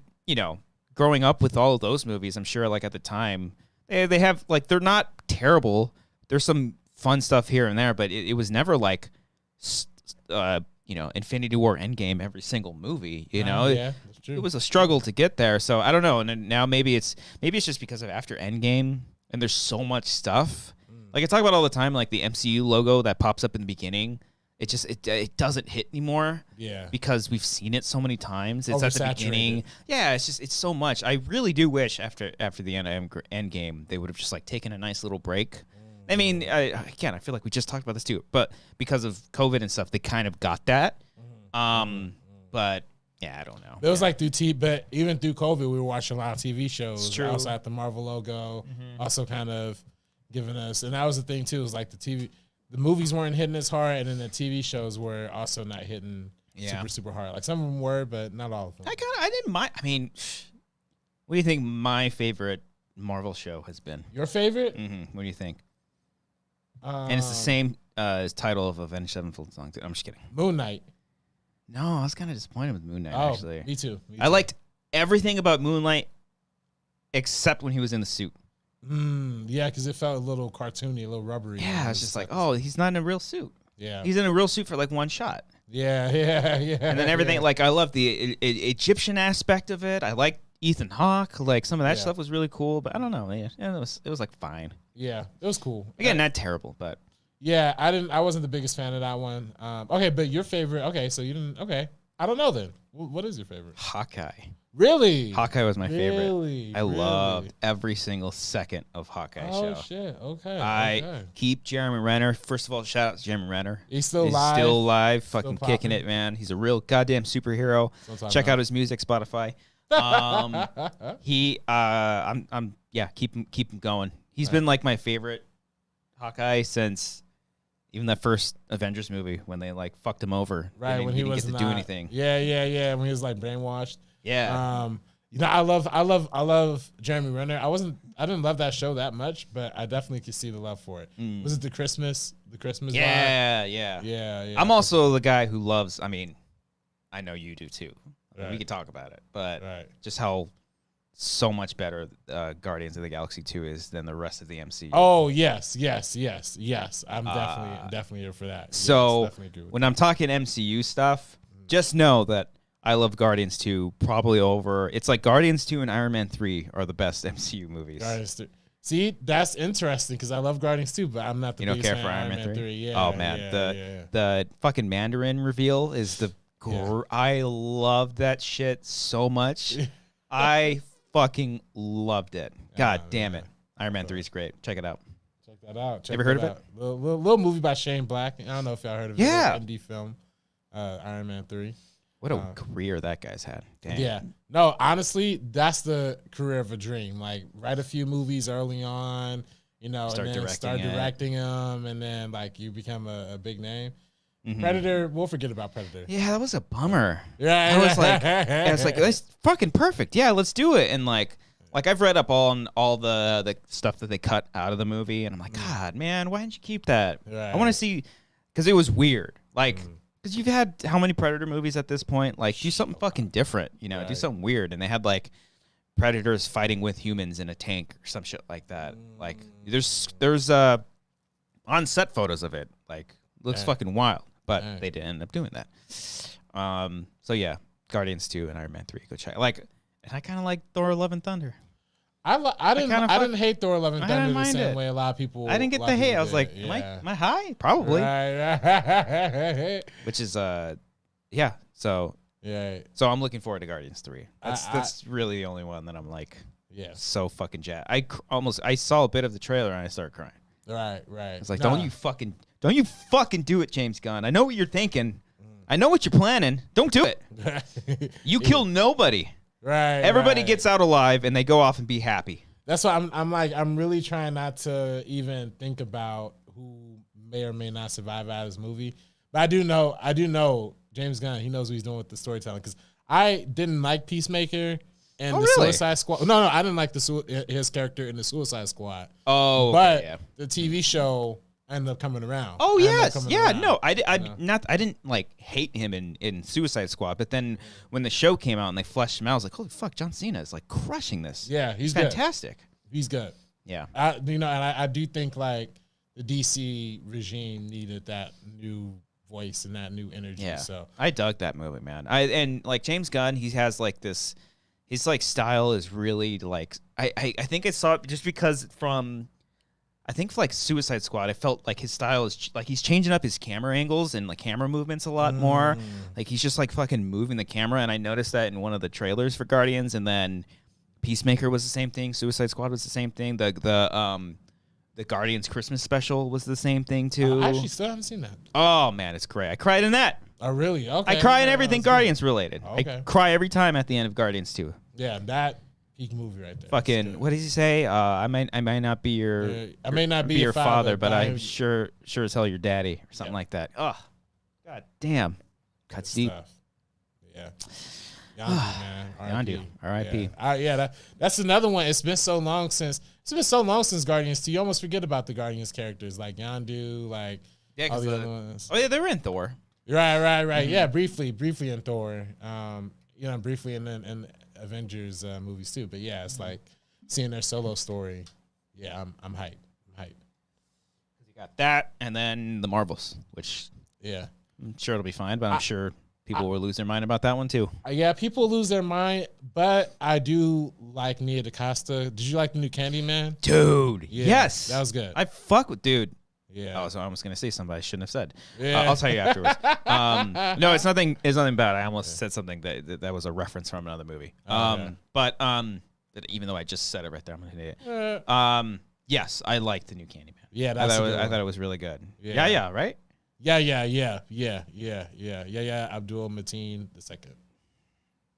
growing up with all of those movies, I'm sure like at the time they have like they're not terrible. There's some fun stuff here and there, but it was never like Infinity War Endgame every single movie, Yeah, that's true. It was a struggle to get there. So I don't know. And now maybe it's just because of after Endgame and there's so much stuff. Like I talk about all the time, like the MCU logo that pops up in the beginning. It just it doesn't hit anymore. Yeah. Because we've seen it so many times. It's at the beginning. Yeah, it's so much. I really do wish after the Endgame they would have just like taken a nice little break. I mean, again, I feel like we just talked about this too, but because of COVID and stuff, they kind of got that. But yeah, I don't know. It was like but even through COVID, we were watching a lot of TV shows outside the Marvel logo, also kind of giving us, and that was the thing too, was like the movies weren't hitting as hard, and then the TV shows were also not hitting super hard. Like some of them were, but not all of them. I didn't mind. I mean, what do you think my favorite Marvel show has been? Your favorite? Mm-hmm. What do you think? And it's the same title of Avenged Sevenfold song. I'm just kidding. Moon Knight. No, I was kind of disappointed with Moon Knight, actually. Me too. I liked everything about Moonlight except when he was in the suit. Yeah, because it felt a little cartoony, a little rubbery. Yeah, it's just like, oh, he's not in a real suit. Yeah. He's in a real suit for like one shot. Yeah. And then everything, like I love the Egyptian aspect of it. I like Ethan Hawke. Like some of that stuff was really cool, but I don't know. Yeah, it was like fine. Yeah, it was cool. Again, not terrible, but yeah, I wasn't the biggest fan of that one. Okay, but your favorite? Okay, so you didn't. Okay, I don't know then. What is your favorite? Hawkeye. Really? Hawkeye was my favorite. Really? I loved every single second of Hawkeye show. Oh shit! Okay. I keep Jeremy Renner. First of all, shout out to Jeremy Renner. He's still alive. Still alive, fucking kicking it, man. He's a real goddamn superhero. Check out his music, Spotify. Keep him going. He's been like my favorite Hawkeye since even that first Avengers movie when they like fucked him over. Right, when he didn't was get to do anything. Yeah. When he was like brainwashed. Yeah. I love Jeremy Renner. I didn't love that show that much, but I definitely could see the love for it. Was it the Christmas vibe? Yeah. I'm also the guy who loves, I mean, I know you do too. Right. We could talk about it, but just how so much better Guardians of the Galaxy 2 is than the rest of the MCU. Oh, yes. I'm definitely here for that. So when I'm talking MCU stuff, just know that I love Guardians 2 probably over. It's like Guardians 2 and Iron Man 3 are the best MCU movies. Guardians 3. See, that's interesting because I love Guardians 2, but I'm not the biggest fan of Iron Man 3. Yeah, oh, man. The fucking Mandarin reveal is the... I love that shit so much. I fucking loved it. God damn it. Iron Man 3 is great. Check it out. Check that out. Ever heard of it? Little movie by Shane Black. I don't know if y'all heard of it. Yeah. Indie film. Iron Man 3. What a career that guy's had. Damn. Yeah. No, honestly, that's the career of a dream. Like, write a few movies early on, start directing them, and then, like, you become a big name. Mm-hmm. Predator, we'll forget about Predator. Yeah, that was a bummer. Yeah, I was like, that's fucking perfect. Yeah, let's do it. And like I've read up on all the stuff that they cut out of the movie, and I'm like, God, man, why didn't you keep that? Right. I want to see, because it was weird. Like Because you've had how many Predator movies at this point? Like, do something fucking different, you know? Right. Do something weird. And they had, like, Predators fighting with humans in a tank or some shit like that. Like, there's on-set photos of it. Like, looks fucking wild. But they didn't end up doing that. So, yeah, Guardians 2 and Iron Man 3. Go check. Like, and I kind of like Thor: Love and Thunder. I didn't hate Thor: Love and Thunder the same way a lot of people. I didn't get the hate. I was like, am I high? Probably. Right. Which is yeah. So So I'm looking forward to Guardians 3. That's really the only one that I'm like, so fucking jazzed. I saw a bit of the trailer and I started crying. Right. It's like, don't you fucking do it, James Gunn. I know what you're thinking. I know what you're planning. Don't do it. You kill nobody. Right. Everybody gets out alive and they go off and be happy. That's why I'm really trying not to even think about who may or may not survive out of this movie. But I do know James Gunn, he knows what he's doing with the storytelling, because I didn't like Peacemaker and Suicide Squad. No, I didn't like his character in the Suicide Squad. Oh, but the TV show ended up coming around. Oh yes, yeah. No, I didn't like hate him in Suicide Squad, but then when the show came out and they fleshed him out, I was like, holy fuck, John Cena is like crushing this. Yeah, he's fantastic. He's good. Yeah, and I do think like the DC regime needed that new voice and that new energy. Yeah, so I dug that movie, man. And like James Gunn, he has like this. His like style is really like I think I saw it just because from. I think for like Suicide Squad, I felt like his style is like he's changing up his camera angles and like camera movements a lot more. Like he's just like fucking moving the camera, and I noticed that in one of the trailers for Guardians. And then Peacemaker was the same thing. Suicide Squad was the same thing. The Guardians Christmas special was the same thing too. I actually still haven't seen that. Oh man, it's great. I cried in that. Oh really? Okay. I cry in everything Guardians related. Okay. I cry every time at the end of Guardians 2. Yeah, that peak movie right there. Fucking, what does he say? I might not be your your father, but I'm sure as hell your daddy or something like that. Oh, god damn, cuts deep. Yeah, Yondu, man. Yondu, R.I.P. Yeah, that's another one. It's been so long since Guardians 2. You almost forget about the Guardians characters like Yondu, like all the other ones. Oh yeah, they were in Thor. Right. Mm-hmm. Yeah, briefly in Thor. Briefly in Avengers movies too. But yeah, it's like seeing their solo story. Yeah, I'm hyped. You got that, and then the Marvels, which I'm sure it'll be fine, but I'm sure people will lose their mind about that one too. Yeah, people lose their mind, but I do like Nia DaCosta. Did you like the new Candyman? Dude, yes, that was good. I fuck with dude. Yeah. Oh, so I was gonna say something I shouldn't have said. Yeah. I'll tell you afterwards. No, it's nothing. It's nothing bad. I almost said something that was a reference from another movie. But even though I just said it right there, I'm gonna hit it. Yes, I liked the new Candyman. Yeah, I thought it was really good. Yeah, right. Yeah. Abdul Mateen II.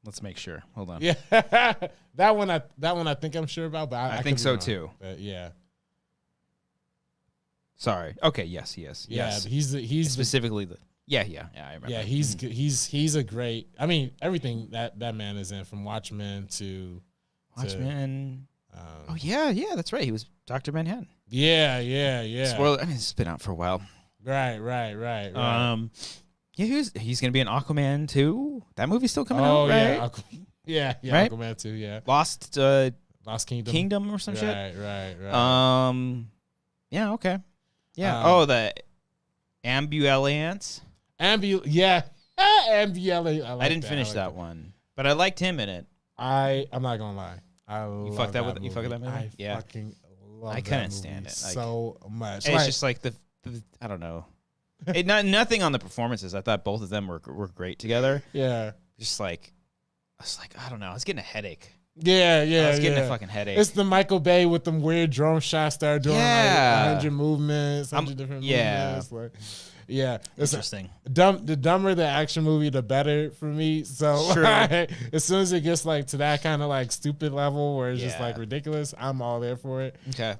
Let's make sure. Hold on. Yeah, that one I think I'm sure about, but I think so wrong. too. But yeah. Sorry. Okay. Yes. He is. Yeah. Yes. He's specifically the. Yeah. I remember. Yeah. He's a great. I mean, everything that man is in, from Watchmen to Watchmen. Oh yeah. That's right. He was Dr. Manhattan. Yeah. Spoiler. I mean, it's been out for a while. Right. Yeah. He's gonna be in Aquaman 2. That movie's still coming out, right? Yeah. Right? Aquaman 2. Yeah. Lost Kingdom or some shit. Right. Yeah. Okay. Yeah. The Ambulance. Ambulance. I didn't finish that one, but I liked him in it. I'm not gonna lie. You fucked with that movie? I fucking love I couldn't stand it so much. It's just like the I don't know. Nothing on the performances. I thought both of them were great together. Yeah. Just like I was like, I don't know. I was getting a headache. Yeah. I was getting a fucking headache. It's the Michael Bay with them weird drone shots that are doing like 100 movements, 100 different movements. Like, it's interesting. The dumber the action movie, the better for me. So like, as soon as it gets like to that kind of like stupid level where it's just like ridiculous, I'm all there for it. Okay.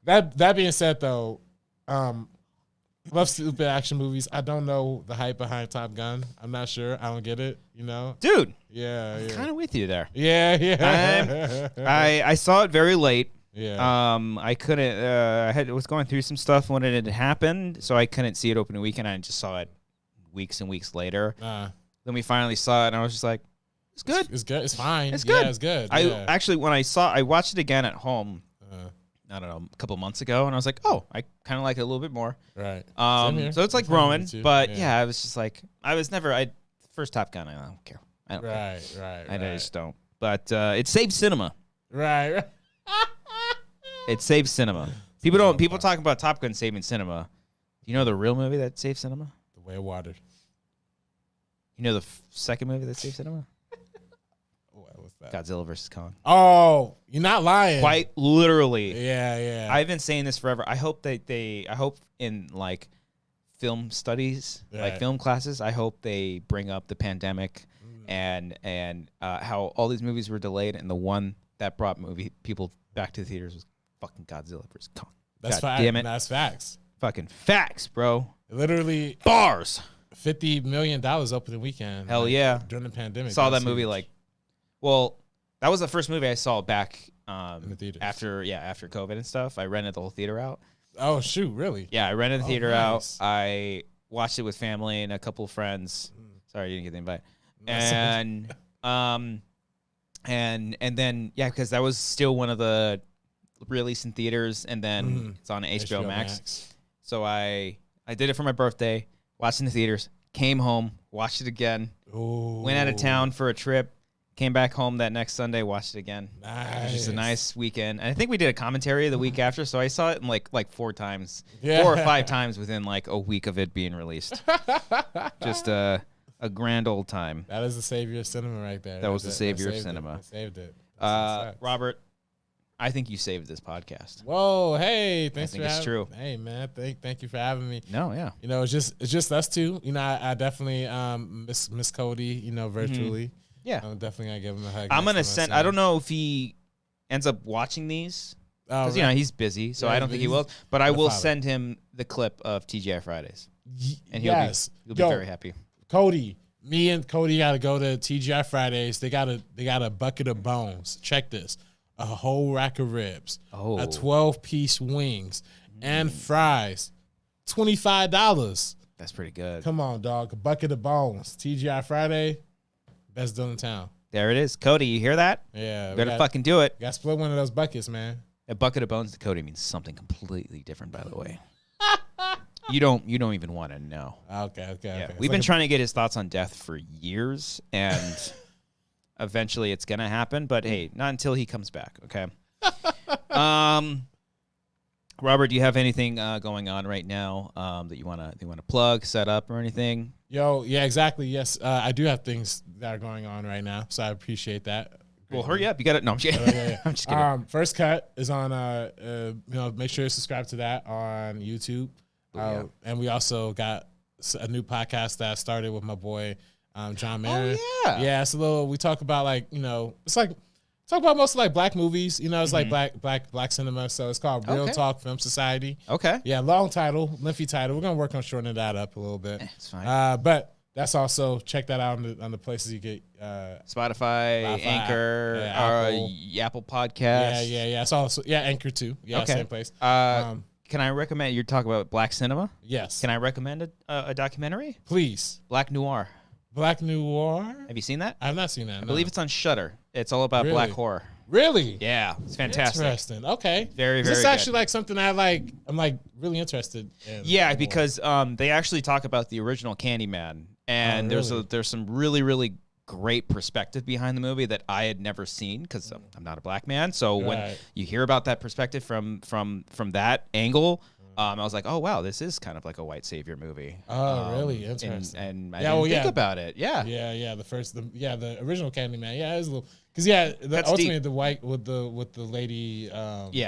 That being said, though, love stupid action movies. I don't know the hype behind Top Gun. I'm not sure. I don't get it. Dude. Yeah. Kind of with you there. Yeah. I saw it very late. Yeah. I couldn't. I was going through some stuff when it had happened, so I couldn't see it opening weekend. I just saw it weeks and weeks later. Then we finally saw it, and I was just like, it's good. It's good. It's fine. It's good. Yeah, it's good. I yeah. actually, when I watched it again at home, I don't know, a couple months ago, and I was like, oh, I kind of like it a little bit more. Right. So it's like growing, but I was just like, first Top Gun, I don't care. I don't care. Right. I just don't. But it saved cinema. Right. It saved cinema. People talk about Top Gun saving cinema. Do you know the real movie that saved cinema? The Way of Water. You know the second movie that saved cinema? What was that? Godzilla vs. Kong. Oh, you're not lying. Quite literally. Yeah. I've been saying this forever. I hope I hope in like film studies, like film classes, I hope they bring up the pandemic and how all these movies were delayed, and the one that brought people back to the theaters was fucking Godzilla vs. Kong. That's facts. Damn it. That's facts. Fucking facts, bro. Literally bars. $50 million opening weekend. Hell yeah. During the pandemic. Saw that movie huge. That was the first movie I saw back in the theaters. after COVID and stuff. I rented the whole theater out. Oh shoot, really? Yeah, I rented the theater out. I watched it with family and a couple of friends. Sorry, you didn't get the invite. And then because that was still one of the release in theaters, and then it's on HBO Max. So I did it for my birthday, watched it in the theaters, came home, watched it again, went out of town for a trip, came back home that next Sunday, watched it again. Nice. It was just a nice weekend. And I think we did a commentary the week after, so I saw it in like 4 times, 4 or 5 times within like a week of it being released. Just a grand old time. That is the savior of cinema right there. That was the savior of cinema. Saved it. Robert, I think you saved this podcast. Whoa, hey, thanks for having me. I think it's true. Hey, man, thank you for having me. No, yeah. You know, it's just us two. You know, I definitely miss Cody, you know, virtually. Yeah. I'm definitely going to give him a hug. I'm going to send, I don't know if he ends up watching these. Because, you know, he's busy, so I don't think he will. But I will send him the clip of TGI Fridays. And he'll be very happy. Cody, me and Cody got to go to TGI Fridays. They got a bucket of bones. Check this. A whole rack of ribs, a 12-piece wings, and fries, $25. That's pretty good. Come on, dog. A bucket of bones. TGI Friday, best deal in town. There it is. Cody, you hear that? Yeah. Better fucking do it. Got to split one of those buckets, man. A bucket of bones to Cody means something completely different, by the way. You don't even want to know. Okay. We've been trying to get his thoughts on death for years, and eventually it's going to happen, but hey, not until he comes back, okay? Robert, do you have anything going on right now that you want to plug, set up, or anything? Yo, yeah, exactly. Yes, I do have things that are going on right now, so I appreciate that. Well, hurry up. You got it. No, I'm just kidding. I'm just kidding. First Cut is on, make sure you subscribe to that on YouTube. And we also got a new podcast that I started with my boy, John Mayer. Oh, yeah. Yeah, it's a little, we talk about it's like, talk about mostly like black movies, it's like black cinema. So it's called Real Talk Film Society. Okay. Yeah, long title, lengthy title. We're going to work on shortening that up a little bit. It's fine. But that's also, check that out on the places you get. Spotify, Anchor, Apple Podcasts. Yeah. It's also, Anchor too. Yeah, same place. Can I recommend, you're talking about black cinema? Yes. Can I recommend a documentary? Please. Black Noir. Black Noir? Have you seen that? I've not seen that. I believe it's on Shudder. It's all about black horror. Really? Yeah, it's fantastic. Interesting. Okay. Very, very It's good. actually like something I'm like really interested in. Yeah, because they actually talk about the original Candyman, and there's some really, really great perspective behind the movie that I had never seen because I'm not a black man. So when you hear about that perspective from that angle, I was like, oh wow, this is kind of like a white savior movie. Oh, really interesting. And I didn't think about it. Yeah. The original Candyman. Yeah, it was a little because ultimately the white with the lady.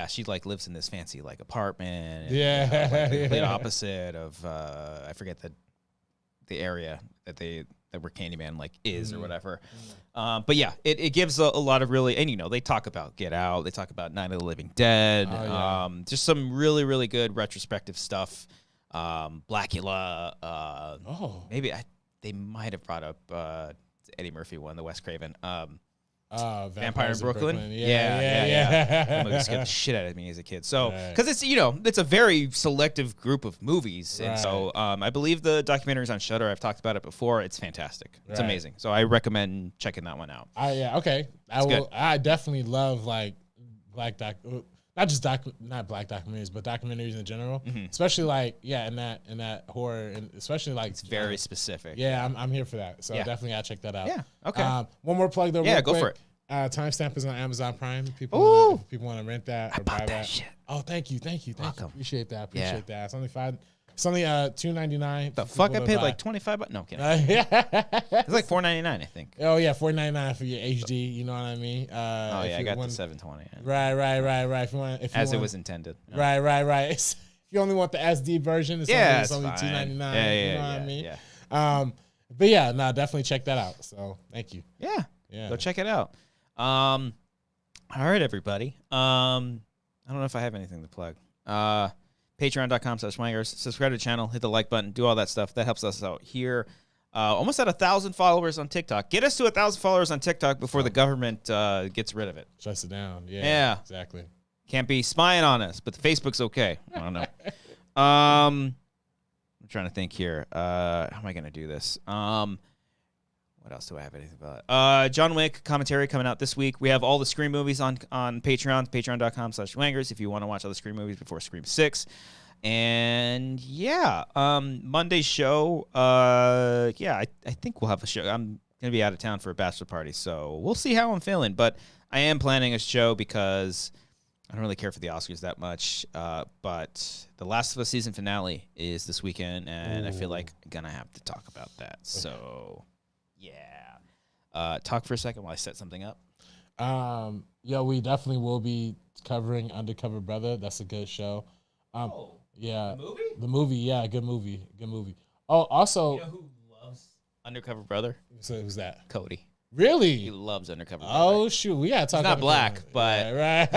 She like lives in this fancy like apartment. And, the complete opposite of I forget the area that where Candyman like is or whatever. But yeah, it gives a lot of really, and they talk about Get Out, they talk about Night of the Living Dead, just some really, really good retrospective stuff. Blackula, maybe they might have brought up Eddie Murphy one, the Wes Craven. Vampire in Brooklyn. Yeah. That movie scared the shit out of me as a kid. So, because it's it's a very selective group of movies, and so I believe the documentaries on Shudder. I've talked about it before. It's fantastic. It's amazing. So I recommend checking that one out. Okay. I definitely love like not black documentaries, but documentaries in general, especially like in that horror, and especially like it's very specific. Yeah, I'm here for that. So definitely gotta check that out. Yeah. Okay. One more plug though. Yeah, go for it. Timestamp is on Amazon Prime. If people want to rent that or buy that. Shit. Oh, thank you. Appreciate that. That. It's only $2.99. The fuck, I paid like $25. No, I'm kidding. It's like $4.99, I think. Oh yeah, $4.99 for your HD. You know what I mean? I got the 720. Right. If it was intended. Right. If you only want the SD version, it's only $2.99. You know what I mean? Yeah. But yeah, no, definitely check that out. So thank you. Yeah. Go check it out. All right, everybody. I don't know if I have anything to plug. Patreon.com/Wangers. Subscribe to the channel. Hit the like button. Do all that stuff. That helps us out here. Almost at 1,000 followers on TikTok. Get us to 1,000 followers on TikTok before the government gets rid of it. Shuts it down. Yeah. Exactly. Can't be spying on us, but the Facebook's okay. I don't know. I'm trying to think here. How am I going to do this? What else do I have anything about? John Wick commentary coming out this week. We have all the Scream movies on Patreon, patreon.com/Wangers if you want to watch all the Scream movies before Scream 6. And Monday's show, I think we'll have a show. I'm going to be out of town for a bachelor party, so we'll see how I'm feeling. But I am planning a show because I don't really care for the Oscars that much. But the Last of Us season finale is this weekend, and I feel like I'm going to have to talk about that. So... yeah. Talk for a second while I set something up. We definitely will be covering Undercover Brother. That's a good show. Yeah. The movie? The movie, yeah, good movie. Oh, also... You know who loves Undercover Brother? So who's that? Cody. Really? He loves Undercover Brother. Oh, shoot. We got to talk He's not about black, but... Right.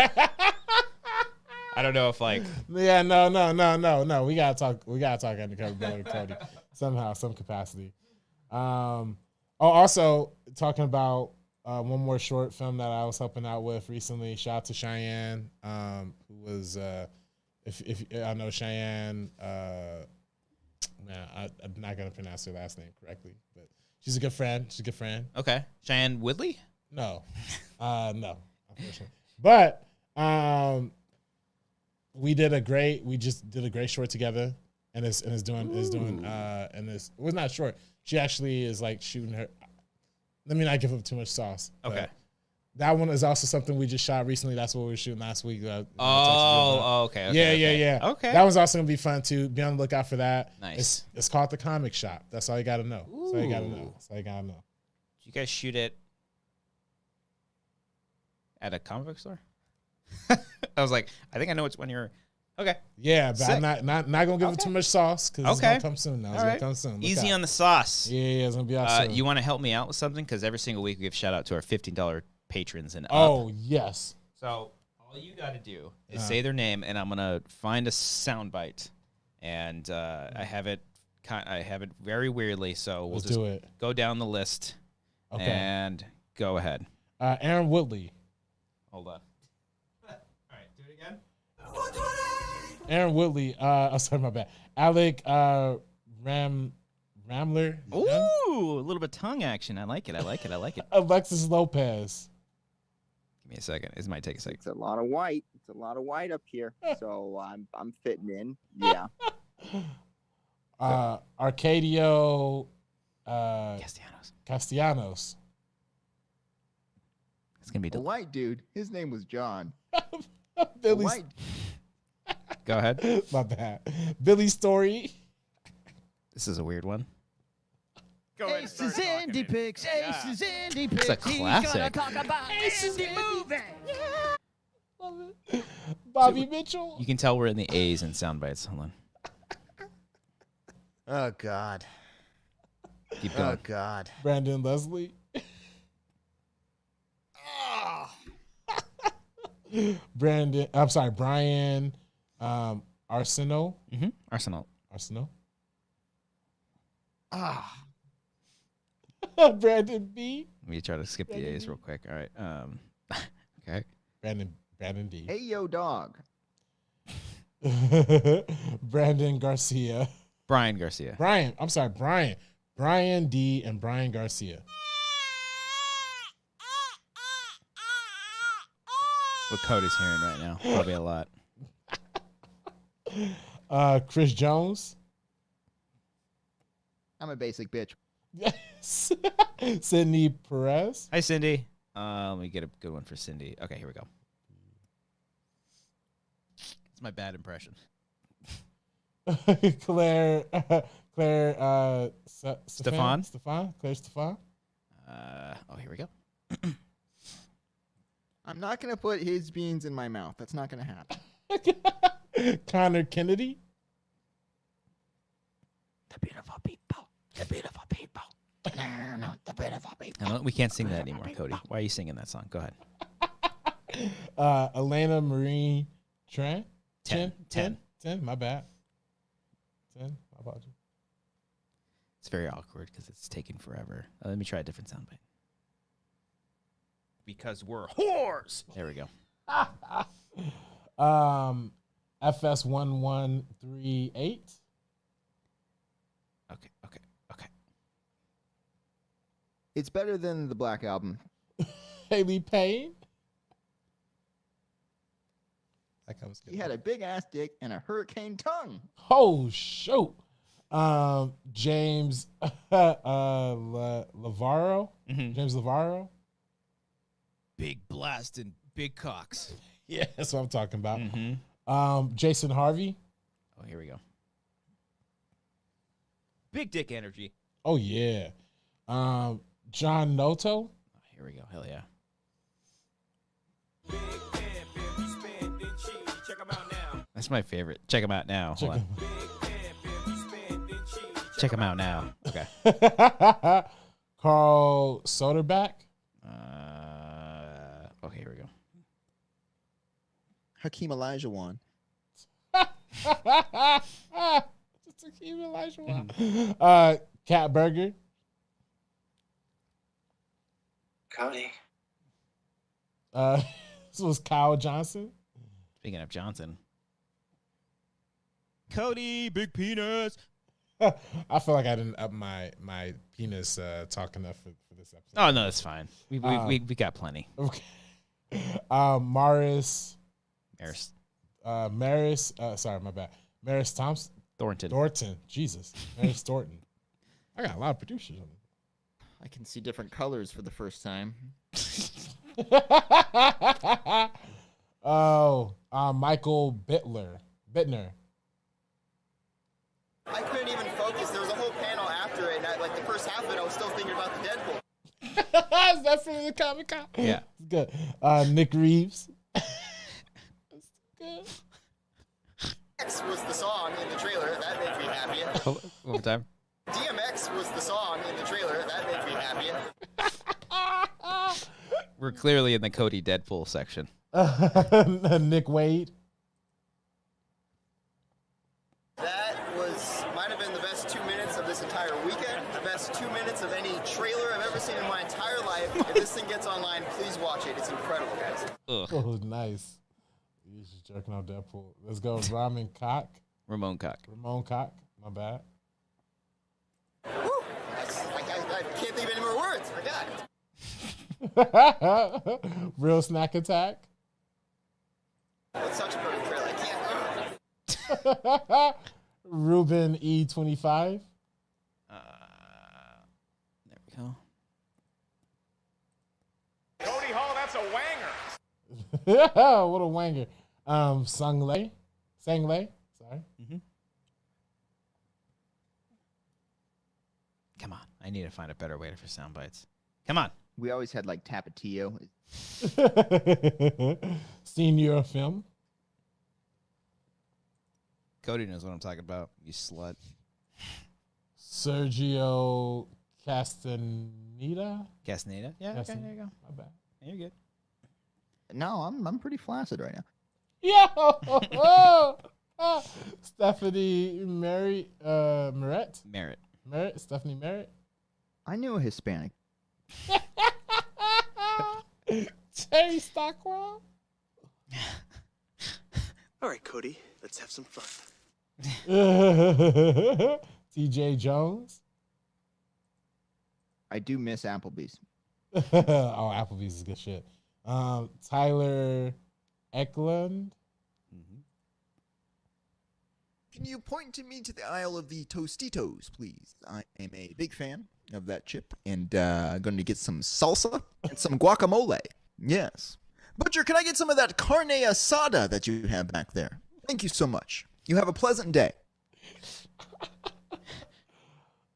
I don't know if Yeah, no. We gotta talk Undercover Brother Cody. Somehow, some capacity. Also talking about one more short film that I was helping out with recently. Shout out to Cheyenne, who was if I know Cheyenne. I'm not gonna pronounce her last name correctly, but she's a good friend. Okay, Cheyenne Woodley. No, unfortunately. But we just did a great short together, and it's doing and it was not short. She actually is like shooting her. Let me not give up too much sauce. Okay. That one is also something we just shot recently. That's what we were shooting last week. Okay. Yeah. Okay. That one's also gonna be fun too. Be on the lookout for that. Nice. It's called The Comic Shop. That's all you gotta know. Ooh. That's all you gotta know. Did you guys shoot it at a comic book store? I was like, I think I know which one you're. Okay. Yeah, but sick. I'm not gonna give it too much sauce because it's gonna come soon. Now it's gonna come soon. Easy on the sauce. Yeah, it's gonna be awesome. You want to help me out with something? Because every single week we give shout out to our $15 patrons and up. Oh yes. So all you got to do is say their name, and I'm gonna find a soundbite, and I have it very weirdly. So we'll just go down the list. Okay. And go ahead. Aaron Woodley. Hold on. All right, do it again. Aaron Woodley. Sorry, my bad. Alec Ramler. Ooh, a little bit of tongue action. I like it. Alexis Lopez. Give me a second. This might take a second. It's a lot of white. Up here. So I'm fitting in. Yeah. Arcadio Castellanos. It's gonna be a white dude. His name was John. Billy. Go ahead. My bad. Billy Story. This is a weird one. Aces Indie Picks. Aces Indie Picks. It's a classic. He's gonna talk about Aces movie. Bobby Mitchell. You can tell we're in the A's and sound bites. Hold on. Oh God. Keep going. Oh God. Brandon Leslie. Brian Arsenal. Arsenal. Arsenal. Brandon B. Let me try to skip the A's real quick. All right. Okay. Brandon D. Hey, yo, dog. Brandon Garcia. Brian Garcia. Brian D. and Brian Garcia. What Cody's hearing right now. Probably a lot. Chris Jones. I'm a basic bitch. Yes. Sydney Perez. Hi, Cindy. Let me get a good one for Cindy. Okay, here we go. It's my bad impression. Claire Stefan. Claire Stefan. Here we go. I'm not going to put his beans in my mouth. That's not going to happen. Connor Kennedy. The beautiful people. The beautiful people. The beautiful people. We can't sing that anymore, Cody. Why are you singing that song? Go ahead. Elena Marie Tran. 10. My bad. 10. My apologies. It's very awkward because it's taking forever. Let me try a different soundbite. Because we're whores. There we go. FS1138. Okay. It's better than the Black Album. Haley Payne. That comes good. He had a big ass dick and a hurricane tongue. Oh, shoot. James Lavaro. Mm-hmm. James Lavaro. Big blast and big cocks. Yeah, that's what I'm talking about. Mm-hmm. Jason Harvey. Oh, here we go. Big dick energy. Oh, yeah. John Noto. Oh, here we go. Hell yeah. That's my favorite. Check him out now. Hold on. Check him out now. Okay. Carl Soderback. Okay, here we go. Hakeem Olajuwon. Just Hakeem Olajuwon. Cat Burger. Cody. This was Kyle Johnson. Speaking of Johnson. Cody, big penis. I feel like I didn't up my penis talk enough for this episode. Oh, no, that's fine. We got plenty. Okay. Maris. Sorry, my bad. Maris Thompson. Thornton. Jesus. Maris Thornton. I got a lot of producers on it. I can see different colors for the first time. Michael Bittner. I couldn't even focus. There was a whole panel after it, and the first half of it, I was still thinking about the Deadpool. Is that from the Comic Con? Yeah. It's good. Nick Reeves. That's good. X was the song in the trailer. That made me happy. One more time. DMX was the song in the trailer. That made me happy. We're clearly in the Cody Deadpool section. Nick Wade. That might have been the best 2 minutes of this entire weekend. The best 2 minutes of any trailer I've ever seen in my entire life. If this thing gets online, please watch it. It's incredible, guys. Ugh. Oh, nice. He's just jerking out Deadpool. Let's go. Ramon Cock. Ramon Cock. My bad. Woo! I can't think of any more words. My God. Real Snack Attack. That's such a perfect trailer. I can't. Ruben E25. There we go. Cody Hall, that's a wanger. What a wanger. Sanglay. Sorry. Mm-hmm. Come on. I need to find a better way for sound bites. Come on. We always had Tapatio. Senior film. Cody knows what I'm talking about. You slut. Sergio Castaneda. Castaneda? Yeah, okay, there you go. My bad. You're good. No, I'm pretty flaccid right now. Yo! Stephanie Merritt. Merritt. Stephanie Merritt. I knew a Hispanic. Terry Stockwell. All right, Cody, let's have some fun. TJ Jones. I do miss Applebee's. Oh, Applebee's is good shit. Tyler Eklund. Can you point to me to the aisle of the Tostitos, please? I am a big fan of that chip, and going to get some salsa and some guacamole. Yes. Butcher, can I get some of that carne asada that you have back there? Thank you so much. You have a pleasant day.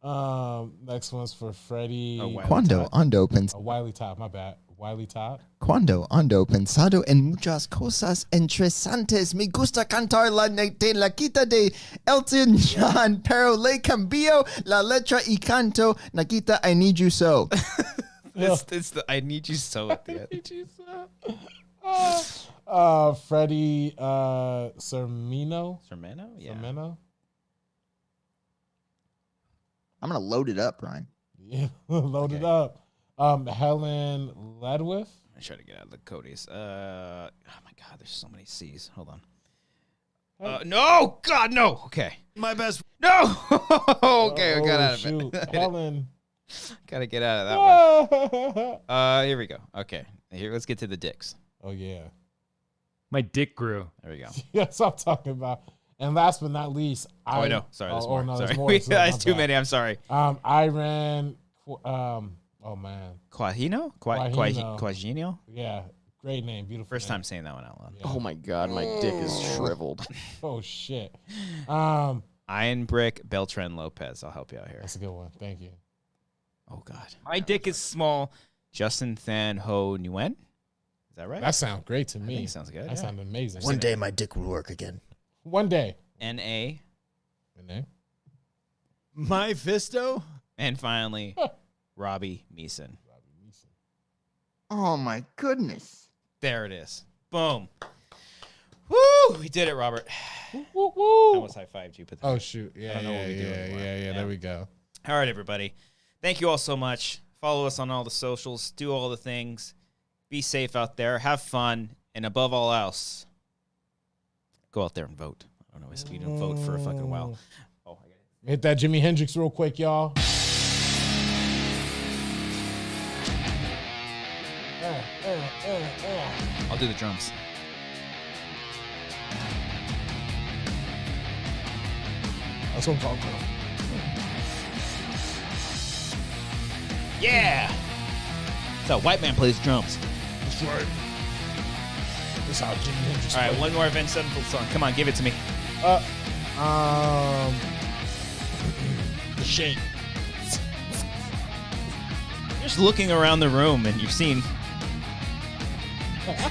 Next one's for Freddie. Cuando ando Wiley Top, my bad. Wiley Top. Cuando ando pensado en muchas cosas interesantes, me gusta cantar de la quita de Elton John, pero le cambio la letra y canto Nakita, I Need You So. It's the I need you so at the end. I need you so. Freddie Sermino. Sermano? Yeah. Sermino. I'm going to load it up, Ryan. Yeah, load it up. Helen Ledwith. I try to get out of the Cody's. Oh my God, there's so many C's. Hold on. No, God, no. Okay. My best. No. Okay, I got out of shoot. it. Helen. Gotta get out of that one. Here we go. Okay, here, let's get to the dicks. Oh yeah. My dick grew. There we go. That's what I'm talking about. And last but not least, I know. Sorry, there's more. no, Sorry. there's more. So That's too many. I'm sorry. Iran. Oh man. Quajino? Quajino? Yeah. Great name. Beautiful. First name. time saying that one out loud. Yeah. Oh my God, my dick is shriveled. Oh shit. Iron Brick Beltran Lopez. I'll help you out here. That's a good one. Thank you. Oh God. My dick is small. Justin Than Ho Nguyen. Is that right? That sounds great to I me. think it sounds good. That sounds amazing. One day my dick will work again. One day. N.A. My Fisto? And finally, Robbie Meeson. Oh my goodness. There it is. Boom. Woo! We did it, Robert. Woo, I woo. almost high-fived you. But Oh shoot. I Yeah, don't know what we do anymore. yeah. There we go. All right, everybody. Thank you all so much. Follow us on all the socials. Do all the things. Be safe out there. Have fun. And above all else, go out there and vote. I don't know. We didn't vote for a fucking while. Oh, I got it. Hit that Jimi Hendrix real quick, y'all. I'll do the drums. That's what I'm talking about. Yeah. So white man plays drums. That's right. That's how Jimi Hendrix. All right, played. one more Avenged Sevenfold song. Come on, give it to me. The Shake. You're just looking around the room and you've seen.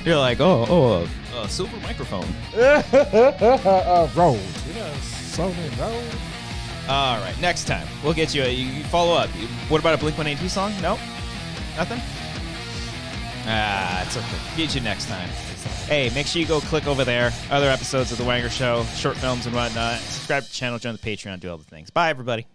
You're like, a silver microphone. Roll. Sony roll. All right, next time we'll get you. You follow up. What about a Blink-182 song? No, nothing. It's okay. Get you next time. Hey, make sure you go click over there. Other episodes of The Wanger Show, short films and whatnot. Subscribe to the channel, join the Patreon, do all the things. Bye, everybody.